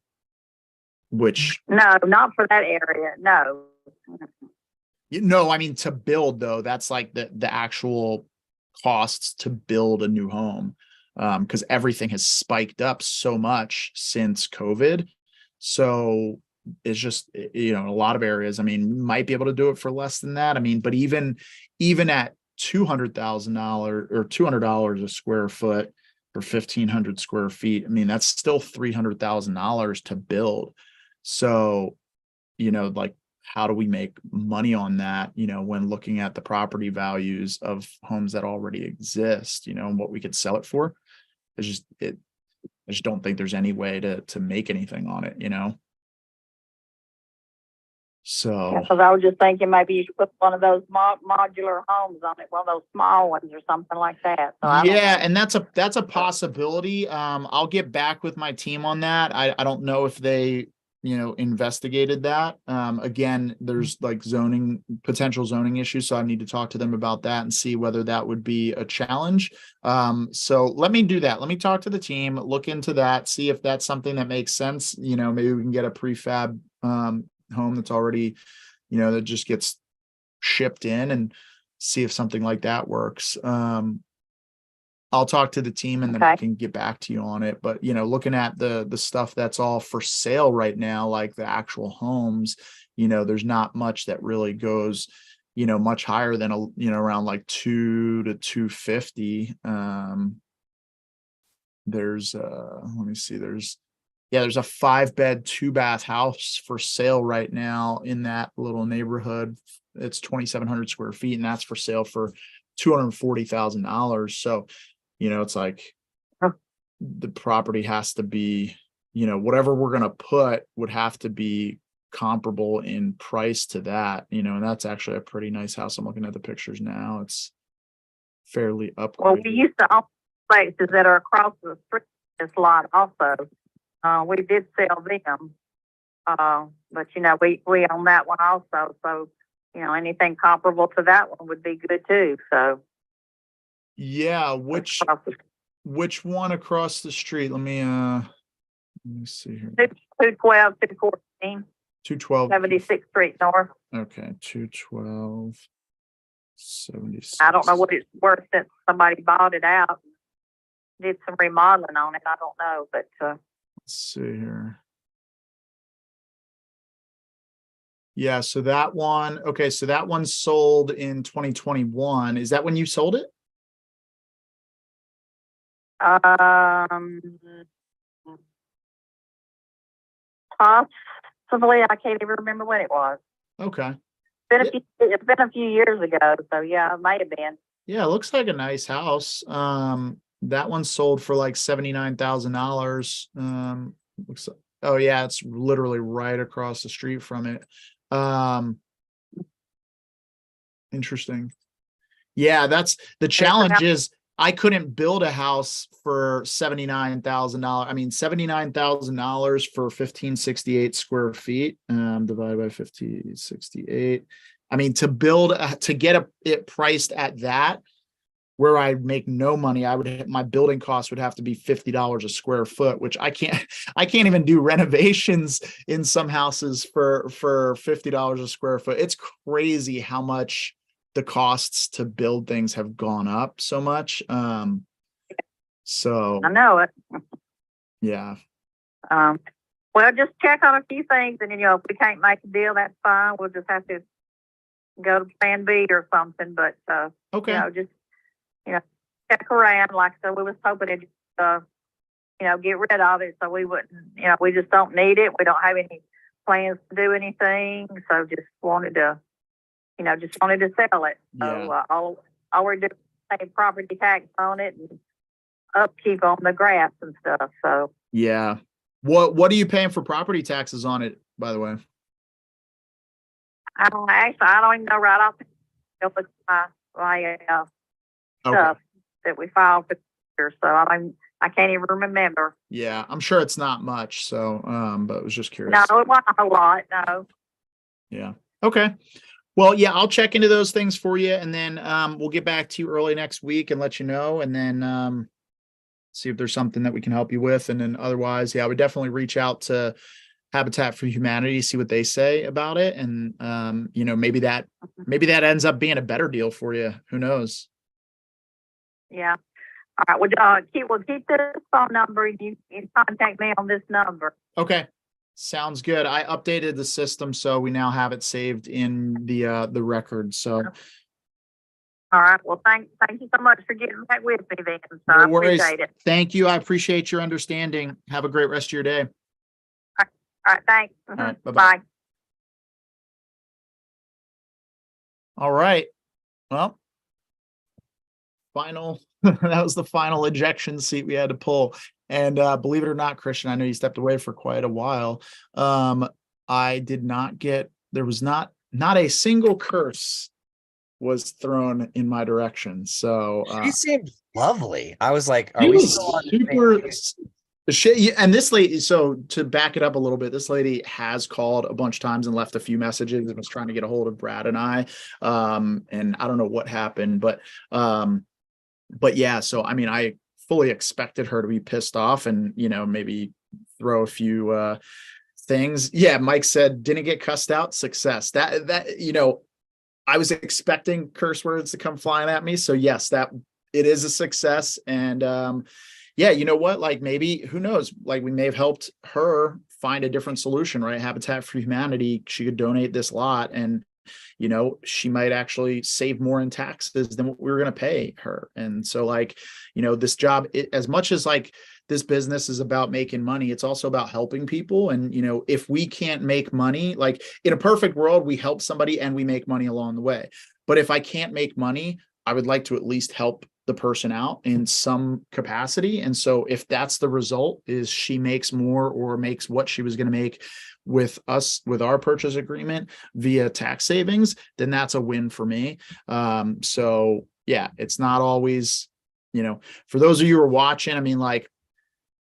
Which no, not for that area. No. I mean, to build though, that's like the actual costs to build a new home. because everything has spiked up so much since COVID. So it's just, you know, in a lot of areas, I mean, might be able to do it for less than that. I mean, but even at $200,000 or $200 a square foot for 1,500 square feet, I mean, that's still $300,000 to build. So, you know, like, how do we make money on that, you know, when looking at the property values of homes that already exist, you know, and what we could sell it for? I just don't think there's any way to make anything on it, you know? So, Because I was just thinking maybe you should put one of those modular homes on it, one of those small ones or something like that. So yeah, and that's a possibility. I'll get back with my team on that. I don't know if they, you know, investigated that. Again, there's like potential zoning issues, so I need to talk to them about that and see whether that would be a challenge. So let me do that. Let me talk to the team, look into that, see if that's something that makes sense. You know, maybe we can get a prefab home that's already, you know, that just gets shipped in, and see if something like that works. I'll talk to the team and then I can get back to you on it. But, you know, looking at the stuff that's all for sale right now, like the actual homes, you know, there's not much that really goes, you know, much higher than you know, around like 2 to 250. There's let me see, there's a 5-bed, 2-bath house for sale right now in that little neighborhood. It's 2,700 square feet, and that's for sale for $240,000. So, you know, it's like the property has to be, you know, whatever we're going to put would have to be comparable in price to that, you know, and that's actually a pretty nice house. I'm looking at the pictures now. It's fairly upgraded. Well, we used to own places that are across the street this lot also. We did sell them, but, you know, we own that one also. So, you know, anything comparable to that one would be good too. So, yeah, which one across the street? Let me see here. 212, 214, 212 76th Street North. Okay, 212 76. I don't know what it's worth since somebody bought it out, did some remodeling on it. I don't know, but let's see here. Yeah, so that one, okay, so that one sold in 2021. Is that when you sold it? Possibly. I can't even remember when it was. Okay. It's been a few years ago, so yeah, it might have been. Yeah, it looks like a nice house. That one sold for like $79,000. Looks like, oh yeah, it's literally right across the street from it. Interesting. Yeah, that's the challenge is I couldn't build a house for $79,000. I mean, $79,000 for 1,568 square feet, divided by 1,568. I mean, to get it priced at that, where I make no money, my building cost would have to be $50 a square foot, which I can't even do renovations in some houses for $50 a square foot. It's crazy how much the costs to build things have gone up so much. So I know it. Yeah. Well, just check on a few things, and, you know, if we can't make a deal, that's fine. We'll just have to go to plan B or something. But, okay. You know, just, you know, check around. Like I said, we was hoping to, you know, get rid of it so we wouldn't, you know, we just don't need it. We don't have any plans to do anything. So just wanted to sell it. Yeah. So all we're doing is paying property tax on it and upkeep on the grass and stuff. So Yeah. What are you paying for property taxes on it, by the way? I don't even know right off the top of my stuff that we filed for years. So I can't even remember. Yeah, I'm sure it's not much. So, but I was just curious. No, it wasn't a whole lot. No. Yeah. Okay. Well, yeah, I'll check into those things for you, and then we'll get back to you early next week and let you know, and then see if there's something that we can help you with. And then otherwise, yeah, I would definitely reach out to Habitat for Humanity, see what they say about it. And, you know, maybe that ends up being a better deal for you. Who knows? Yeah. All right, we'll keep this phone number and you can contact me on this number. Okay. Sounds good. I updated the system, so we now have it saved in the record. So All right, well, thank you so much for getting back with me then. So no I worries. appreciate it. Thank you. I appreciate your understanding. Have a great rest of your day. All right, thanks. All right, bye-bye. Bye. All right. Well, that was the final ejection seat we had to pull. And believe it or not, Christian, I know you stepped away for quite a while. I did not get, there was not a single curse was thrown in my direction. So She seemed lovely. I was like, he are we was still on the same and this lady, so to back it up a little bit, this lady has called a bunch of times and left a few messages and was trying to get a hold of Brad and I. And I don't know what happened, but yeah, so I mean, I fully expected her to be pissed off and, you know, maybe throw a few things. Yeah, Mike said, didn't get cussed out, success. That, you know, I was expecting curse words to come flying at me. So yes, that it is a success. And yeah, you know what? Like maybe, who knows? Like we may have helped her find a different solution, right? Habitat for Humanity, she could donate this lot and, you know, she might actually save more in taxes than what we were going to pay her. And so like, you know, this job, as much as like this business is about making money, it's also about helping people. And, you know, if we can't make money, like in a perfect world, we help somebody and we make money along the way. But if I can't make money, I would like to at least help the person out in some capacity. And so if that's the result, is she makes more or makes what she was going to make with us, with our purchase agreement via tax savings, then that's a win for me. So yeah, it's not always, you know, for those of you who are watching, I mean, like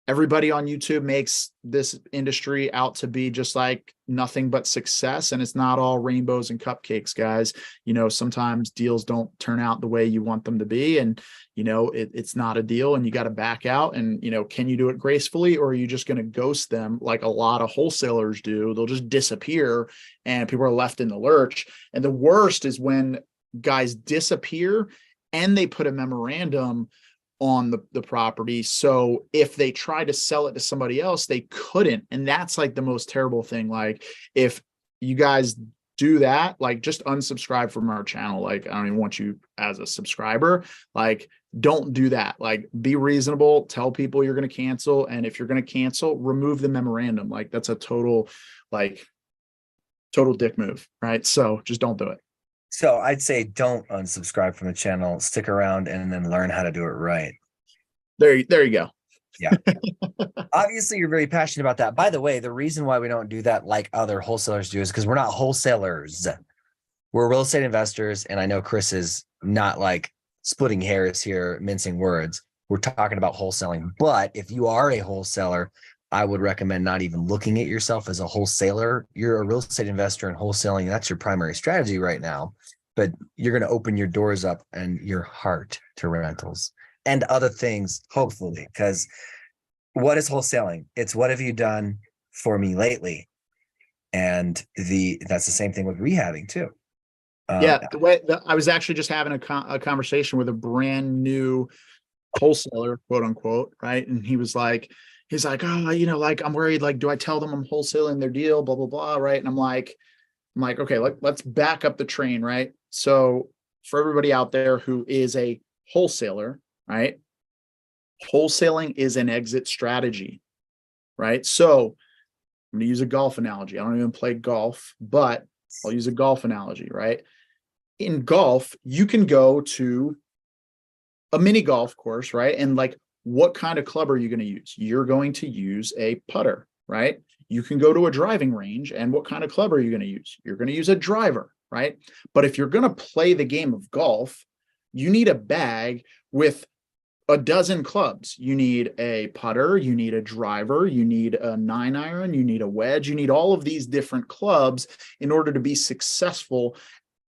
everybody on YouTube makes this industry out to be just like nothing but success. And it's not all rainbows and cupcakes, guys. You know, sometimes deals don't turn out the way you want them to be. And, you know, it's not a deal and you got to back out. And, you know, can you do it gracefully, or are you just going to ghost them like a lot of wholesalers do? They'll just disappear and people are left in the lurch. And the worst is when guys disappear and they put a memorandum on the property. So if they try to sell it to somebody else, they couldn't. And that's like the most terrible thing. Like if you guys do that, like just unsubscribe from our channel. Like I don't even want you as a subscriber. Like don't do that. Like be reasonable, tell people you're going to cancel. And if you're going to cancel, remove the memorandum. Like that's a total dick move, right? So just don't do it. So I'd say don't unsubscribe from the channel, stick around and then learn how to do it right. There you go. Yeah. Obviously, you're very passionate about that. By the way, the reason why we don't do that like other wholesalers do is because we're not wholesalers. We're real estate investors. And I know Chris is not like splitting hairs here, mincing words. We're talking about wholesaling. But if you are a wholesaler, I would recommend not even looking at yourself as a wholesaler. You're a real estate investor in wholesaling. That's your primary strategy right now. But you're going to open your doors up and your heart to rentals and other things, hopefully. Because what is wholesaling? It's what have you done for me lately? And that's the same thing with rehabbing too. Yeah, I was actually just having a conversation with a brand new wholesaler, quote unquote, right? And he's like, oh, you know, like I'm worried, like, do I tell them I'm wholesaling their deal, blah, blah, blah, right? And I'm like, okay, let's back up the train, right? So for everybody out there who is a wholesaler, right? Wholesaling is an exit strategy, right? So I'm going to use a golf analogy. I don't even play golf, but I'll use a golf analogy, right? In golf, you can go to a mini golf course, right? And like, what kind of club are you going to use? You're going to use a putter, right? You can go to a driving range, and what kind of club are you going to use? You're going to use a driver, right? But if you're going to play the game of golf, you need a bag with a dozen clubs. You need a putter, you need a driver, you need a 9-iron, you need a wedge, you need all of these different clubs in order to be successful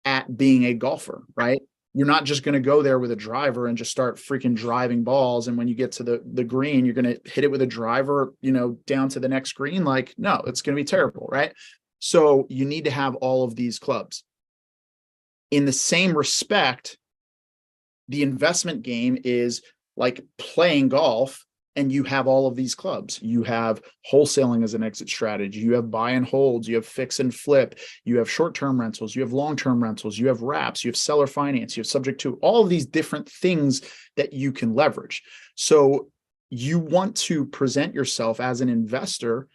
at being a golfer, right? You're not just going to go there with a driver and just start freaking driving balls. And when you get to the green, you're going to hit it with a driver, you know, down to the next green. Like, no, it's going to be terrible, right? So you need to have all of these clubs. In the same respect, the investment game is like playing golf and you have all of these clubs. You have wholesaling as an exit strategy. You have buy and holds. You have fix and flip. You have short-term rentals. You have long-term rentals. You have wraps. You have seller finance. You have subject to, all of these different things that you can leverage. So you want to present yourself as an investor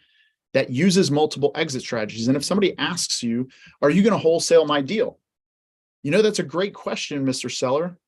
that uses multiple exit strategies. And if somebody asks you, are you going to wholesale my deal? You know, that's a great question, Mr. Seller.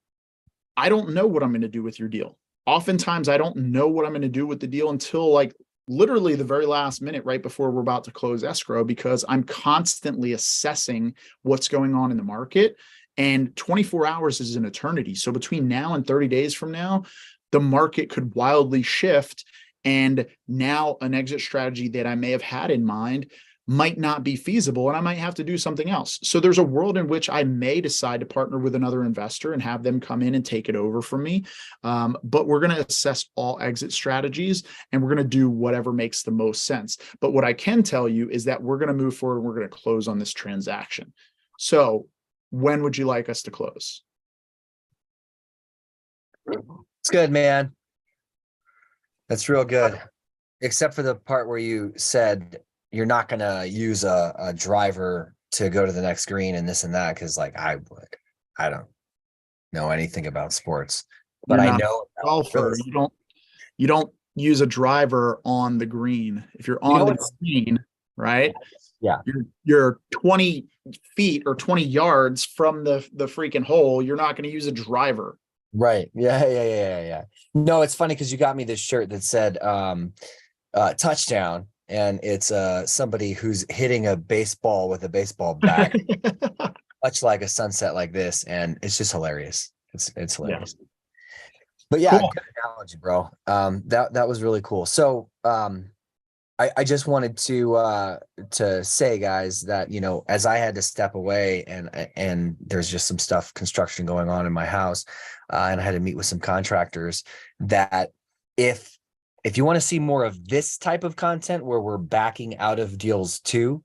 I don't know what I'm going to do with your deal. Oftentimes, I don't know what I'm going to do with the deal until like literally the very last minute, right before we're about to close escrow, because I'm constantly assessing what's going on in the market. And 24 hours is an eternity. So between now and 30 days from now, the market could wildly shift. And now an exit strategy that I may have had in mind might not be feasible, and I might have to do something else. So there's a world in which I may decide to partner with another investor and have them come in and take it over from me. But we're going to assess all exit strategies and we're going to do whatever makes the most sense. But what I can tell you is that we're going to move forward and we're going to close on this transaction. So when would you like us to close? It's good, man. That's real good. Except for the part where you said you're not going to use a driver to go to the next green and this and that. Cause like, I don't know anything about sports, but I know golfer. You don't use a driver on the green. If you're on the green, right? Yeah. You're 20 feet or 20 yards from the freaking hole. You're not going to use a driver. Right. Yeah. No, it's funny because you got me this shirt that said touchdown, and it's somebody who's hitting a baseball with a baseball bat, much like a sunset like this, and it's just hilarious. It's hilarious. Yeah. But yeah, cool. Good analogy, bro. That was really cool. So I just wanted to say, guys, that, you know, as I had to step away and there's just some stuff, construction going on in my house, and I had to meet with some contractors, that if you want to see more of this type of content where we're backing out of deals too,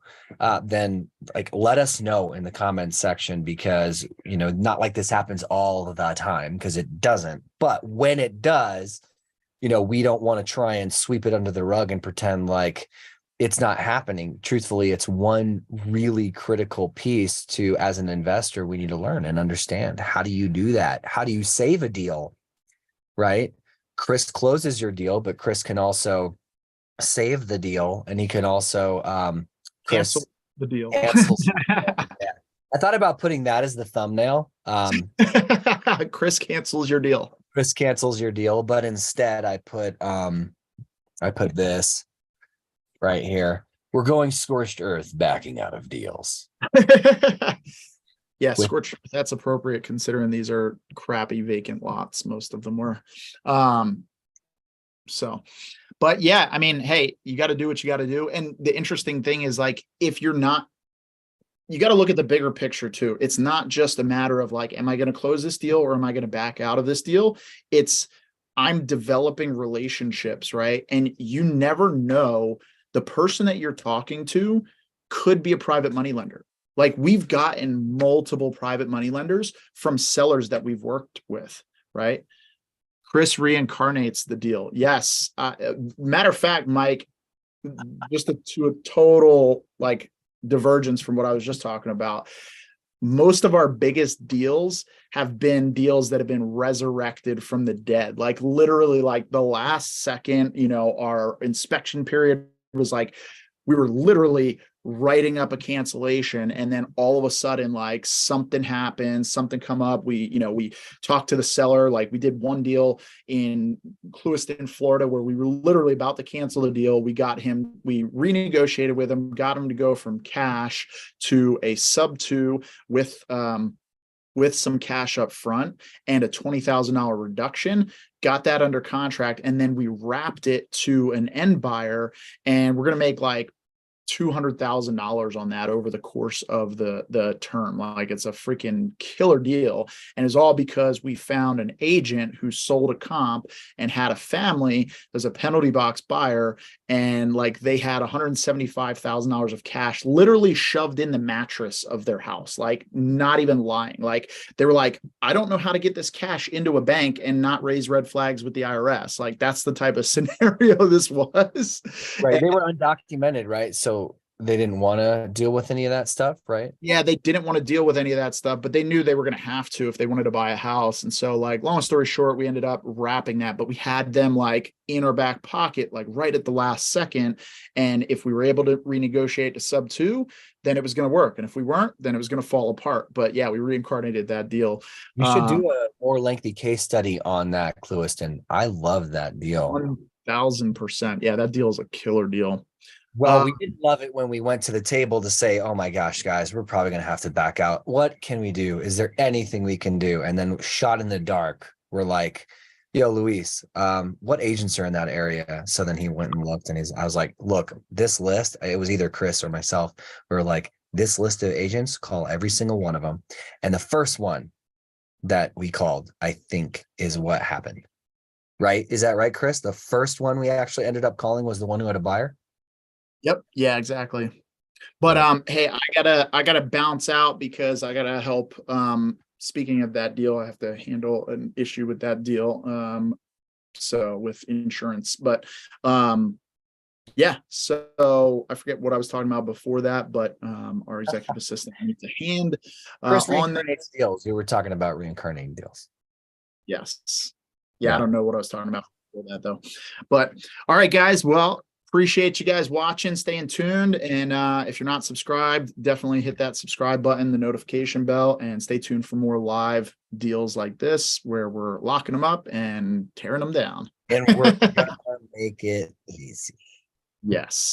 then like let us know in the comments section, because, you know, not like this happens all the time, because it doesn't. But when it does, you know, we don't want to try and sweep it under the rug and pretend like it's not happening. Truthfully, it's one really critical piece to, as an investor, we need to learn and understand. How do you do that? How do you save a deal, right? Chris closes your deal, but Chris can also save the deal, and he can also cancel the deal. Cancels. Yeah. I thought about putting that as the thumbnail. Chris cancels your deal. Chris cancels your deal, but instead I put this right here. We're going scorched earth, backing out of deals. Yeah, scorched earth, that's appropriate considering these are crappy vacant lots. Most of them were. But yeah, I mean, hey, you got to do what you got to do. And the interesting thing is, like, if you're not, you got to look at the bigger picture too. It's not just a matter of like, am I going to close this deal or am I going to back out of this deal? It's, I'm developing relationships, right? And you never know, the person that you're talking to could be a private money lender. Like, we've gotten multiple private money lenders from sellers that we've worked with, right? Chris reincarnates the deal. Yes. Matter of fact, Mike, just to a total like divergence from what I was just talking about, most of our biggest deals have been deals that have been resurrected from the dead. Like, literally, like the last second, you know, our inspection period was like, we were literally writing up a cancellation, and then all of a sudden, like, something happened, something come up. We talked to the seller. Like, we did one deal in Clewiston, Florida, where we were literally about to cancel the deal. We renegotiated with him, got him to go from cash to a sub 2 with some cash up front and a $20,000 reduction, got that under contract. And then we wrapped it to an end buyer, and we're going to make like $200,000 on that over the course of the term. Like, it's a freaking killer deal. And it's all because we found an agent who sold a comp and had a family as a penalty box buyer. And like, they had $175,000 of cash literally shoved in the mattress of their house. Like, not even lying. Like, they were like, I don't know how to get this cash into a bank and not raise red flags with the IRS. Like, that's the type of scenario this was. Right. They were undocumented, right? So they didn't want to deal with any of that stuff, right? Yeah, they didn't want to deal with any of that stuff, but they knew they were going to have to if they wanted to buy a house. And so, like, long story short, we ended up wrapping that, but we had them like in our back pocket, like right at the last second. And if we were able to renegotiate to sub 2, then it was going to work. And if we weren't, then it was going to fall apart. But yeah, we reincarnated that deal. We should do a more lengthy case study on that, Clewiston. I love that deal. 1000%. Yeah, that deal is a killer deal. Well, we didn't love it when we went to the table to say, oh my gosh, guys, we're probably going to have to back out. What can we do? Is there anything we can do? And then shot in the dark, we're like, yo, Luis, what agents are in that area? So then he went and looked, and I was like, look, this list, it was either Chris or myself. We were like, this list of agents, call every single one of them. And the first one that we called, I think, is what happened. Right? Is that right, Chris? The first one we actually ended up calling was the one who had a buyer? Yep. Yeah, exactly. But hey, I gotta bounce out because I gotta help. Speaking of that deal, I have to handle an issue with that deal. So with insurance, but yeah, so I forget what I was talking about before that, but our executive assistant needs a hand Chris on reincarnates deals. We were talking about reincarnating deals. Yes. Yeah, I don't know what I was talking about before that though. But all right, guys. Well, appreciate you guys watching, staying tuned. And if you're not subscribed, definitely hit that subscribe button, the notification bell, and stay tuned for more live deals like this where we're locking them up and tearing them down. And we're gonna make it easy. Yes.